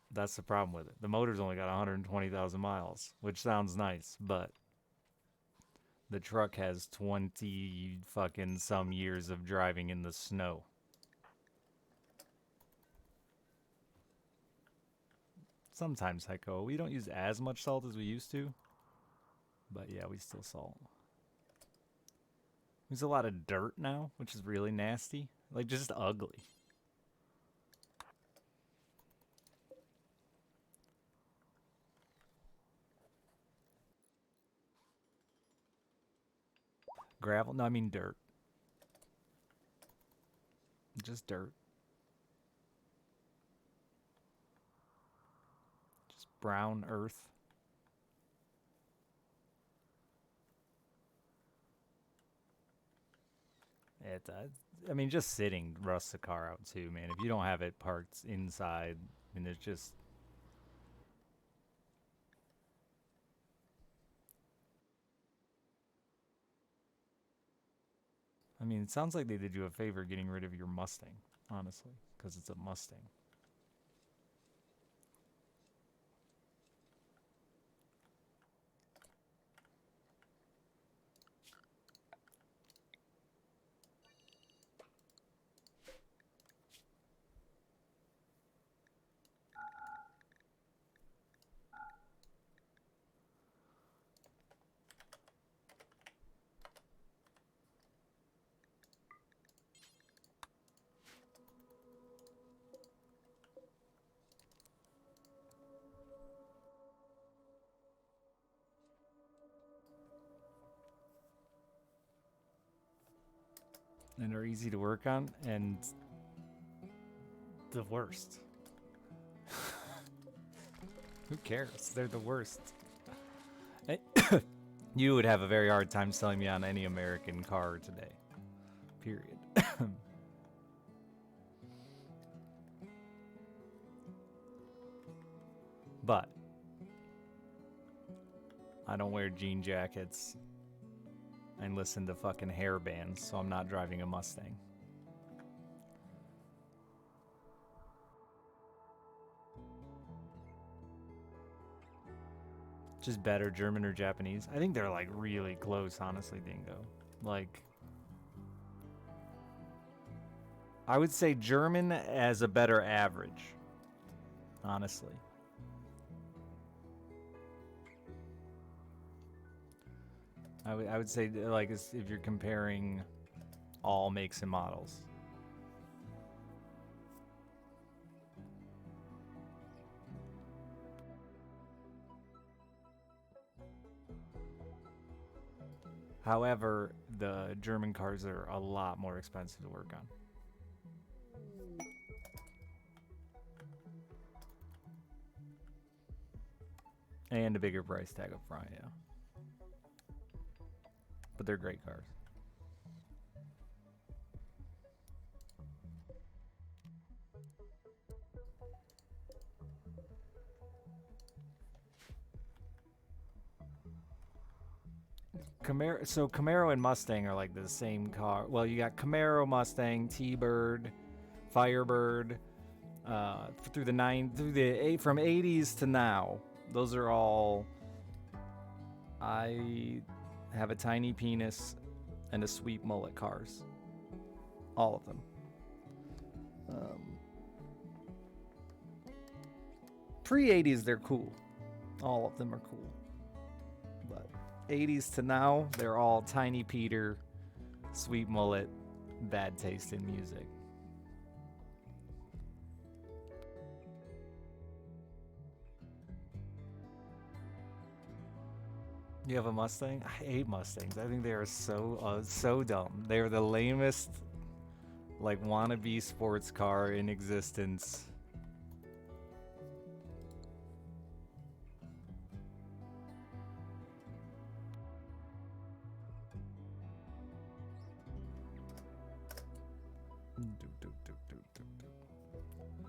that's the problem with it. The motor's only got 120,000 miles, which sounds nice, but the truck has 20 fucking some years of driving in the snow. Sometimes Heiko. We don't use as much salt as we used to, but yeah, we still salt. There's a lot of dirt now, which is really nasty. Like, just ugly. Gravel? No, I mean dirt. Just dirt. Just brown earth. I mean, just sitting rusts the car out too, man. If you don't have it parked inside, I mean, it's just... I mean, it sounds like they did you a favor getting rid of your Mustang, honestly, because it's a Mustang. and are easy to work on, and the worst. Who cares? They're the worst. You would have a very hard time selling me on any American car today. Period. But I don't wear jean jackets and listen to fucking hair bands, so I'm not driving a Mustang. Just better, German or Japanese. I think they're like really close, honestly, Dingo. Like, I would say German as a better average, honestly. I would say, like, if you're comparing all makes and models. However, the German cars are a lot more expensive to work on. And a bigger price tag up front, yeah. But they're great cars. Camaro and Mustang are like the same car. Well, you got Camaro, Mustang, T-Bird, Firebird, through the from 80s to now. Those are all. I have a tiny penis and a sweet mullet cars. All of them. Pre-80s, they're cool. All of them are cool. But 80s to now, they're all tiny Peter, sweet mullet, bad taste in music. You have a Mustang? I hate Mustangs. I think they are so dumb. They are the lamest, like, wannabe sports car in existence.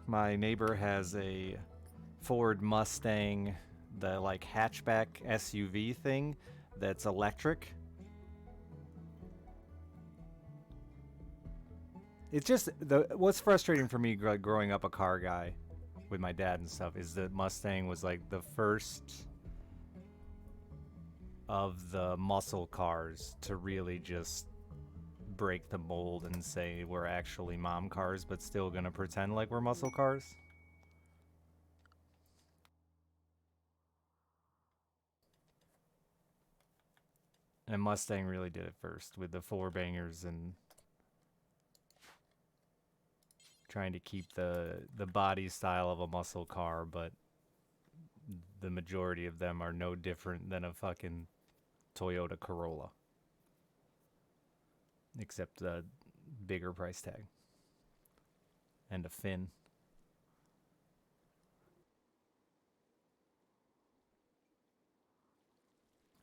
My neighbor has a Ford Mustang, the like hatchback SUV thing that's electric. It's just what's frustrating for me growing up a car guy with my dad and stuff is that Mustang was like the first of the muscle cars to really just break the mold and say we're actually mom cars but still gonna pretend like we're muscle cars. And Mustang really did it first with the four bangers and trying to keep the body style of a muscle car, but the majority of them are no different than a fucking Toyota Corolla. Except a bigger price tag. And a fin.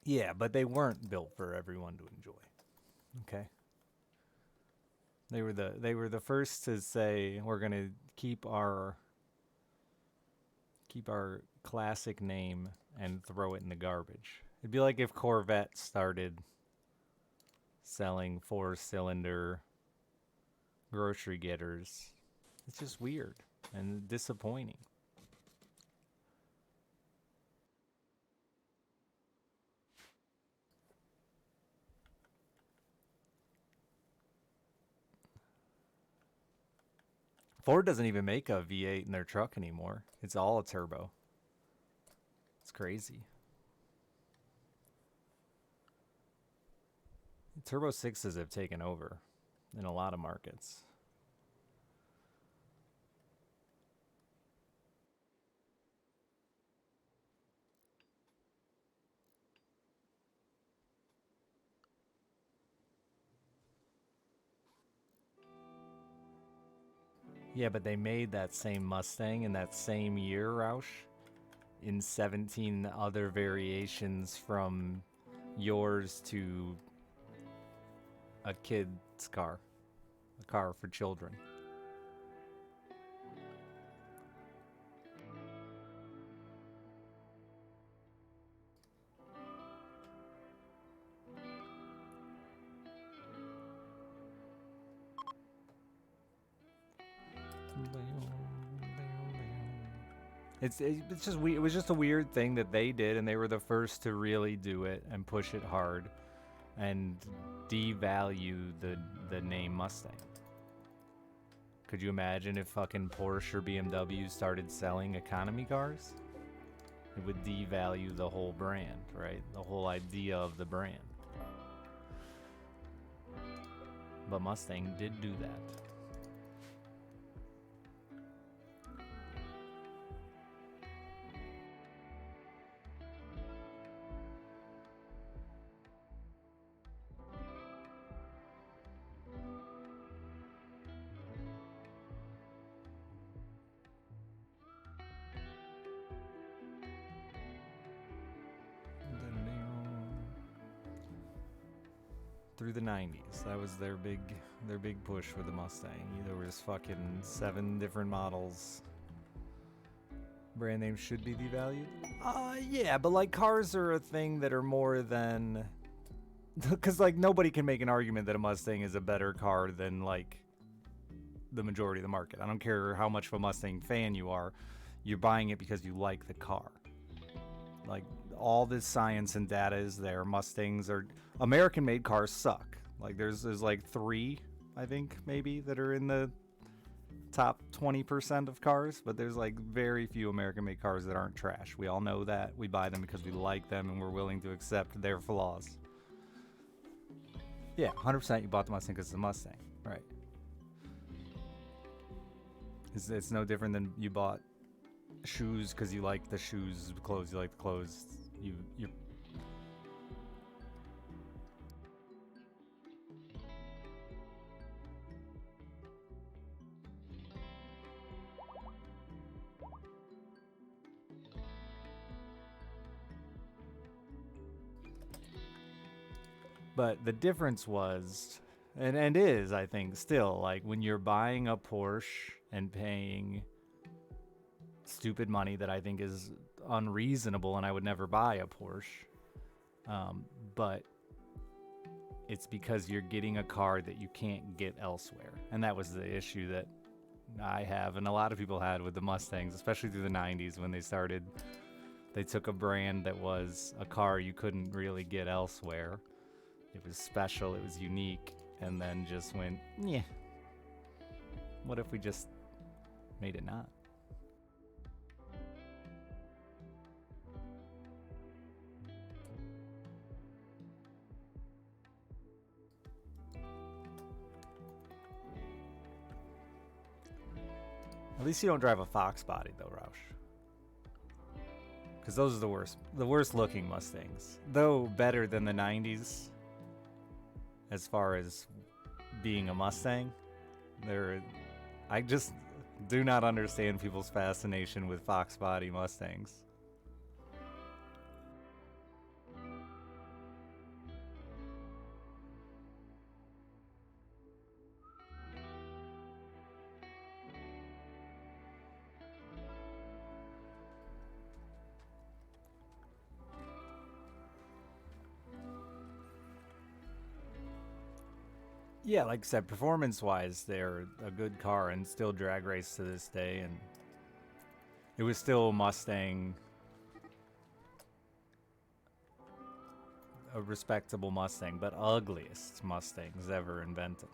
Yeah, but they weren't built for everyone to enjoy. Okay? They were the first to say we're going to keep our classic name and throw it in the garbage. It'd be like if Corvette started selling four-cylinder grocery getters. It's just weird and disappointing. Ford doesn't even make a V8 in their truck anymore. It's all a turbo. It's crazy. Turbo 6s have taken over in a lot of markets. Yeah, but they made that same Mustang in that same year, Roush, in 17 other variations from yours to a kid's car, a car for children. It's just it was just a weird thing that they did, and they were the first to really do it and push it hard, and devalue the name Mustang. Could you imagine if fucking Porsche or BMW started selling economy cars? It would devalue the whole brand, right? The whole idea of the brand. But Mustang did do that. Through the 90s, that was their big push with the Mustang. There was fucking 7 different models. Brand names should be devalued. Yeah, but like cars are a thing that are more than, because like nobody can make an argument that a Mustang is a better car than like the majority of the market. I don't care how much of a Mustang fan you are, you're buying it because you like the car. Like all this science and data is there. Mustangs are American-made cars suck. Like there's like 3, I think maybe, that are in the top 20% of cars, but there's like very few American-made cars that aren't trash. We all know that. We buy them because we like them and we're willing to accept their flaws. Yeah, 100% you bought the Mustang because it's a Mustang, right? It's no different than you bought shoes because you like the shoes, clothes you like the clothes. You But the difference was, and is, I think, still, like when you're buying a Porsche and paying stupid money that I think is unreasonable, and I would never buy a Porsche. But it's because you're getting a car that you can't get elsewhere. And that was the issue that I have, and a lot of people had with the Mustangs, especially through the 90s when they started. They took a brand that was a car you couldn't really get elsewhere. It was special, it was unique, and then just went, yeah. What if we just made it not? At least you don't drive a Fox body though, Roush. Because those are the worst looking Mustangs. Though better than the 90s as far as being a Mustang. I just do not understand people's fascination with Fox body Mustangs. Yeah, like I said, performance-wise, they're a good car and still drag race to this day, and it was still a Mustang, a respectable Mustang, but ugliest Mustangs ever invented.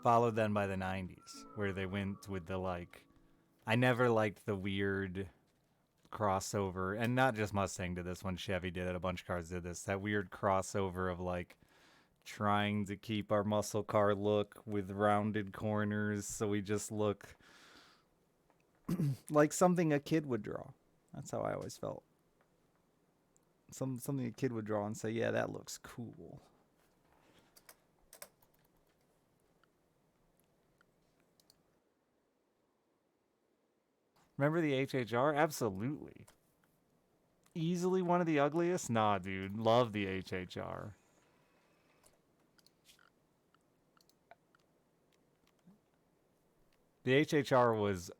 Followed then by the 90s, where they went with the like, I never liked the weird crossover, and not just Mustang did this one, Chevy did it, a bunch of cars did this, that weird crossover of like trying to keep our muscle car look with rounded corners so we just look like something a kid would draw. That's how I always felt. Something a kid would draw and say, yeah, that looks cool. Remember the HHR? Absolutely. Easily one of the ugliest? Nah, dude. Love the HHR. The HHR was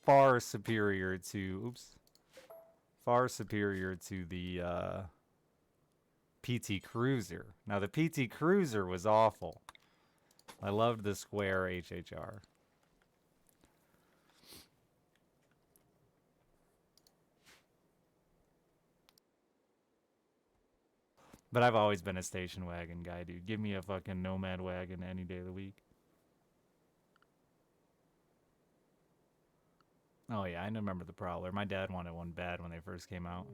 far superior to... Oops. Far superior to the PT Cruiser. Now, the PT Cruiser was awful. I loved the square HHR. But I've always been a station wagon guy, dude. Give me a fucking Nomad wagon any day of the week. Oh, yeah, I remember the Prowler. My dad wanted one bad when they first came out.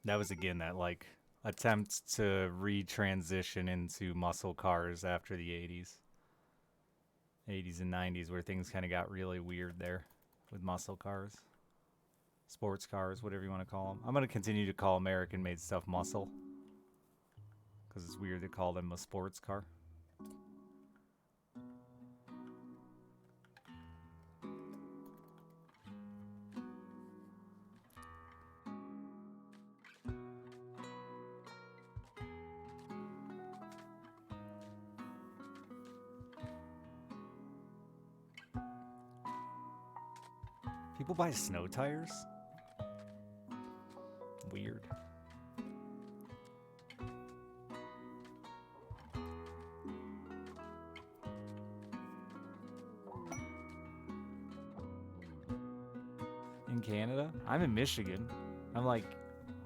That was, again, that, like, attempt to retransition into muscle cars after the 80s. 80s and 90s, where things kind of got really weird there with muscle cars. Sports cars, whatever you want to call them. I'm going to continue to call American-made stuff muscle, because it's weird to call them a sports car. People buy snow tires? Weird. In Canada? I'm in Michigan. I'm like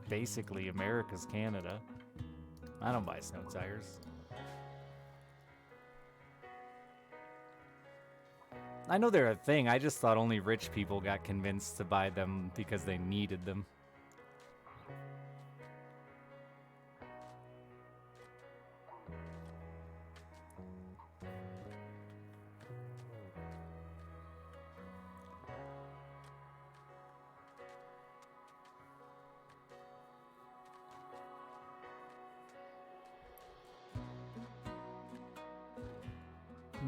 basically America's Canada. I don't buy snow tires. I know they're a thing. I just thought only rich people got convinced to buy them because they needed them.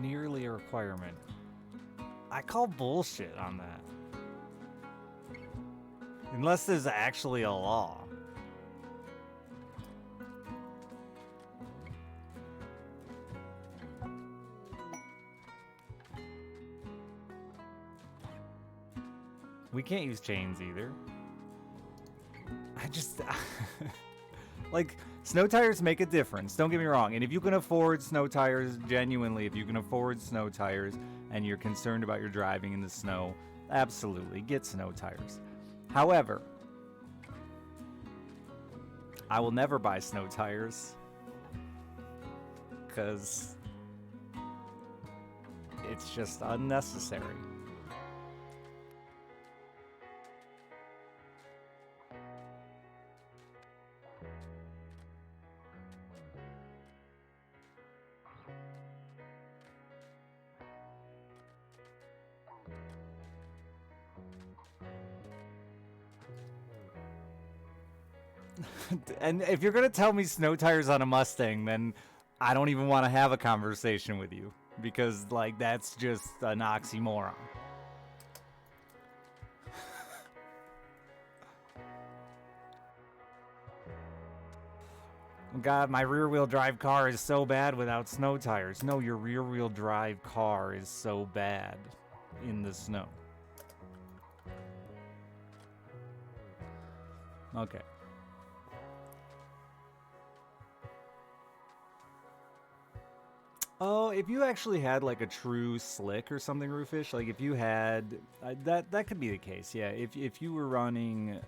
Nearly a requirement. I call bullshit on that. Unless there's actually a law. We can't use chains either. I just... like, snow tires make a difference. Don't get me wrong. And if you can afford snow tires, genuinely, if you can afford snow tires and you're concerned about your driving in the snow, absolutely, get snow tires. However, I will never buy snow tires because it's just unnecessary. And if you're gonna tell me snow tires on a Mustang, then I don't even want to have a conversation with you, because like that's just an oxymoron. God, my rear-wheel drive car is so bad without snow tires. No, your rear-wheel drive car is so bad in the snow. Okay. Oh, if you actually had like a true slick or something, Roofish, like if you had that could be the case. Yeah, if you were running,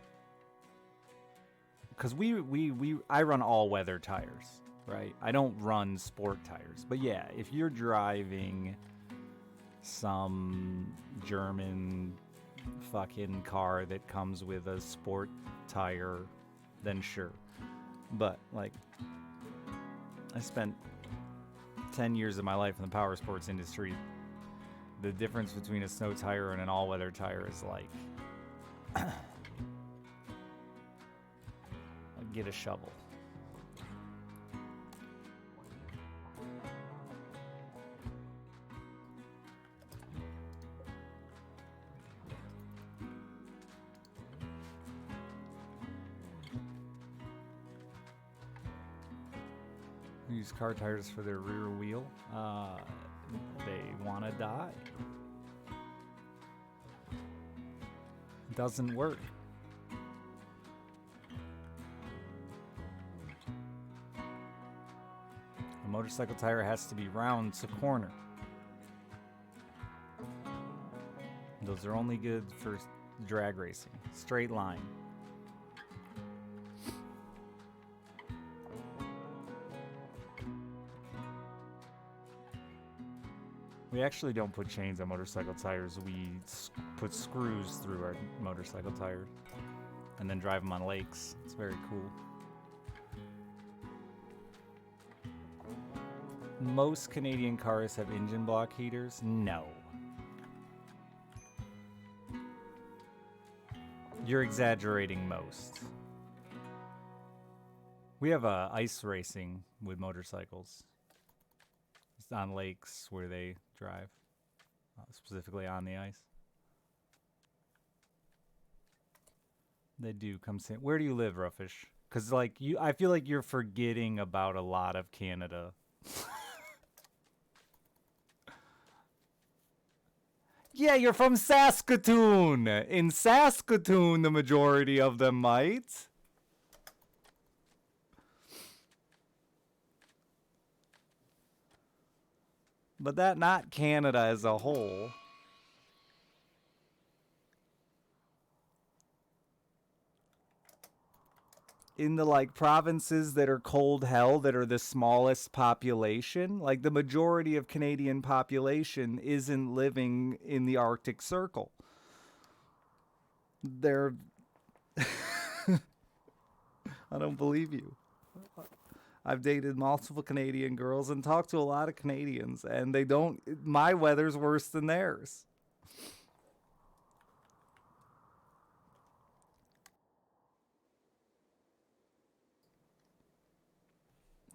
because I run all weather tires, right? I don't run sport tires, but yeah, if you're driving some German fucking car that comes with a sport tire, then sure. But like, I spent 10 years of my life in the power sports industry. The difference between a snow tire and an all-weather tire is like get a shovel. Use car tires for their rear wheel. They want to die. Doesn't work. A motorcycle tire has to be round to corner. Those are only good for drag racing. Straight line. We actually don't put chains on motorcycle tires. We put screws through our motorcycle tires and then drive them on lakes. It's very cool. Most Canadian cars have engine block heaters? No. You're exaggerating most. We have ice racing with motorcycles. It's on lakes where they drive, specifically on the ice. They do come see. Where do you live, Ruffish? Because like I feel like you're forgetting about a lot of Canada. Yeah, you're from Saskatoon. In Saskatoon, the majority of them might. But that not Canada as a whole. In the like provinces that are cold hell, that are the smallest population, like the majority of Canadian population isn't living in the Arctic Circle. They're I don't believe you. I've dated multiple Canadian girls and talked to a lot of Canadians, and they don't. My weather's worse than theirs.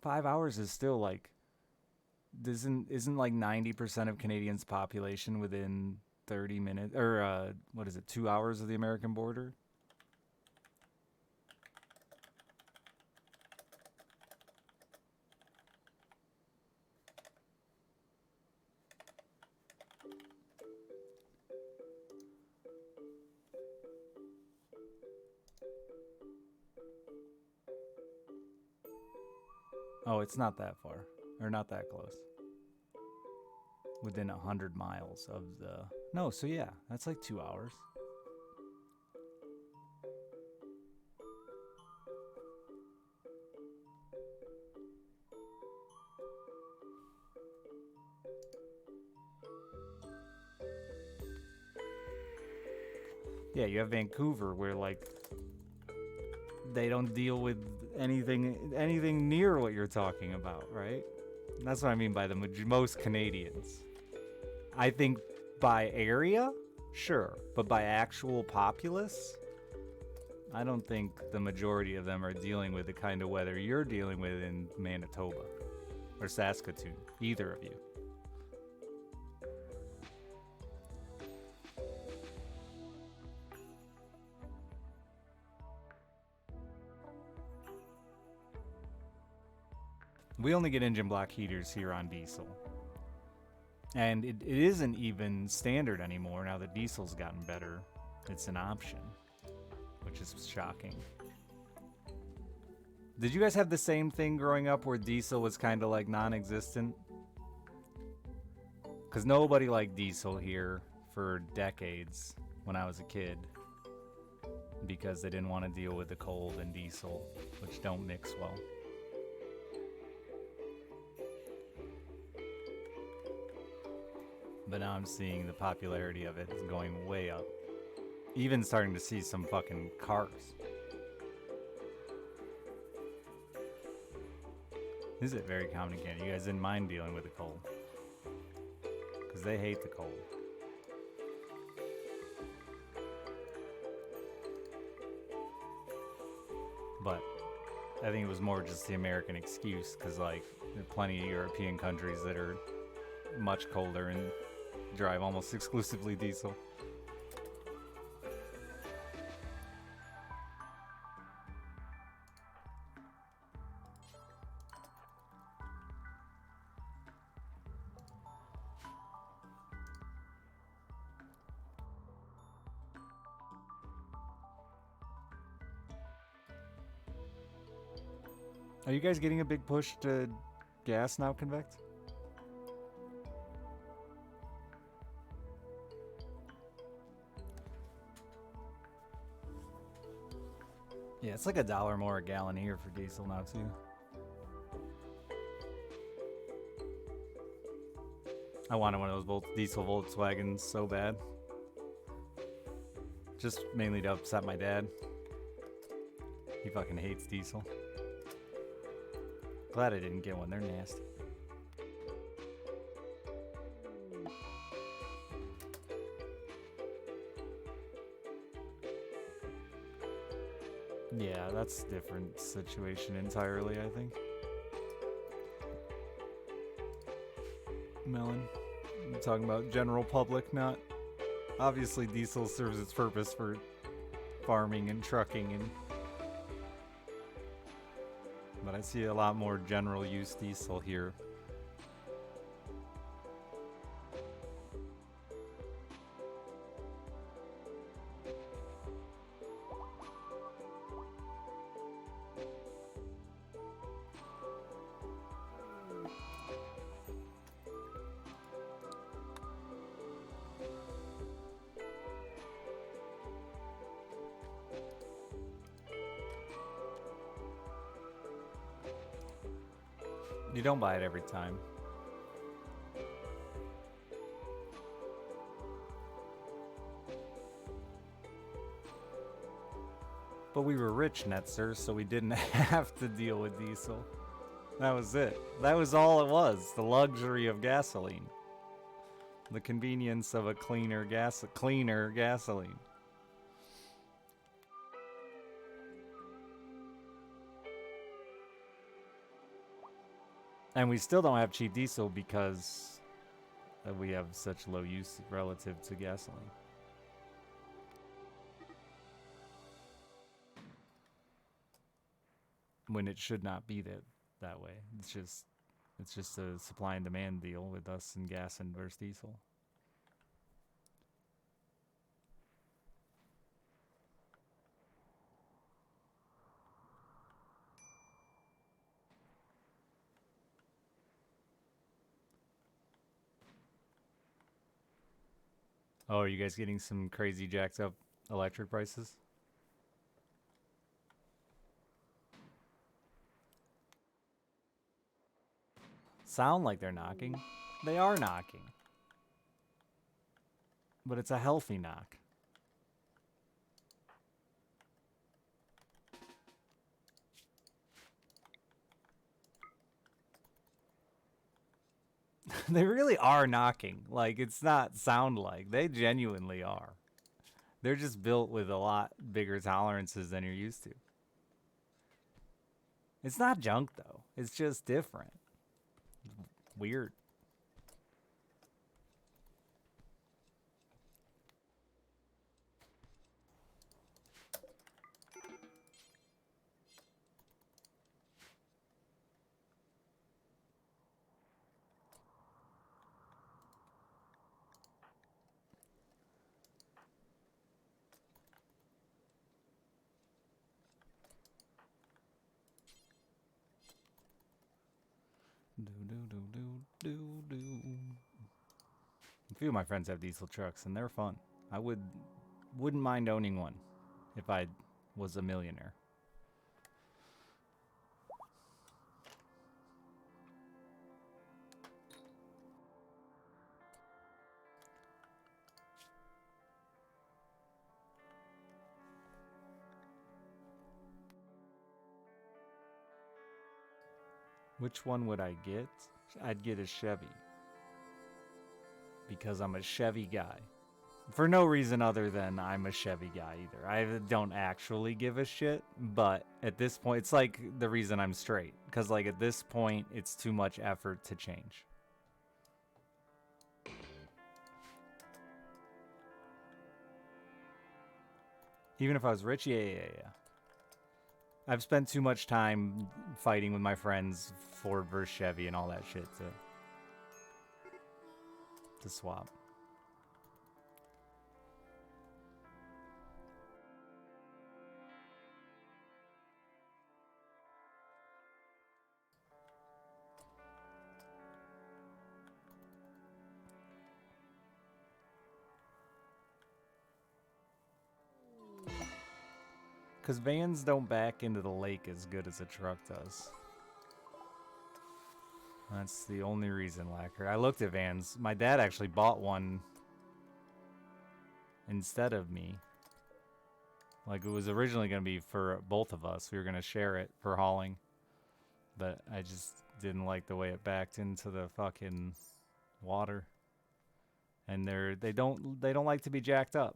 Five hours is still like, isn't like 90% of Canadians' population within 30 minutes, or what is it, 2 hours of the American border? Oh, it's not that far, or not that close. Within 100 miles of the... No, so yeah, that's like 2 hours. Yeah, you have Vancouver where like they don't deal with anything near what you're talking about, right? And that's what I mean by the most Canadians. I think by area, sure, but by actual populace, I don't think the majority of them are dealing with the kind of weather you're dealing with in Manitoba or Saskatoon, either of you. We only get engine block heaters here on diesel. And it isn't even standard anymore now that diesel's gotten better. It's an option, which is shocking. Did you guys have the same thing growing up where diesel was kind of like non-existent? Because nobody liked diesel here for decades when I was a kid. Because they didn't want to deal with the cold and diesel, which don't mix well. But now I'm seeing the popularity of it is going way up. Even starting to see some fucking cars. This is it very common again. You guys didn't mind dealing with the cold. Because they hate the cold. But I think it was more just the American excuse. Because like, there are plenty of European countries that are much colder and drive almost exclusively diesel. Are you guys getting a big push to gas now, Convect? Yeah, it's like $1 more a gallon here for diesel now too. I wanted one of those diesel Volkswagens so bad. Just mainly to upset my dad. He fucking hates diesel. Glad I didn't get one, they're nasty. Yeah, that's a different situation entirely, I think. Melon, I'm talking about general public, not... Obviously diesel serves its purpose for farming and trucking, but I see a lot more general use diesel here. You don't buy it every time. But we were rich, Netzer, so we didn't have to deal with diesel. That was it. That was all it was. The luxury of gasoline. The convenience of a cleaner gasoline. And we still don't have cheap diesel because we have such low use relative to gasoline. When it should not be that way. It's just a supply and demand deal with us and gas and versus diesel. Oh, are you guys getting some crazy jacked up electric prices? Sound like they're knocking. They are knocking. But it's a healthy knock. They really are knocking. Like, it's not sound like. They genuinely are. They're just built with a lot bigger tolerances than you're used to. It's not junk, though. It's just different. Weird. A few of my friends have diesel trucks, and they're fun. I wouldn't mind owning one if I was a millionaire. Which one would I get? I'd get a Chevy. Because I'm a Chevy guy. For no reason other than I'm a Chevy guy either. I don't actually give a shit, but at this point, it's like the reason I'm straight. Because like at this point, it's too much effort to change. Even if I was rich, yeah. I've spent too much time fighting with my friends, Ford versus Chevy and all that shit to swap. Because vans don't back into the lake as good as a truck does. That's the only reason, Lacquer. I looked at vans. My dad actually bought one instead of me. Like, it was originally going to be for both of us. We were going to share it for hauling. But I just didn't like the way it backed into the fucking water. And they don't like to be jacked up.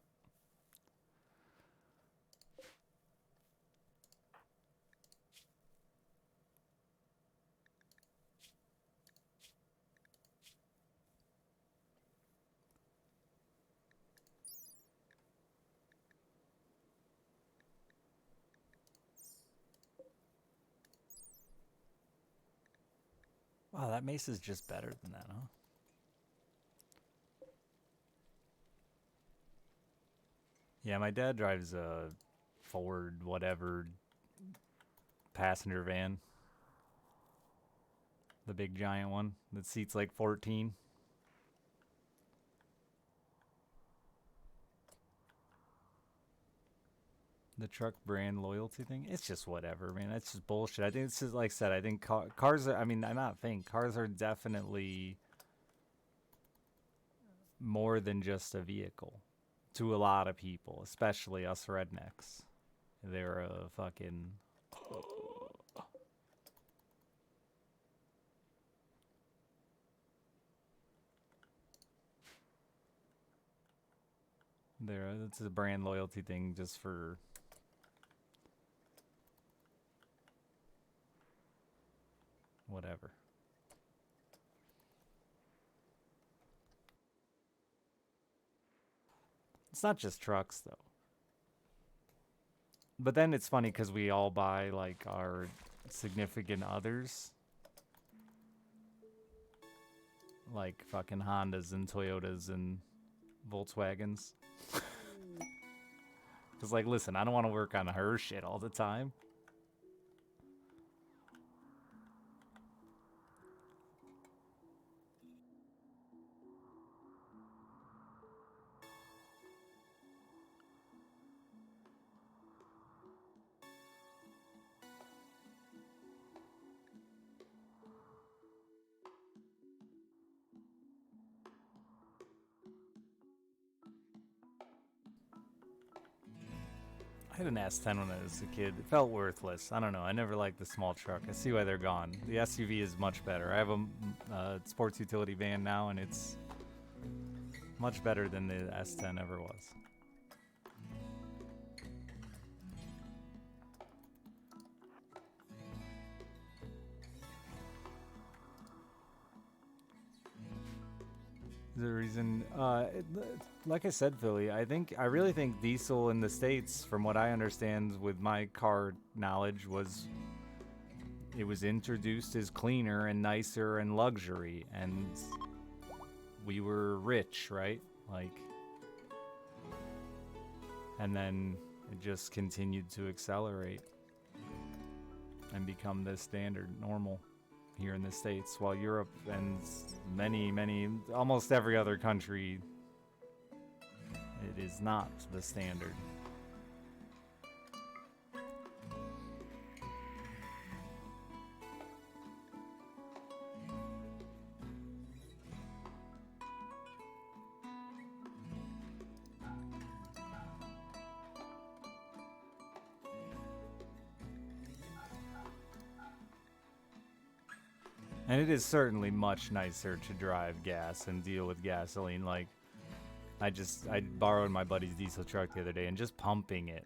Wow, that mace is just better than that, huh? Yeah, my dad drives a Ford whatever passenger van. The big giant one that seats like 14. The truck brand loyalty thing, it's just whatever, man. That's just bullshit. I think it's just like I said, I think cars are, I mean, I not think, cars are definitely more than just a vehicle to a lot of people, especially us rednecks. They're a fucking... It's a brand loyalty thing just for... whatever. It's not just trucks, though. But then it's funny because we all buy, like, our significant others. Like, fucking Hondas and Toyotas and Volkswagens. Because, like, listen, I don't want to work on her shit all the time. I had an S10 when I was a kid. It felt worthless. I don't know. I never liked the small truck. I see why they're gone. The SUV is much better. I have a sports utility van now, and it's much better than the S10 ever was. The reason, like I said, Philly, I really think diesel in the States, from what I understand with my car knowledge, it was introduced as cleaner and nicer and luxury, and we were rich, right? Like, and then it just continued to accelerate and become the standard normal here in the States, while Europe and almost every other country, it is not the standard. And it is certainly much nicer to drive gas and deal with gasoline. Like, I borrowed my buddy's diesel truck the other day, and just pumping it,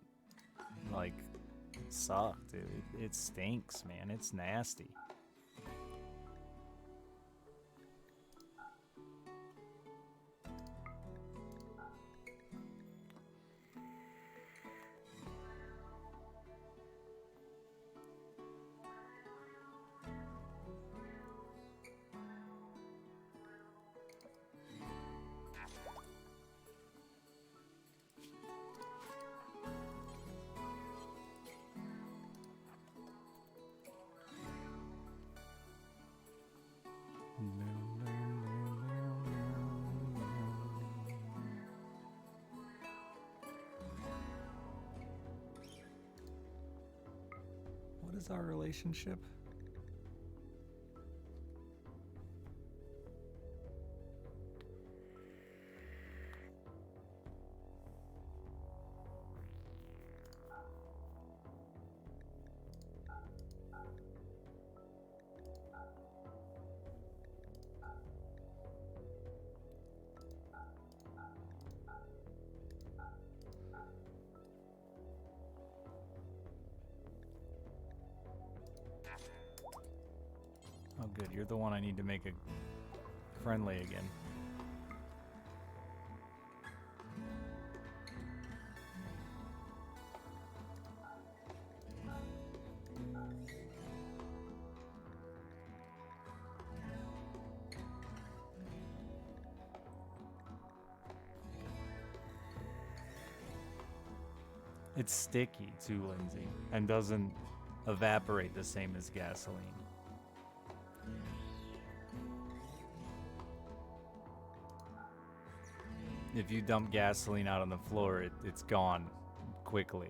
like, sucked. It stinks, man. It's nasty. is our relationship? Oh good, you're the one I need to make a friendly again. It's sticky too, Lindsay, and doesn't evaporate the same as gasoline. If you dump gasoline out on the floor, it's gone quickly.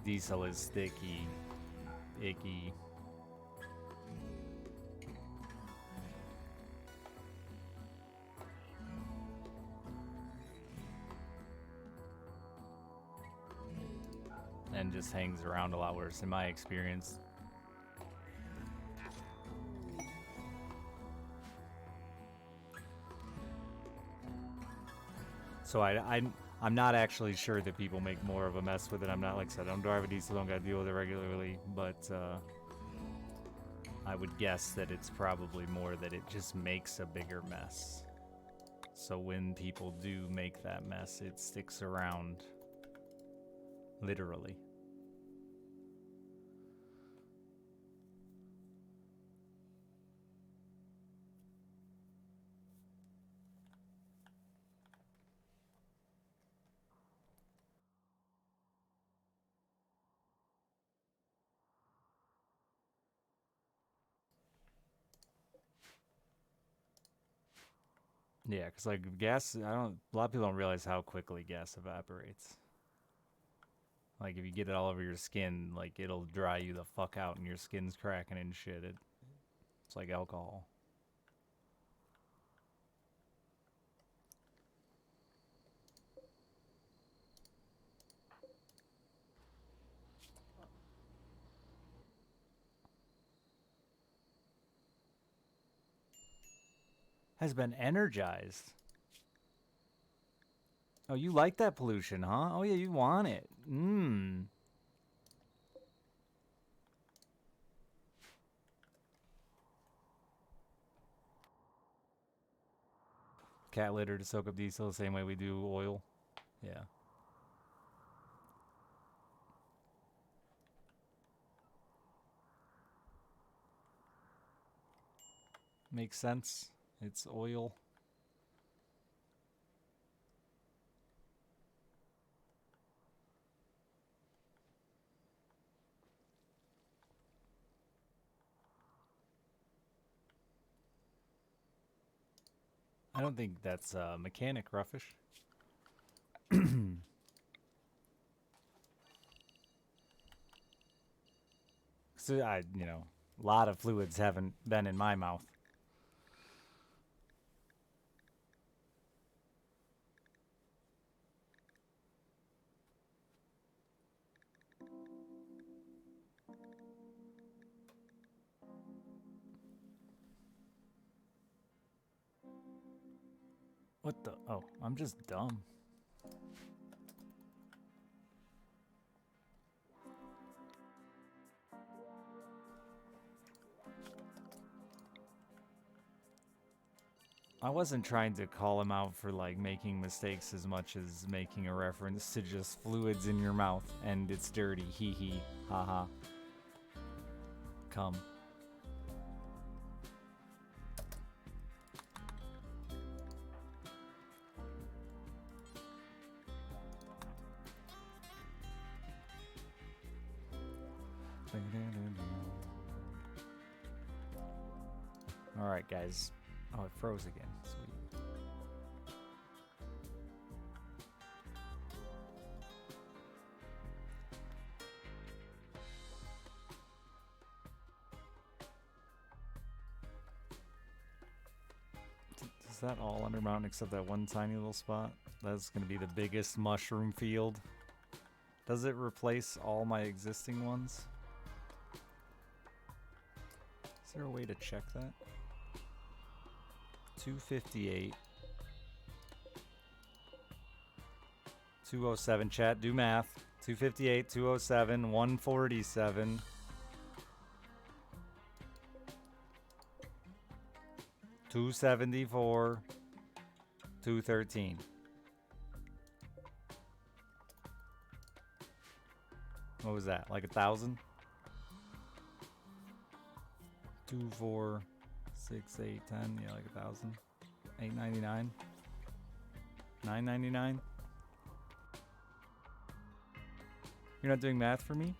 Diesel is sticky, icky. And just hangs around a lot worse in my experience. So I'm not actually sure that people make more of a mess with it. I'm not, like I said, I don't drive a diesel, don't gotta deal with it regularly, but I would guess that it's probably more that it just makes a bigger mess. So when people do make that mess, it sticks around, literally. Yeah, because like gas, a lot of people don't realize how quickly gas evaporates. Like if you get it all over your skin, like it'll dry you the fuck out and your skin's cracking and shit. It's like alcohol. Has been energized. Oh, you like that pollution, huh? Oh yeah, you want it. Mmm. Cat litter to soak up diesel the same way we do oil. Yeah. Makes sense. It's oil. I don't think that's mechanic ruffish. So a lot of fluids haven't been in my mouth. What the? Oh, I'm just dumb. I wasn't trying to call him out for like making mistakes as much as making a reference to just fluids in your mouth and it's dirty. Hee hee. Haha. Come. Alright, guys. Oh, it froze again. Sweet. that all Undermountain except that one tiny little spot? That's going to be the biggest mushroom field. Does it replace all my existing ones? Is there a way to check that? 258. 207, chat, do math. 258, 207, 147. 274, 213. What was that? Like 1,000? 2, 4, 6, 8, 10. Yeah, like 1,000. 899. 999. You're not doing math for me?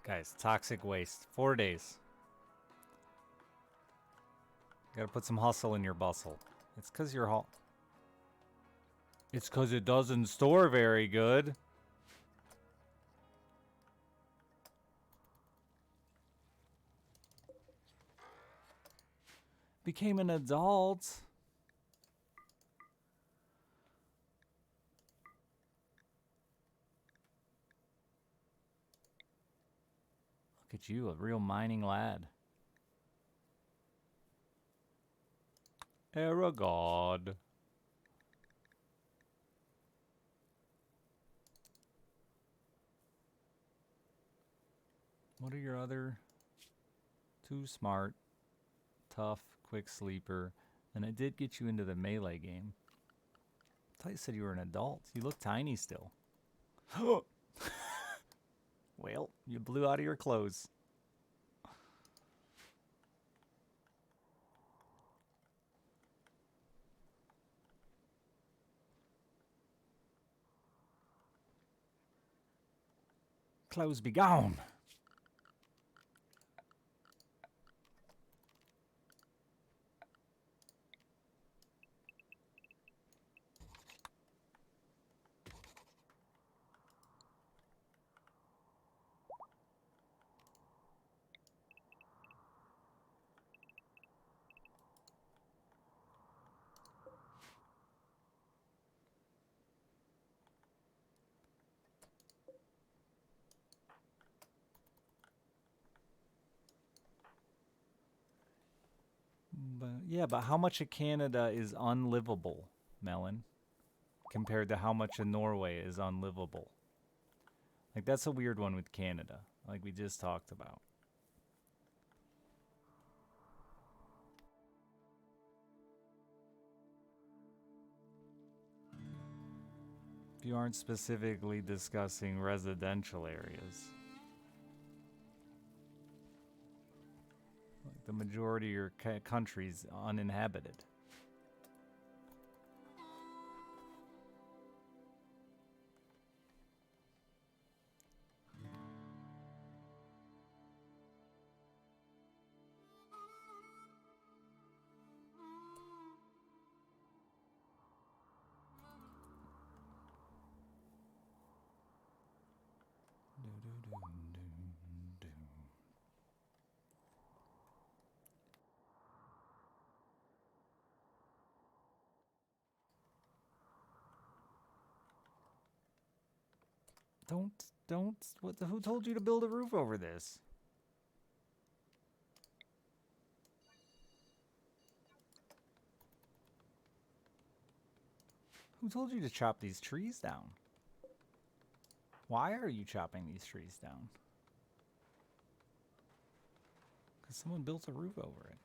Guys, toxic waste. 4 days. Gotta put some hustle in your bustle. It's cause you're It's cause it doesn't store very good. Became an adult. Look at you, a real mining lad. Aragod. What are your other? Too smart, tough, quick sleeper, and I did get you into the melee game. I thought you said you were an adult. You look tiny still. Well, you blew out of your clothes. Clothes be gone. But yeah, but how much of Canada is unlivable, Melon, compared to how much of Norway is unlivable? Like, that's a weird one with Canada, like we just talked about. If you aren't specifically discussing residential areas. Like, the majority of your country's uninhabited. Don't. Who told you to build a roof over this? Who told you to chop these trees down? Why are you chopping these trees down? Because someone built a roof over it.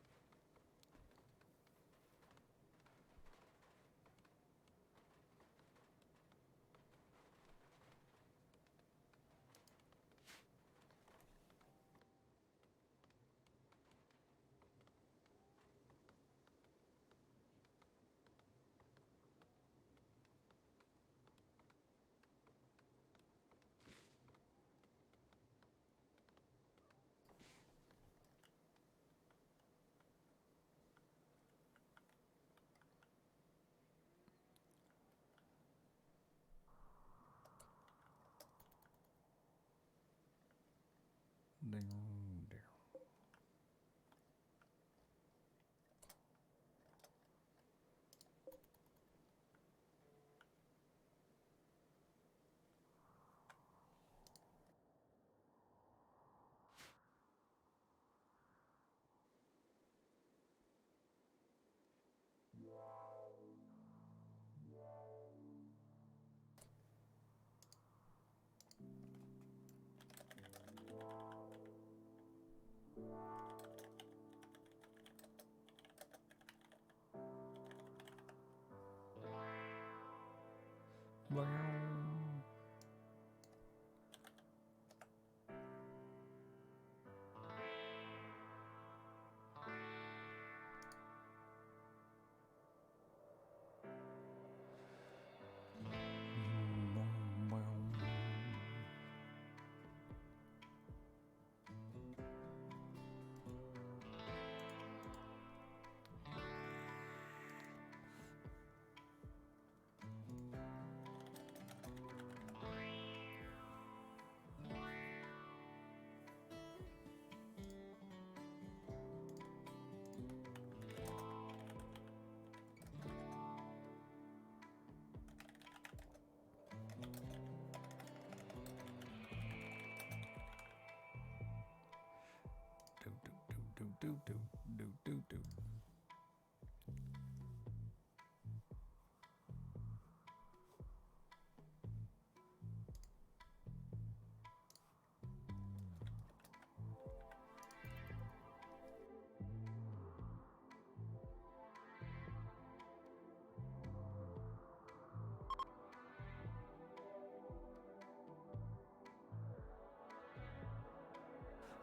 Do.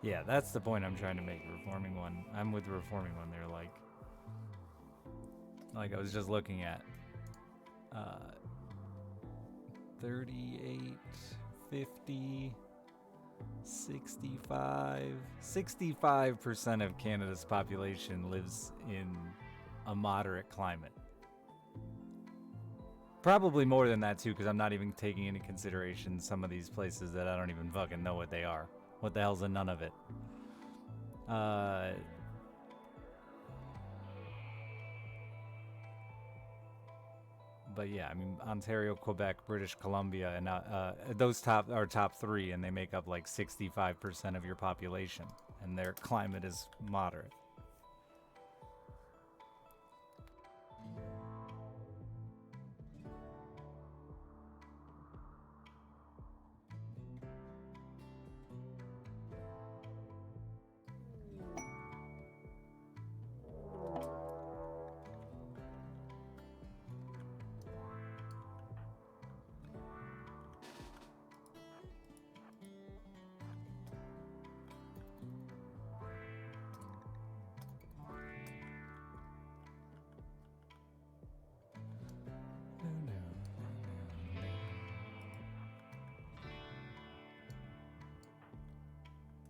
Yeah, that's the point I'm trying to make. Reforming one. I'm with the reforming one. They're like I was just looking at. 38, 50, 65. 65% of Canada's population lives in a moderate climate. Probably more than that too, because I'm not even taking into consideration some of these places that I don't even fucking know what they are. What the hell's a none of it? But yeah, I mean, Ontario, Quebec, British Columbia, and those top three, and they make up like 65% of your population, and their climate is moderate.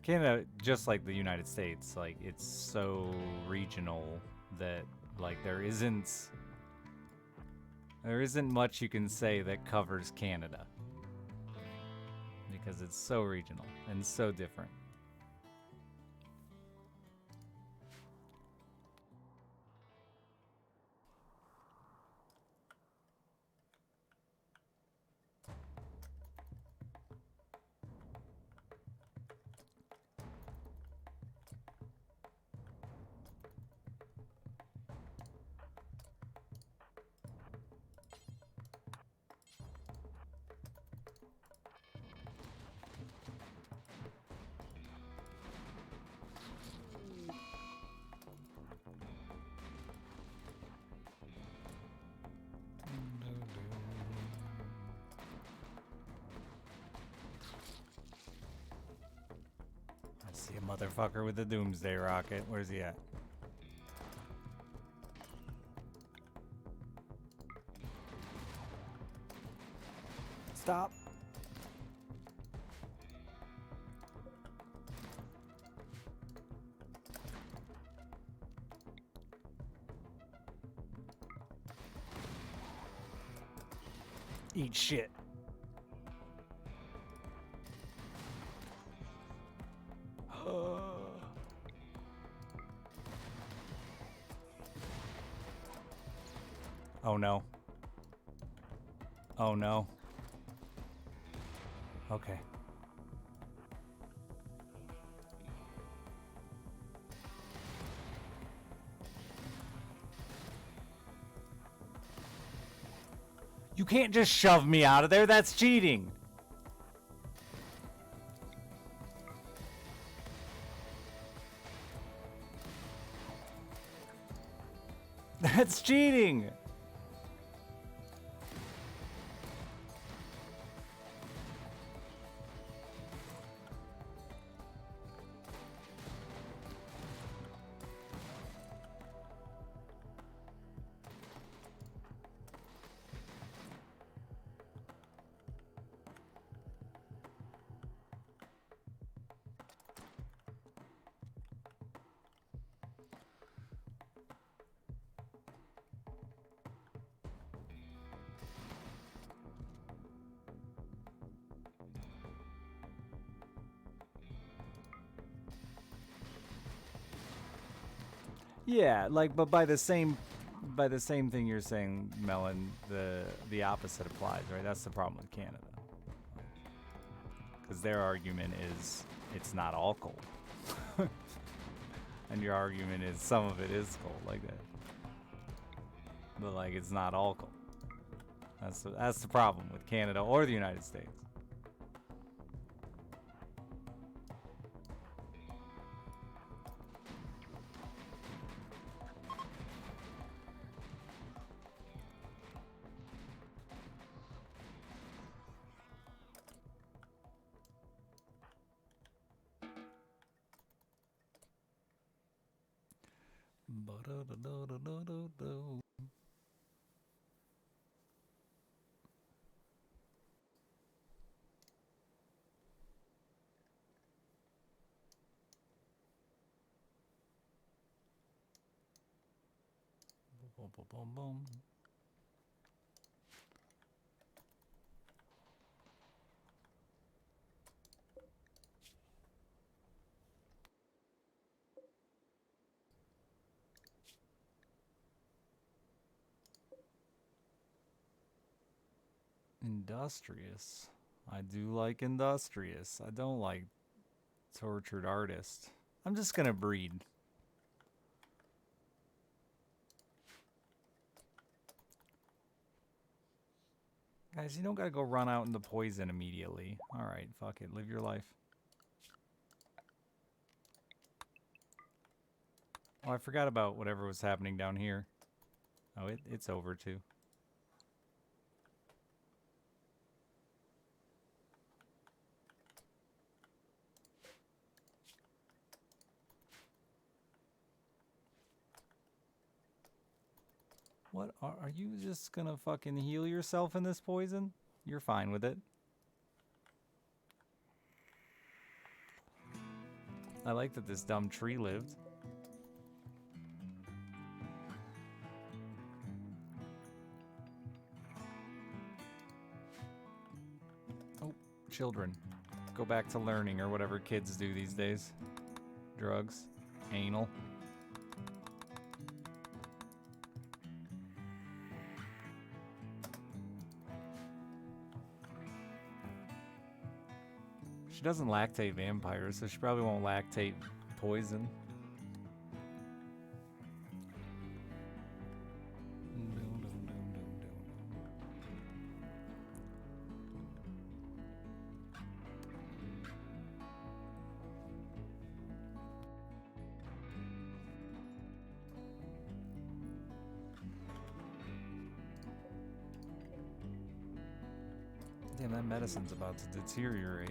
Canada, just like the United States, like it's so regional that like there isn't much you can say that covers Canada because it's so regional and so different. See a motherfucker with a doomsday rocket. Where's he at? Stop. Eat shit. Oh no. Oh no. Okay. You can't just shove me out of there. That's cheating. That's cheating. Yeah, like, but by the same thing you're saying, Melon, the opposite applies, right? That's the problem with Canada, because their argument is it's not all coal, and your argument is some of it is coal, like that. But like, it's not all coal. That's the problem with Canada or the United States. Boom, boom, boom, boom. Industrious. I do like industrious. I don't like tortured artist. I'm just gonna breed. Guys, you don't gotta go run out into poison immediately. Alright, fuck it. Live your life. Oh, I forgot about whatever was happening down here. Oh, it's over too. What are you just gonna fucking heal yourself in this poison? You're fine with it. I like that this dumb tree lived. Oh, children. Go back to learning or whatever kids do these days. Drugs. Anal. She doesn't lactate vampires, so she probably won't lactate poison. Damn, that medicine's about to deteriorate.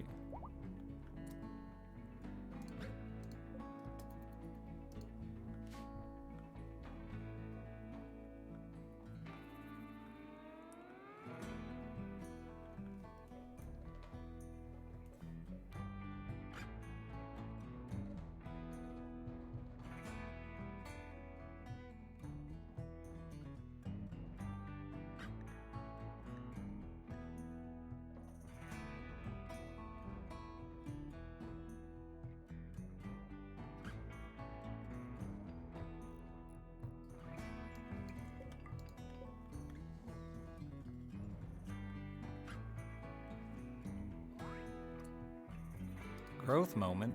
Growth moment?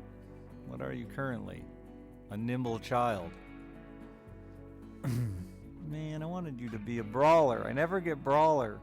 What are you currently? A nimble child. Man, I wanted you to be a brawler. I never get brawler.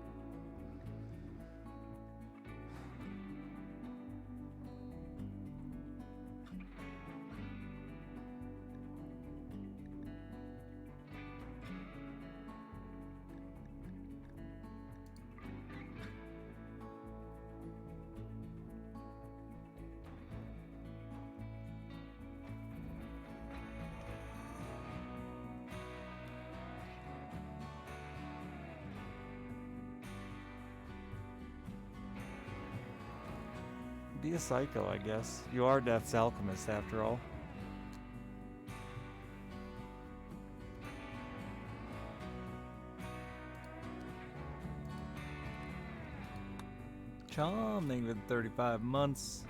Be a psycho, I guess. You are Death's alchemist, after all. Charming with 35 months.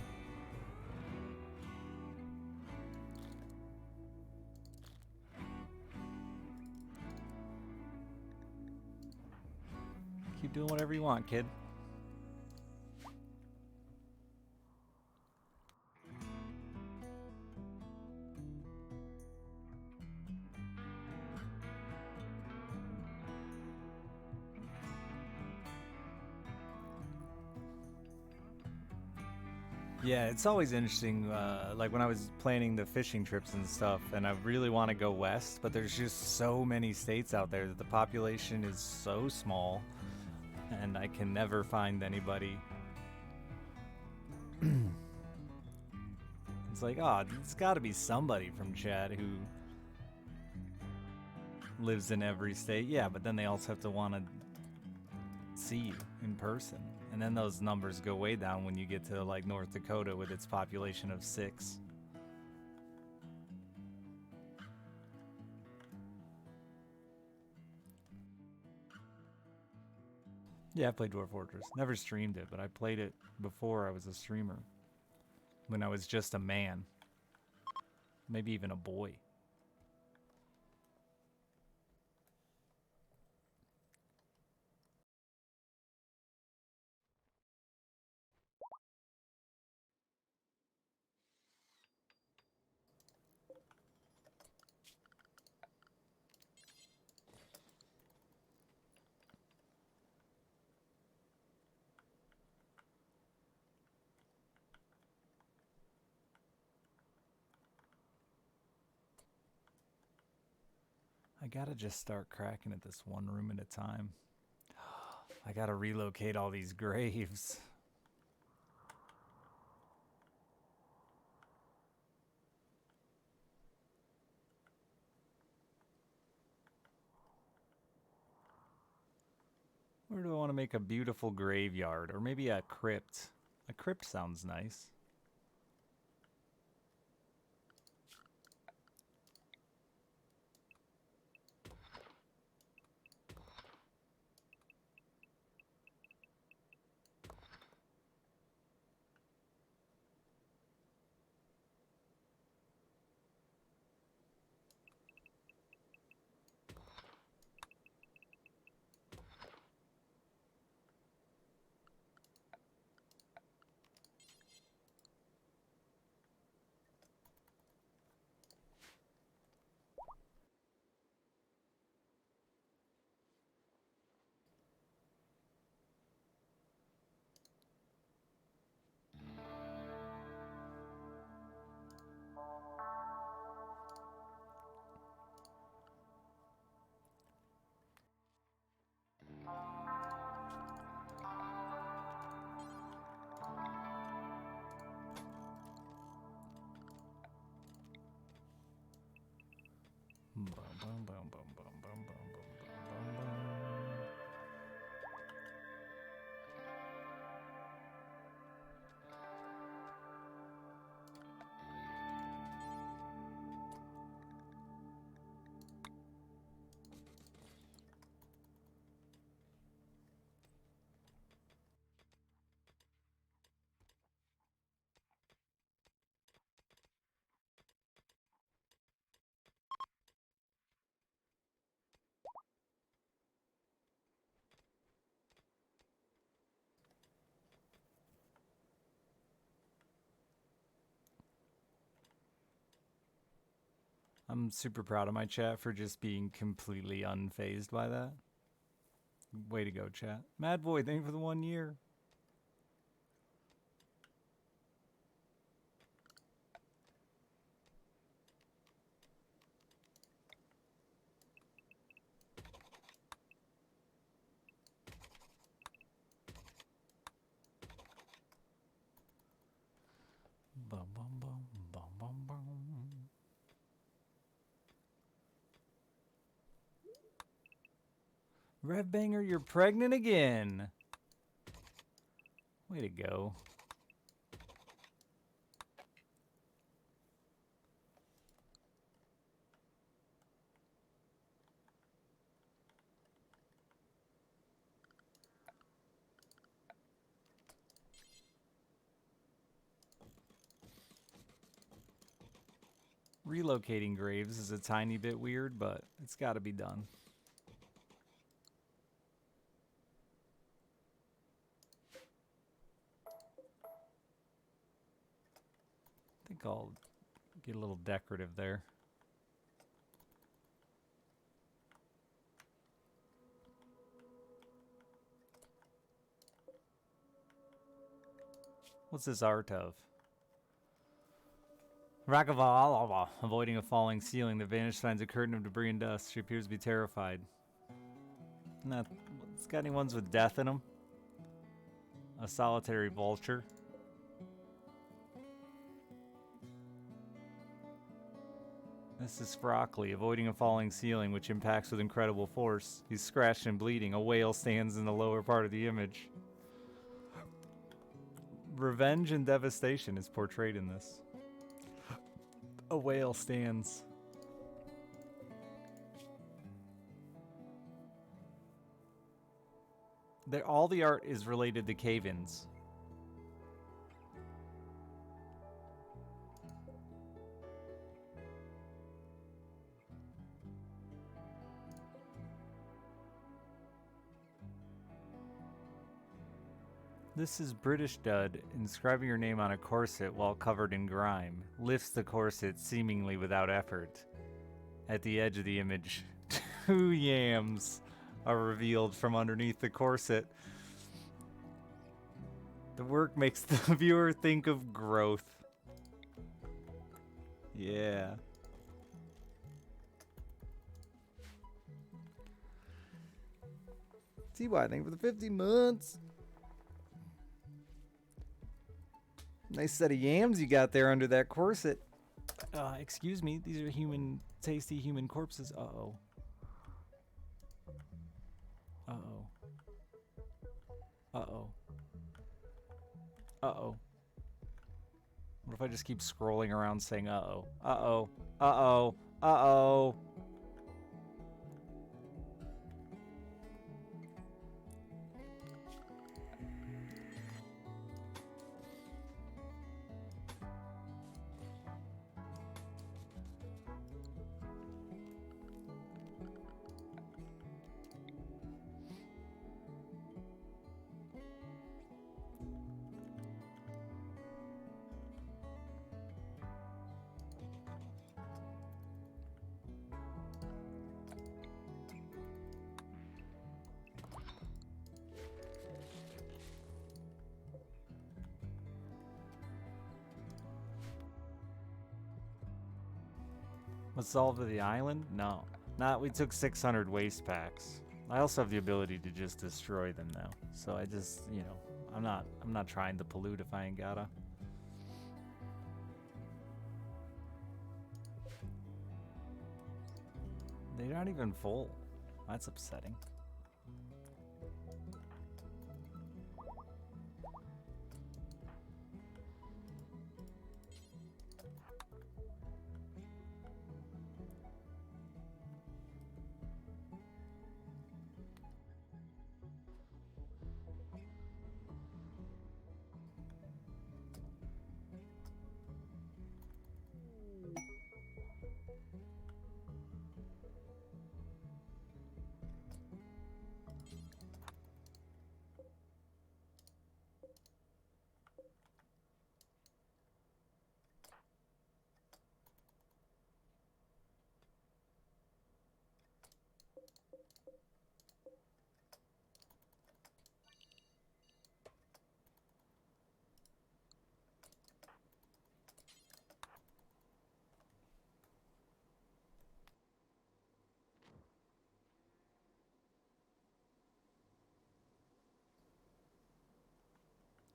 Keep doing whatever you want, kid. Yeah, it's always interesting, like when I was planning the fishing trips and stuff, and I really want to go west, but there's just so many states out there that the population is so small, and I can never find anybody. It's like, oh, it's got to be somebody from Chad who lives in every state. Yeah, but then they also have to want to see you in person. And then those numbers go way down when you get to like North Dakota with its population of 6. Yeah, I played Dwarf Fortress. Never streamed it, but I played it before I was a streamer. When I was just a man. Maybe even a boy. I gotta just start cracking at this one room at a time. I gotta relocate all these graves. Where do I want to make a beautiful graveyard? Or maybe a crypt. A crypt sounds nice. I'm super proud of my chat for just being completely unfazed by that. Way to go, chat. Mad Boy, thank you for the 1 year. Bum, bum, bum, bum, bum, bum. Red Banger, you're pregnant again. Way to go. Relocating graves is a tiny bit weird, but it's got to be done. I think I'll get a little decorative there. What's this art of? Rakaval, avoiding a falling ceiling. The vanish finds a curtain of debris and dust. She appears to be terrified. Not, it's got any ones with death in them? A solitary vulture. This is Broccoli, avoiding a falling ceiling, which impacts with incredible force. He's scratched and bleeding. A whale stands in the lower part of the image. Revenge and devastation is portrayed in this. A whale stands. All the art is related to cave-ins. This is British Dud, inscribing your name on a corset while covered in grime. Lifts the corset seemingly without effort. At the edge of the image, 2 yams are revealed from underneath the corset. The work makes the viewer think of growth. Yeah. TY, thank you for the 50 months. Nice set of yams you got there under that corset. Excuse me, these are tasty human corpses. Uh-oh. Uh-oh. Uh-oh. Uh-oh. What if I just keep scrolling around saying uh-oh? Uh-oh. Uh-oh. Uh-oh. Let's solve the island? No. We took 600 waste packs. I also have the ability to just destroy them now. So I just, I'm not trying to pollute if I ain't gotta. They're not even full. That's upsetting.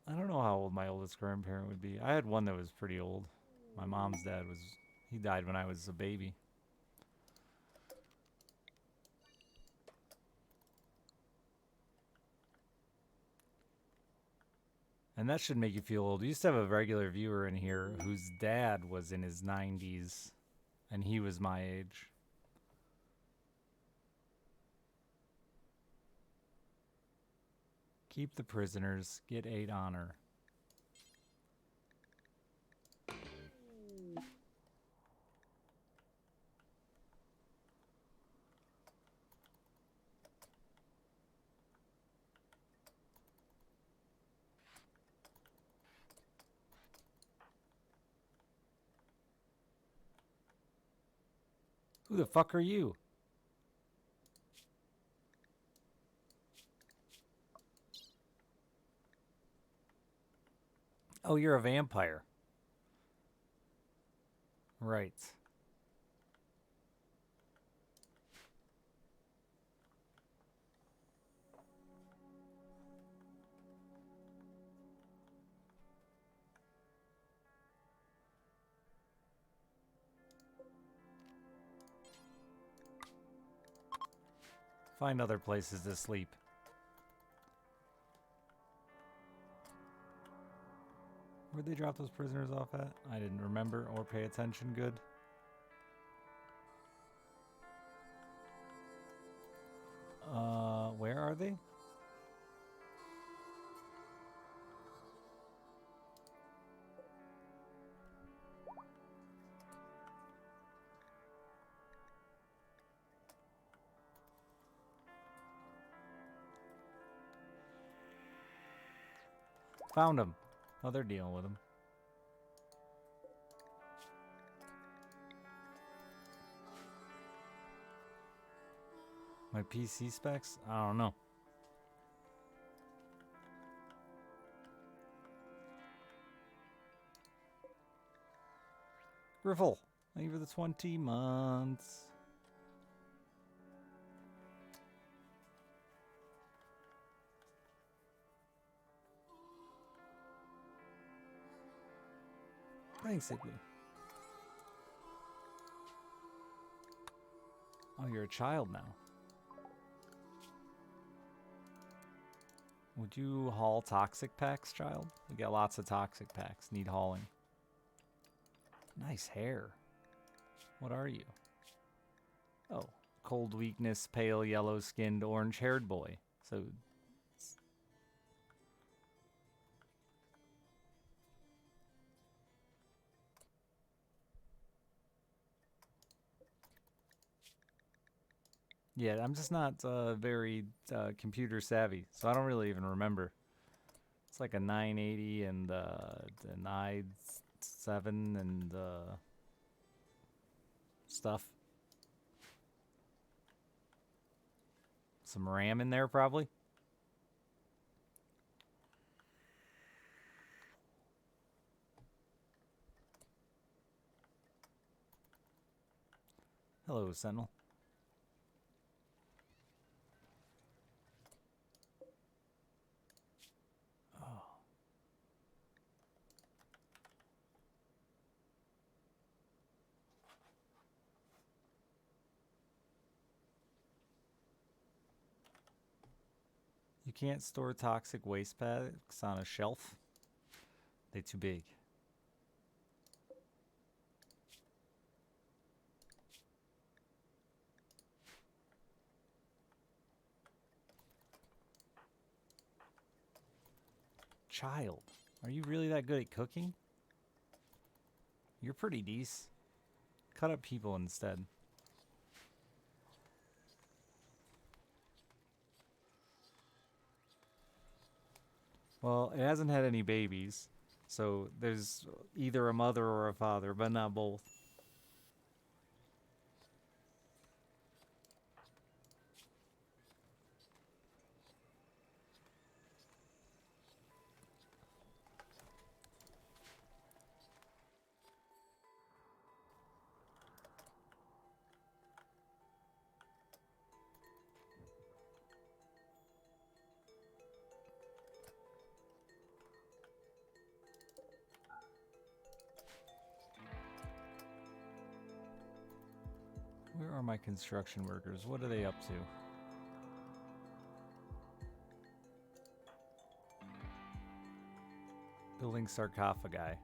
I don't know how old my oldest grandparent would be. I had one that was pretty old. My mom's dad was, he died when I was a baby. And that should make you feel old. We used to have a regular viewer in here whose dad was in his 90s, and he was my age. Keep the prisoners, get 8 honor. Who the fuck are you? Oh, you're a vampire. Right. Find other places to sleep. Where'd they drop those prisoners off at? I didn't remember or pay attention good. Where are they? Found them. Oh, they're dealing with them. My PC specs? I don't know. Griffle, thank you for the 20 months. Thanks, Igloo. Oh, you're a child now. Would you haul toxic packs, child? We got lots of toxic packs. Need hauling. Nice hair. What are you? Oh, cold weakness, pale yellow-skinned, orange-haired boy. So... yeah, I'm just not very computer savvy, so I don't really even remember. It's like a 980 and an i7 and stuff. Some RAM in there, probably. Hello, Sentinel. Oh. You can't store toxic waste packs on a shelf. They're too big. Child, are you really that good at cooking? You're pretty decent. Cut up people instead. Well, it hasn't had any babies, so there's either a mother or a father, but not both. Where are my construction workers? What are they up to? Building sarcophagi.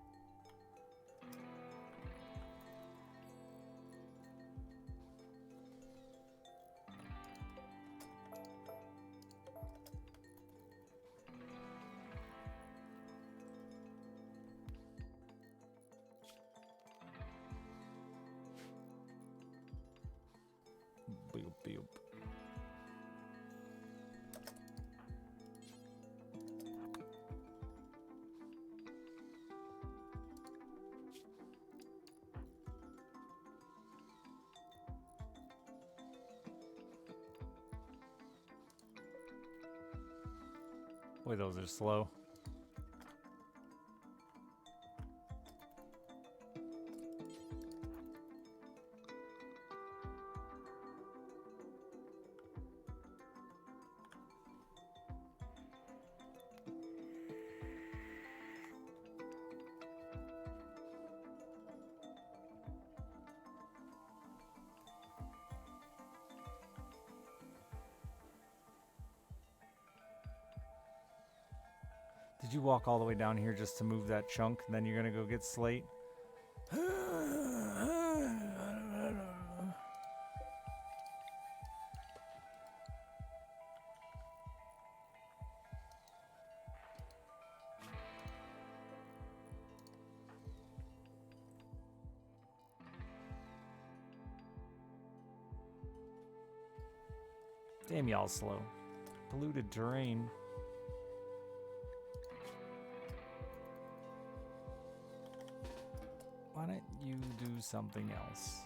Boop, boop. Boy, those are slow. Did you walk all the way down here just to move that chunk, and then you're gonna go get slate? Damn, y'all slow. Polluted terrain. Why don't you do something else?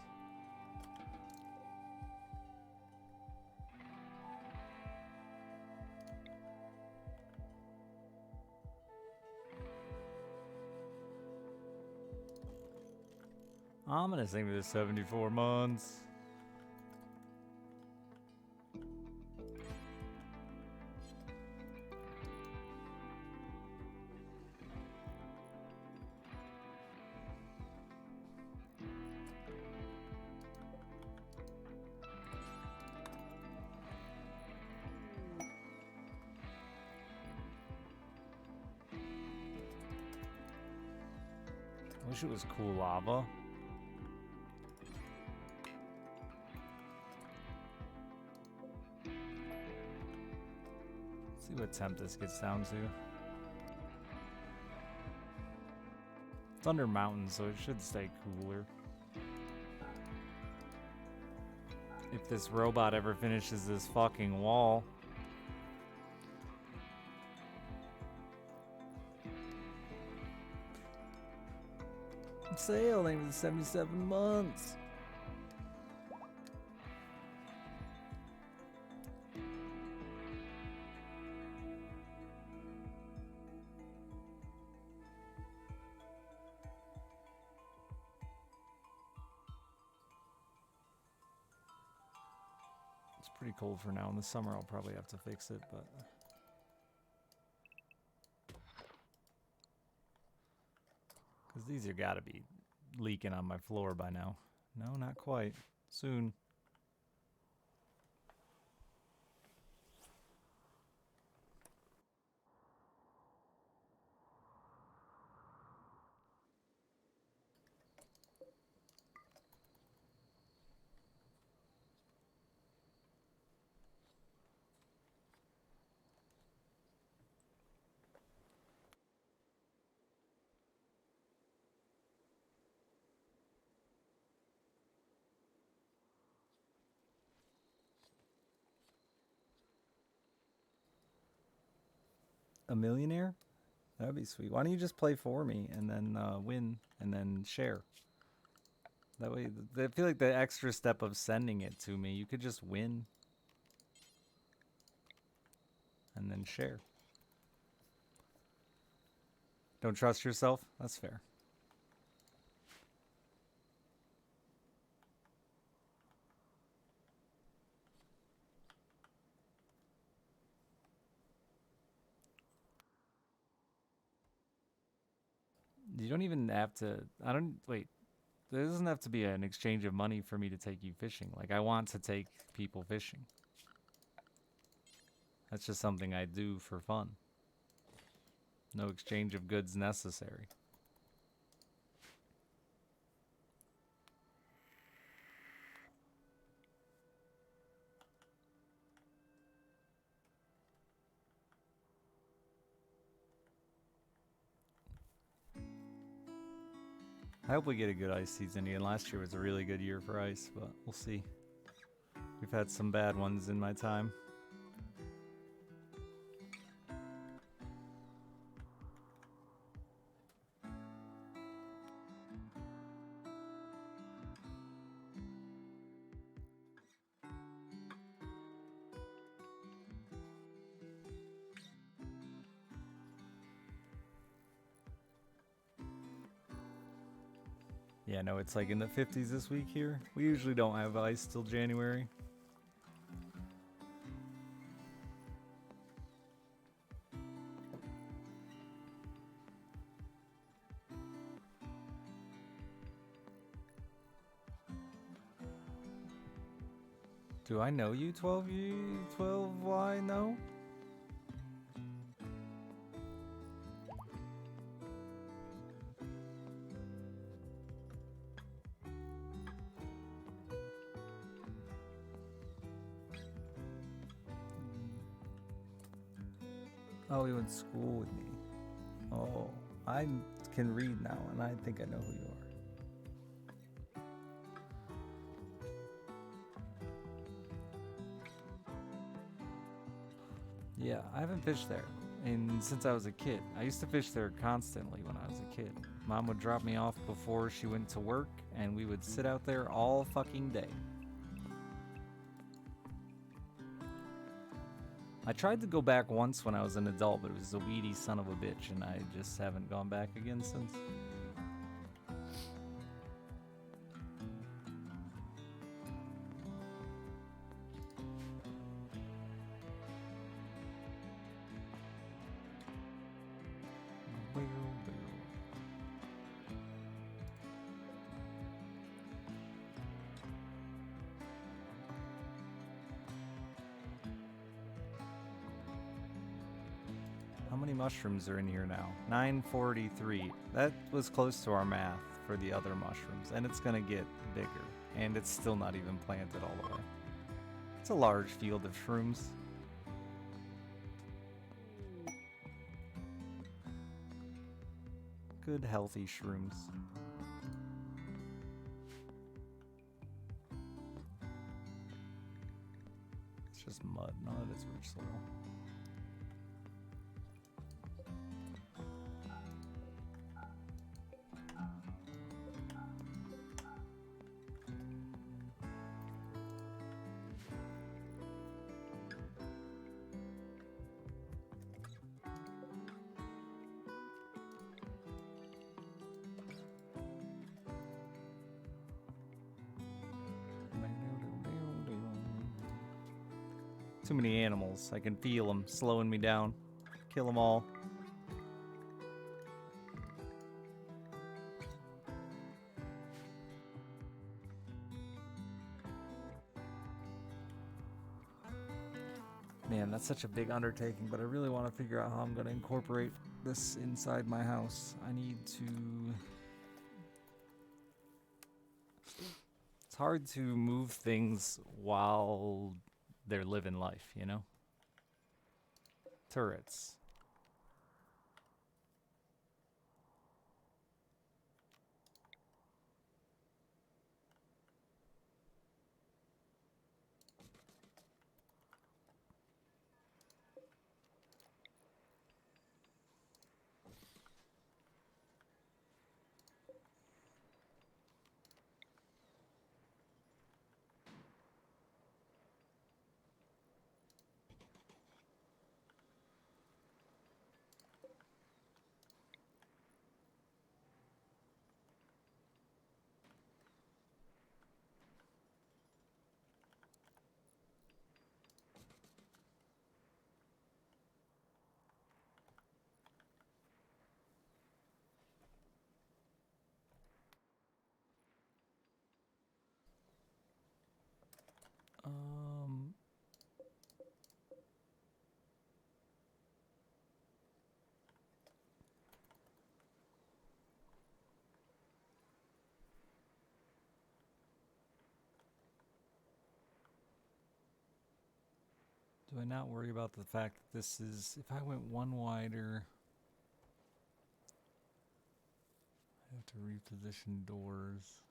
I'm gonna sing this 74 months. I wish it was cool lava. Let's see what temp this gets down to. It's under mountain, so it should stay cooler. If this robot ever finishes this fucking wall. I'm sailing for 77 months. It's pretty cold for now. In the summer, I'll probably have to fix it, but... Because these are gotta be leaking on my floor by now. No, not quite. Soon. A millionaire? That'd be sweet. Why don't you just play for me and then win and then share? That way, I feel like the extra step of sending it to me, you could just win and then share. Don't trust yourself? That's fair. You don't even have to... I don't... Wait. There doesn't have to be an exchange of money for me to take you fishing. Like, I want to take people fishing. That's just something I do for fun. No exchange of goods necessary. I hope we get a good ice season again. Last year was a really good year for ice, but we'll see. We've had some bad ones in my time. Yeah, no, it's like in the 50s this week here. We usually don't have ice till January. Do I know you, 12Y? No? Oh, he went to school with me. Oh, I can read now, and I think I know who you are. Yeah, I haven't fished there since I was a kid. I used to fish there constantly when I was a kid. Mom would drop me off before she went to work, and we would sit out there all fucking day. I tried to go back once when I was an adult, but it was a weedy son of a bitch, and I just haven't gone back again since. How many mushrooms are in here now? 943. That was close to our math for the other mushrooms, and it's gonna get bigger, and it's still not even planted all the way. It's a large field of shrooms. Good, healthy shrooms. It's just mud. None of it's rich soil. Too many animals. I can feel them slowing me down. Kill them all. Man, that's such a big undertaking, but I really want to figure out how I'm going to incorporate this inside my house. I need to... It's hard to move things while they're living life, you know? Turrets. Do I not worry about the fact that this is, if I went one wider, I have to reposition doors.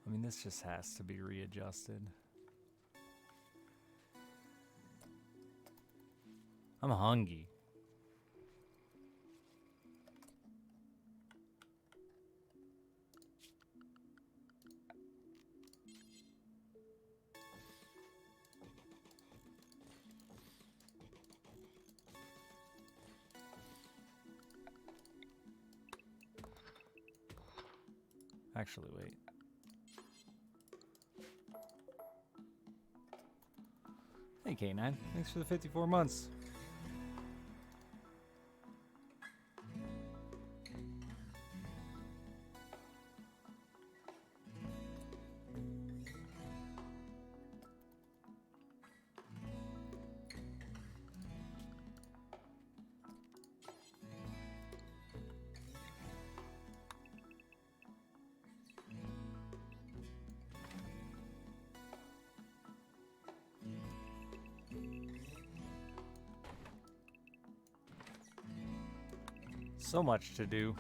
I mean, this just has to be readjusted. I'm hungry. Actually, wait. Hey, K9. Thanks for the 54 months. So much to do.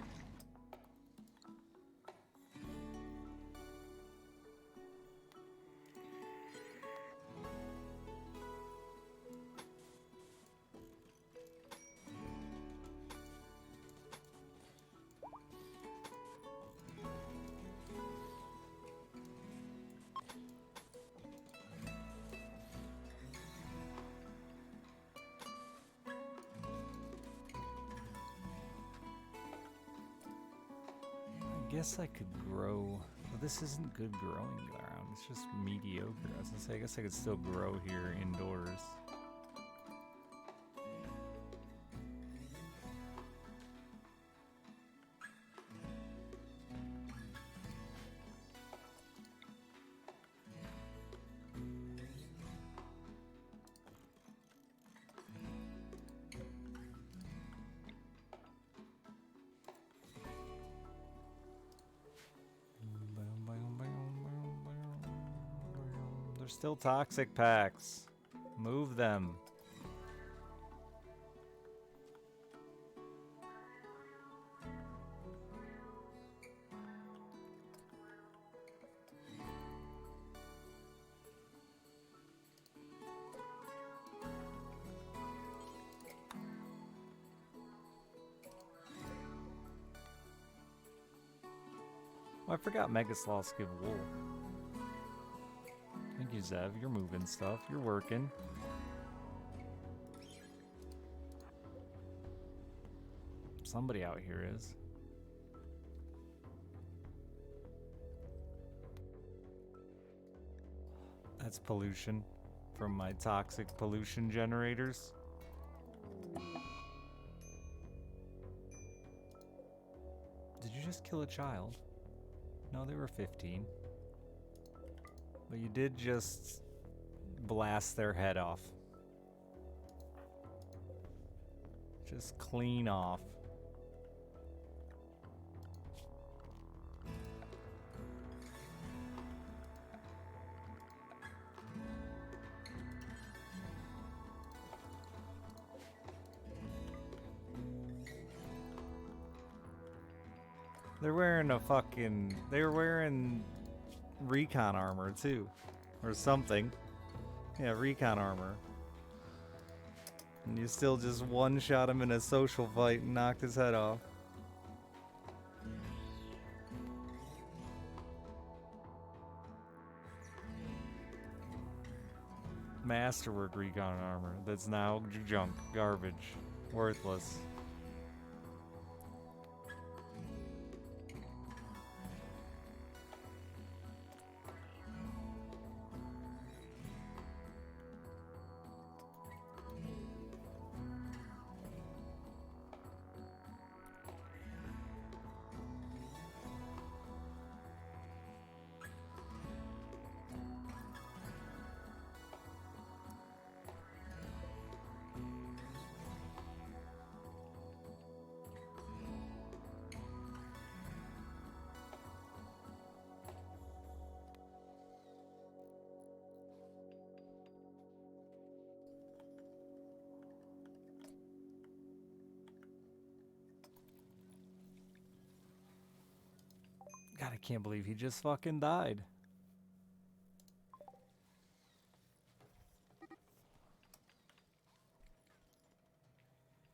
I guess I could grow. Well, this isn't good growing ground. It's just mediocre. I was gonna say, I guess I could still grow here indoors. They're still toxic packs. Move them. Oh, I forgot Mega Sloths give wool. Thank you, Zev. You're moving stuff. You're working. Somebody out here is. That's pollution from my toxic pollution generators. Did you just kill a child? No, they were 15. But you did just blast their head off. Just clean off. They're wearing a fucking... They were wearing recon armor too. Or something. Yeah, recon armor. And you still just one-shot him in a social fight and knocked his head off. Masterwork recon armor that's now junk, garbage, worthless. can't believe he just fucking died.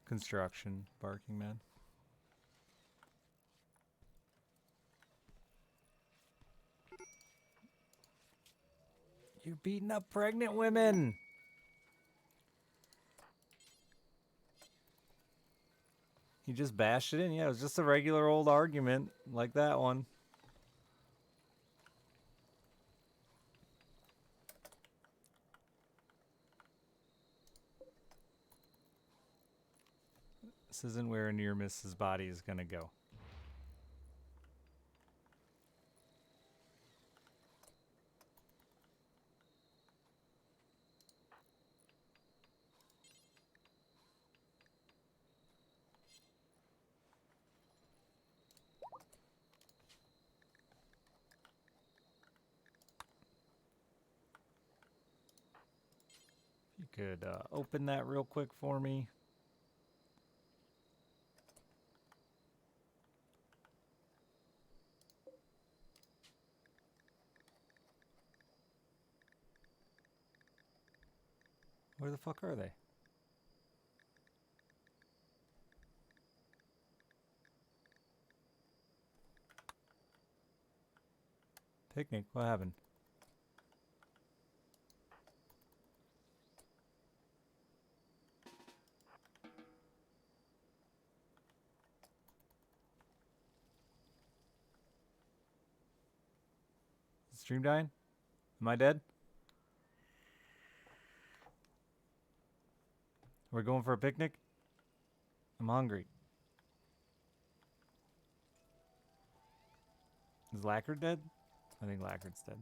Construction, barking man. You're beating up pregnant women. He just bashed it in. Yeah, it was just a regular old argument like that one. This isn't where near Mrs. Body is gonna go. You could open that real quick for me. Where the fuck are they? Picnic? What happened? Is the stream dying? Am I dead? We're going for a picnic? I'm hungry. Is Lackard dead? I think Lackard's dead.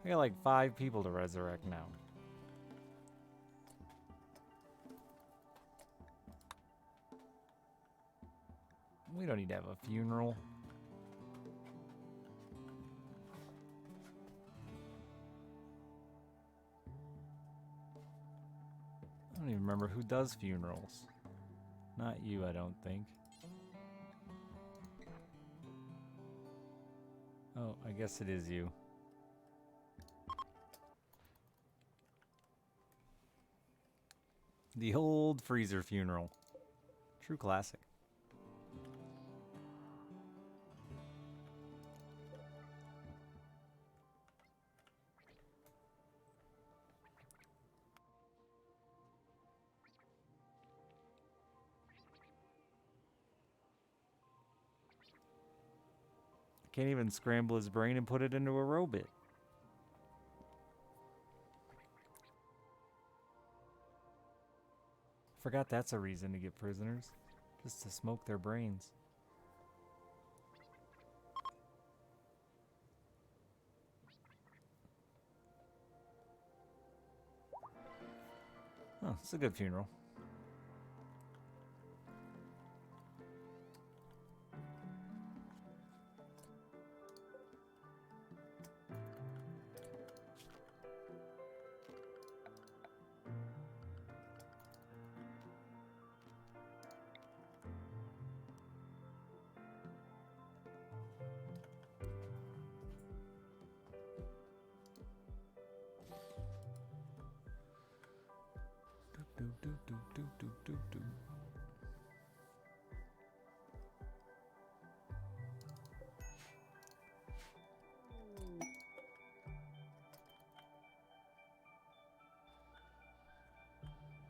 I got like 5 people to resurrect now. We don't need to have a funeral. I don't even remember who does funerals. Not you, I don't think. Oh, I guess it is you. The old freezer funeral. True classic. Can't even scramble his brain and put it into a robot. Forgot that's a reason to get prisoners. Just to smoke their brains. Oh, it's a good funeral.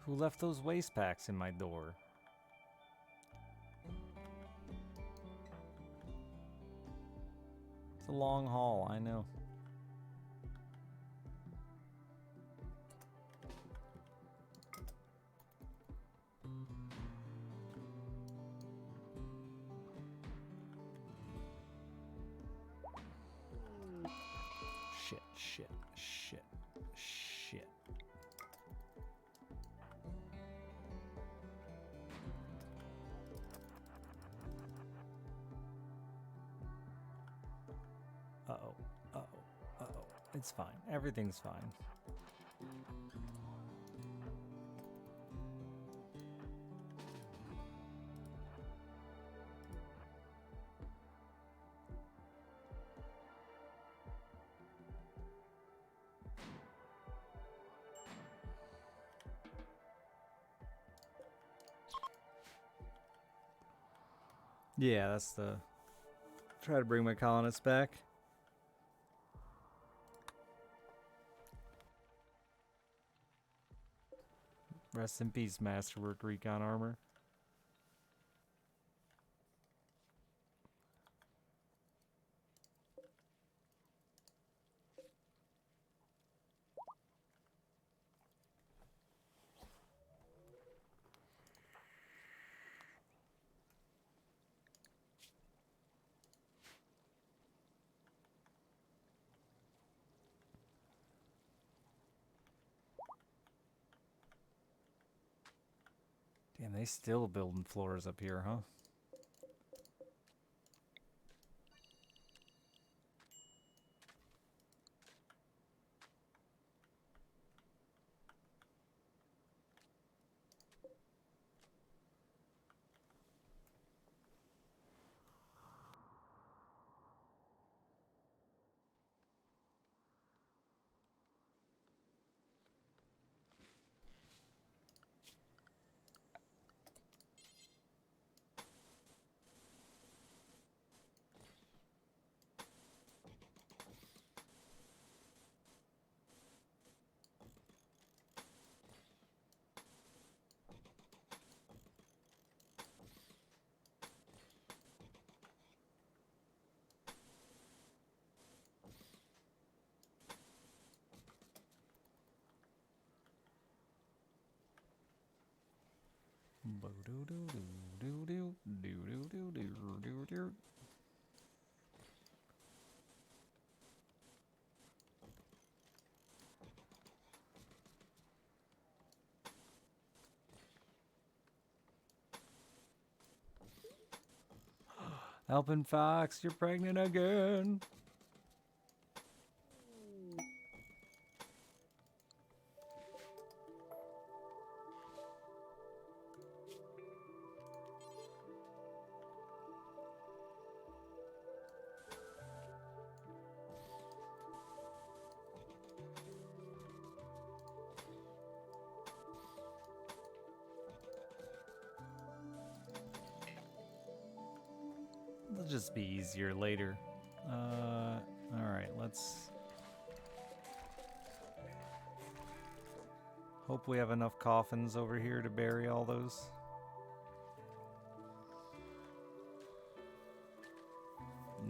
Who left those waste packs in my door? It's a long haul, I know. Shit, shit, shit, shit. Uh-oh, uh-oh, uh-oh. It's fine. Everything's fine. Yeah, that's the... Try to bring my colonists back. Rest in peace, Masterwork Recon Armor. Damn, they still building floors up here, huh? Alpin Fox, you're pregnant again. It'll just be easier later. Alright, let's... Hope we have enough coffins over here to bury all those.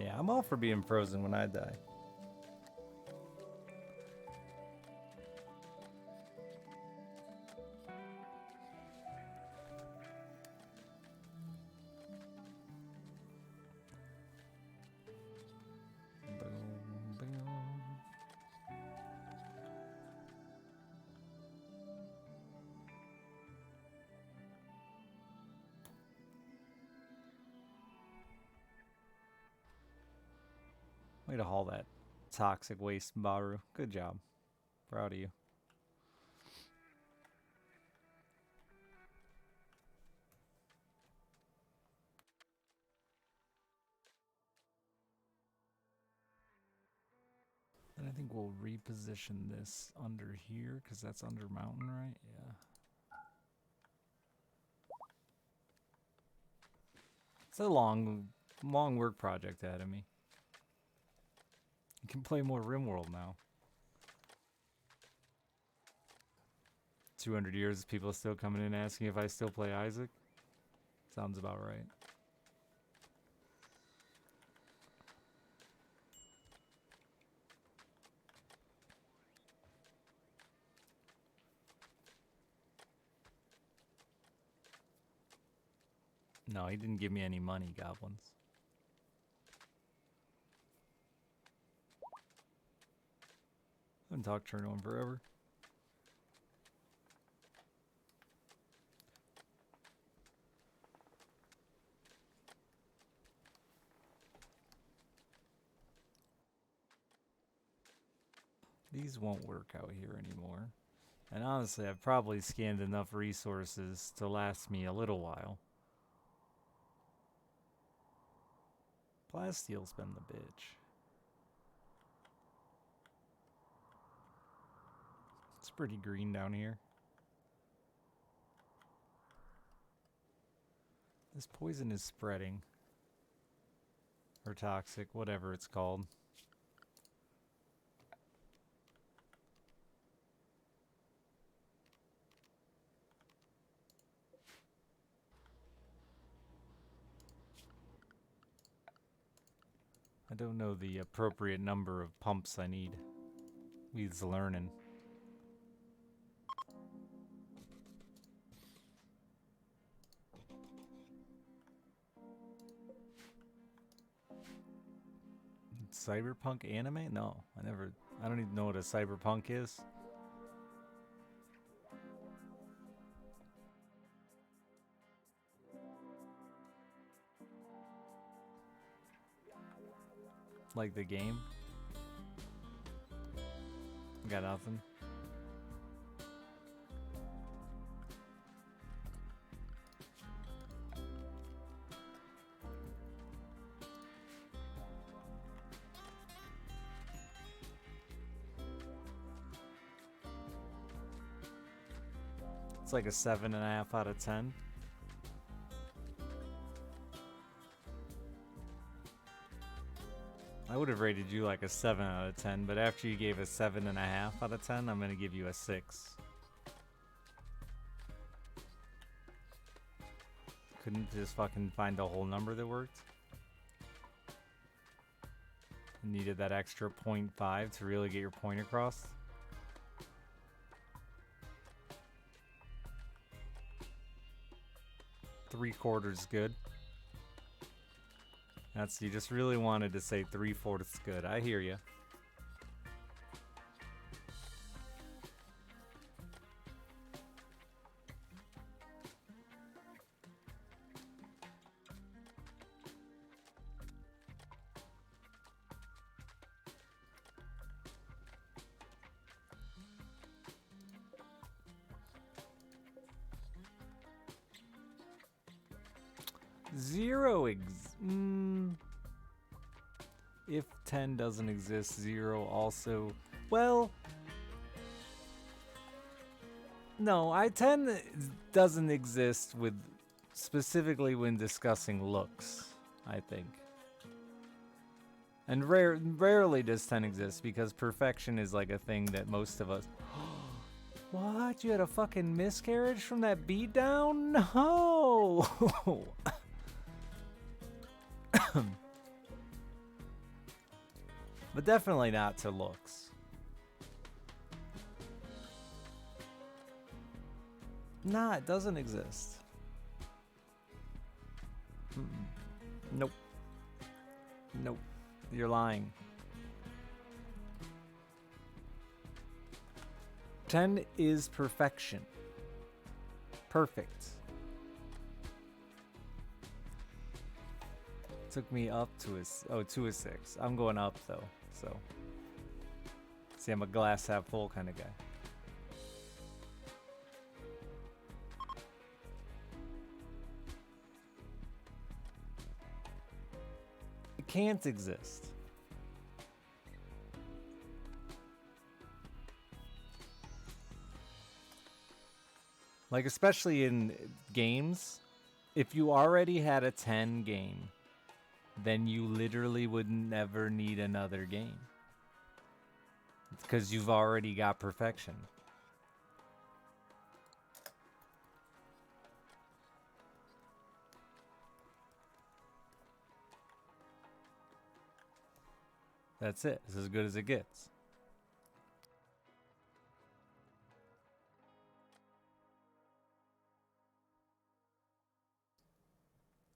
Yeah, I'm all for being frozen when I die. Way to haul that toxic waste, Baru. Good job. Proud of you. And I think we'll reposition this under here, because that's under mountain, right? Yeah. It's a long work project ahead of me. You can play more Rimworld now. 200 years, people still coming in asking if I still play Isaac. Sounds about right. No, he didn't give me any money, goblins. I haven't talked to her in forever. These won't work out here anymore. And honestly, I've probably scanned enough resources to last me a little while. Plastiel's been the bitch. It's pretty green down here. This poison is spreading. Or toxic, whatever it's called. I don't know the appropriate number of pumps I need. He's learning. Cyberpunk anime? No, I don't even know what a cyberpunk is. Like the game? Got nothing. It's like a 7.5 out of 10. I would have rated you like a 7 out of 10, but after you gave a 7.5 out of 10, I'm gonna give you a 6. Couldn't just fucking find a whole number that worked? Needed that extra 0.5 to really get your point across? Three-quarters good. You just really wanted to say 3/4 good. I hear you. If 10 doesn't exist, 0 also... Well... No, 10 doesn't exist with... Specifically when discussing looks, I think. And rarely does 10 exist because perfection is like a thing that most of us... What? You had a fucking miscarriage from that beatdown? No! But definitely not to looks. Nah, it doesn't exist. Nope. Nope. You're lying. 10 is perfection. Perfect. Took me up to a 6. I'm going up though, so. See, I'm a glass half full kind of guy. It can't exist. Like, especially in games, if you already had a 10 game, then you literally would never need another game. It's because you've already got perfection. That's it. It's as good as it gets.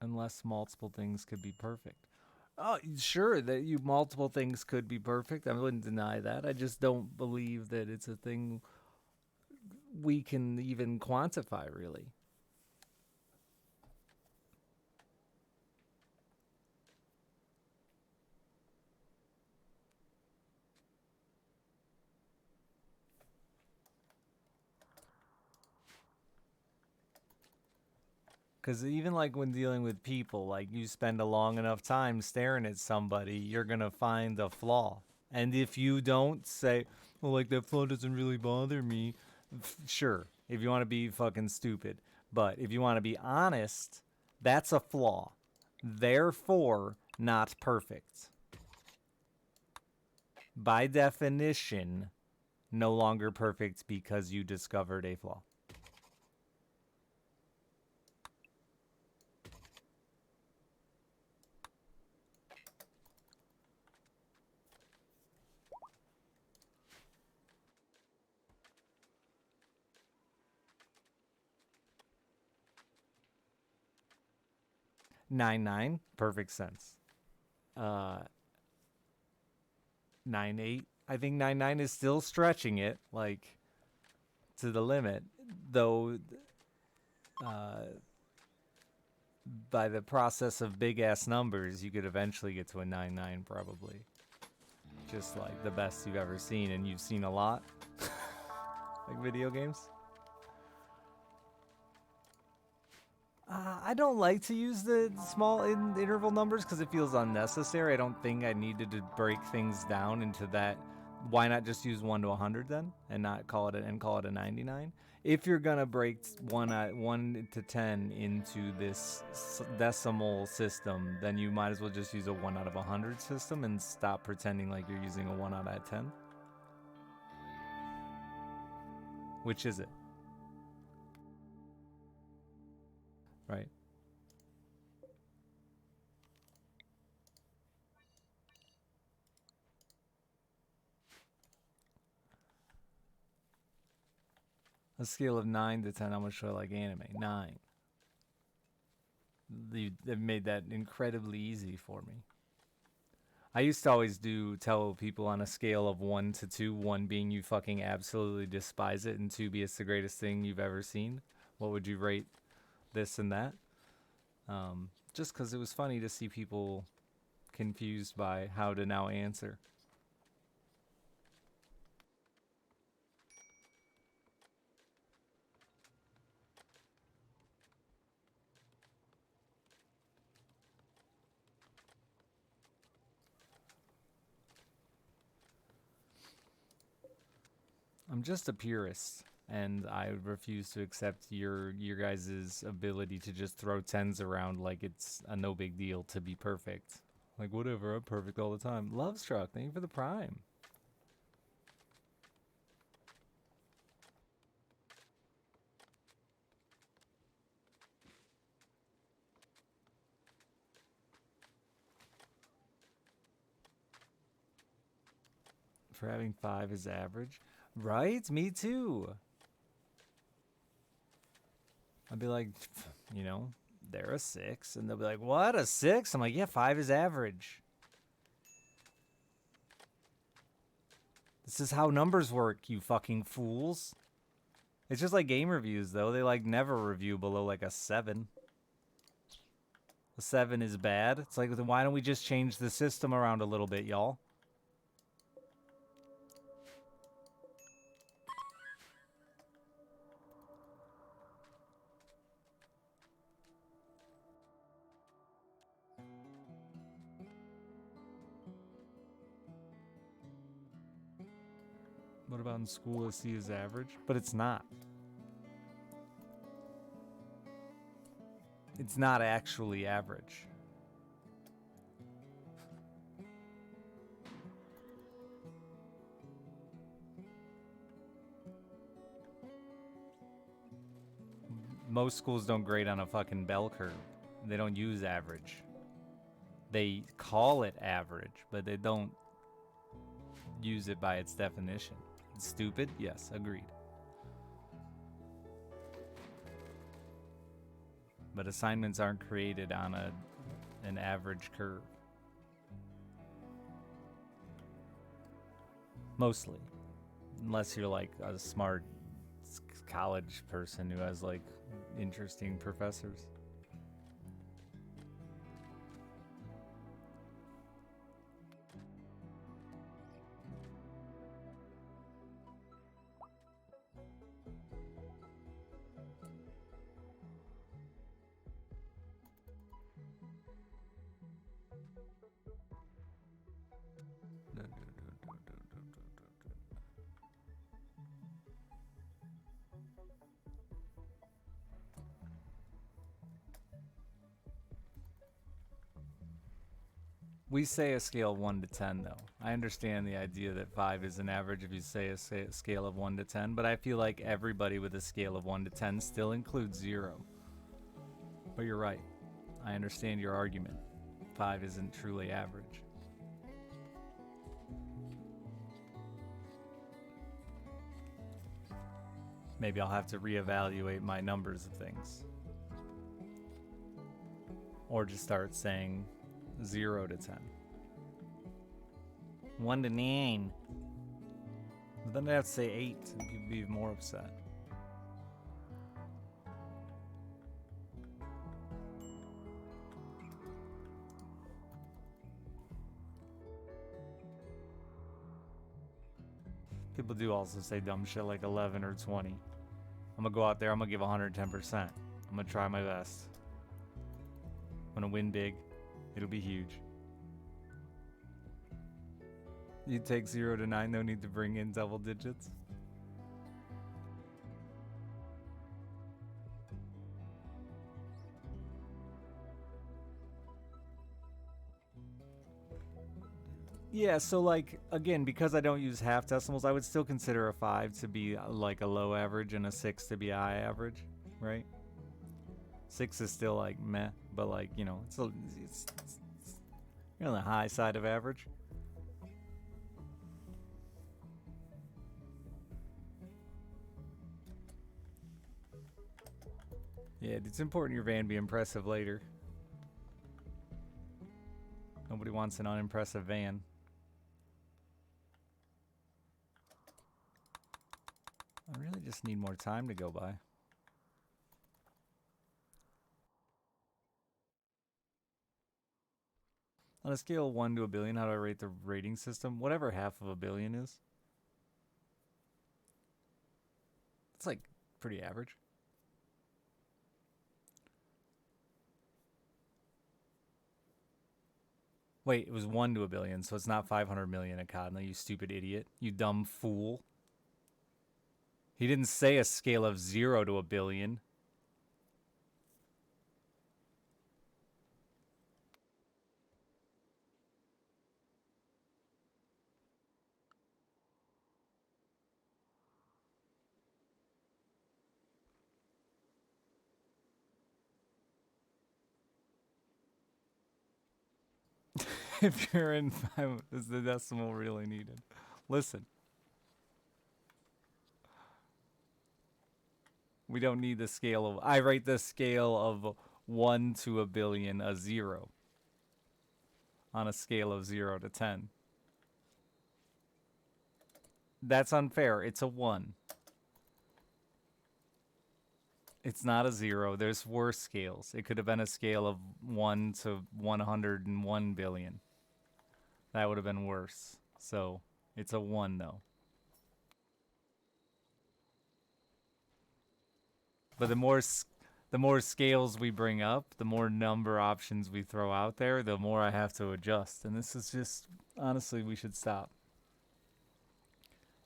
Unless multiple things could be perfect. Oh, sure, that multiple things could be perfect. I wouldn't deny that. I just don't believe that it's a thing we can even quantify, really. Because even like when dealing with people, like you spend a long enough time staring at somebody, you're gonna find a flaw. And if you don't say, well, like that flaw doesn't really bother me, sure, if you want to be fucking stupid. But if you want to be honest, that's a flaw. Therefore, not perfect. By definition, no longer perfect because you discovered a flaw. Nine, perfect sense. 9-8. I think 9-9 is still stretching it like to the limit, though. By the process of big ass numbers, you could eventually get to a 9-9 probably. Just like the best you've ever seen, and you've seen a lot, like video games. I don't like to use the small interval numbers because it feels unnecessary. I don't think I needed to break things down into that. Why not just use 1 to 100 then, and not call it a 99? If you're gonna break 1 to 10 into this decimal system, then you might as well just use a 1 out of 100 system and stop pretending like you're using a 1 out of 10. Which is it? Right. A scale of 9 to 10, how much do I like anime? 9. They've made that incredibly easy for me. I used to always tell people on a scale of 1 to 2, 1 being you fucking absolutely despise it, and 2 be it's the greatest thing you've ever seen. What would you rate this and that? Just because it was funny to see people confused by how to now answer. I'm just a purist, and I refuse to accept your guys' ability to just throw tens around like it's a no big deal to be perfect. Like, whatever, I'm perfect all the time. Love Struck, thank you for the prime. For having 5 is average. Right? Me too. I'd be like, you know, they're a 6. And they'll be like, what, a 6? I'm like, yeah, 5 is average. This is how numbers work, you fucking fools. It's just like game reviews, though. They, like, never review below, like, a 7. A 7 is bad. It's like, then why don't we just change the system around a little bit, y'all? What about in school, a C is average? But it's not. It's not actually average. Most schools don't grade on a fucking bell curve. They don't use average. They call it average, but they don't use it by its definition. It's stupid? Yes, agreed. But assignments aren't created on an average curve. Mostly. Unless you're like a smart college person who has like interesting professors. We say a scale of 1 to 10, though. I understand the idea that 5 is an average if you say a scale of 1 to 10, but I feel like everybody with a scale of 1 to 10 still includes 0. But you're right. I understand your argument. 5 isn't truly average. Maybe I'll have to reevaluate my numbers of things. Or just start saying 0 to 10. 1 to 9. But then I'd have to say 8 and people would be more upset. People do also say dumb shit like 11 or 20. I'm gonna go out there, I'm gonna give 110%. I'm gonna try my best. I'm gonna win big. It'll be huge. You take 0 to 9, no need to bring in double digits. Yeah, so like, again, because I don't use half decimals, I would still consider a 5 to be like a low average and a 6 to be a high average, right? 6 is still like meh, but like, you know, it's you're on the high side of average. Yeah, it's important your van be impressive later. Nobody wants an unimpressive van. I really just need more time to go by. On a scale of 1 to a billion, how do I rate the rating system? Whatever half of a billion is. It's like pretty average. Wait, it was 1 to a billion, so it's not 500 million, Akadna, you stupid idiot. You dumb fool. He didn't say a scale of 0 to a billion. If you're in 5, is the decimal really needed? Listen. We don't need the scale of... I rate the scale of 1 to a billion a 0. On a scale of 0 to 10. That's unfair. It's a 1. It's not a 0. There's worse scales. It could have been a scale of 1 to 101 billion. That would have been worse. So, it's a 1 though. But the more scales we bring up, the more number options we throw out there, the more I have to adjust. And this is just, honestly, we should stop.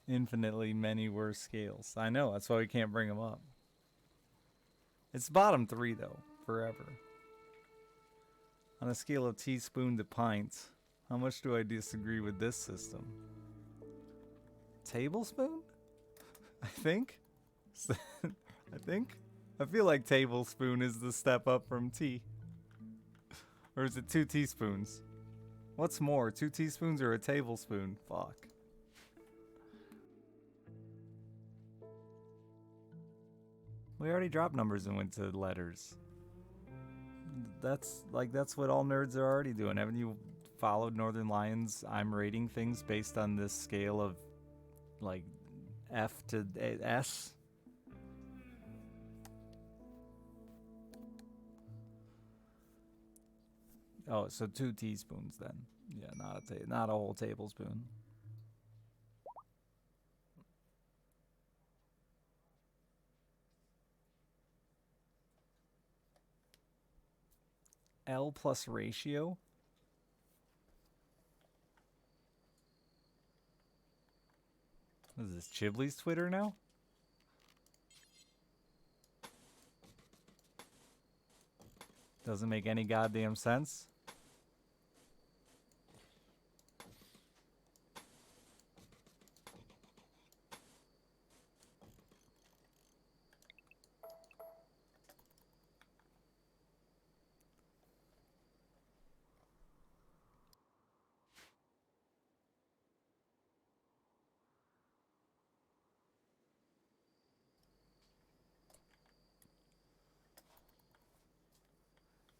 Infinitely many worse scales. I know, that's why we can't bring them up. It's bottom 3 though, forever. On a scale of teaspoon to pint, how much do I disagree with this system? Tablespoon? I think? I think? I feel like tablespoon is the step up from tea. Or is it 2 teaspoons? What's more, 2 teaspoons or a tablespoon? Fuck. We already dropped numbers and went to letters. That's what all nerds are already doing. Haven't you followed Northern Lions? I'm rating things based on this scale of like F to S. Oh, so 2 teaspoons then. Yeah, not a whole tablespoon. L plus ratio? What is this, Chibley's Twitter now? Doesn't make any goddamn sense.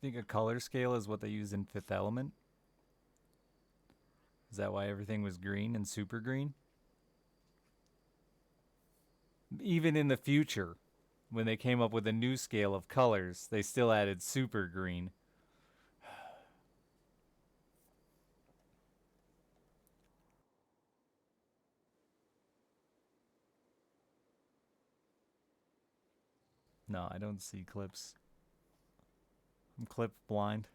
Think a color scale is what they use in Fifth Element? Is that why everything was green and super green? Even in the future, when they came up with a new scale of colors, they still added super green. No, I don't see clips. I'm clip blind.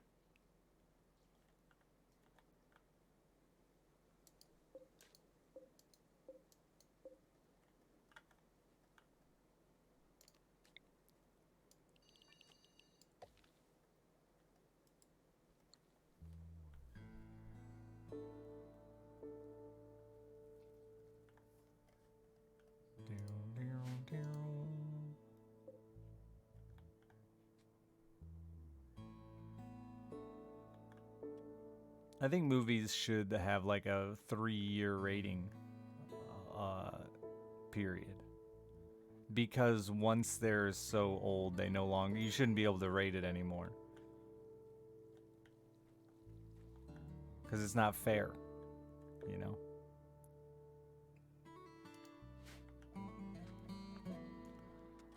I think movies should have like a 3-year rating uh, period. Because once they're so old, they no longer, you shouldn't be able to rate it anymore. Because it's not fair, you know?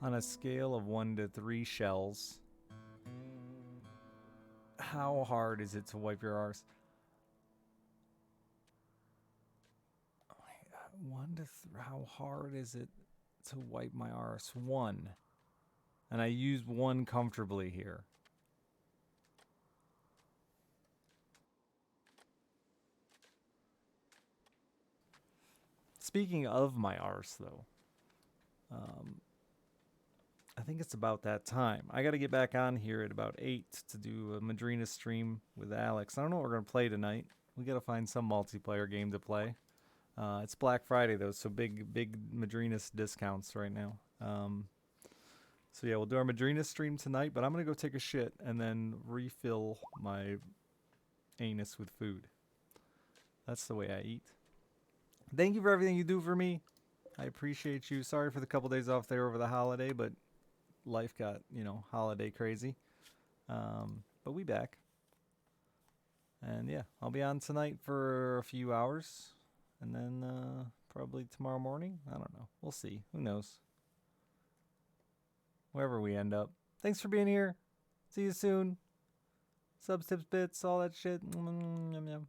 On a scale of 1 to 3 shells, how hard is it to wipe your arse? 1 to 3, how hard is it to wipe my arse? 1. And I used 1 comfortably here. Speaking of my arse, though, I think it's about that time. I got to get back on here at about 8 to do a Madrina stream with Alex. I don't know what we're going to play tonight. We got to find some multiplayer game to play. It's Black Friday, though, so big Madrinas discounts right now. So yeah, we'll do our Madrina stream tonight, but I'm going to go take a shit and then refill my anus with food. That's the way I eat. Thank you for everything you do for me. I appreciate you. Sorry for the couple days off there over the holiday, but life got, holiday crazy. But we back. And yeah, I'll be on tonight for a few hours. And then probably tomorrow morning. I don't know. We'll see. Who knows? Wherever we end up. Thanks for being here. See you soon. Subs, tips, bits, all that shit. Yum, yum.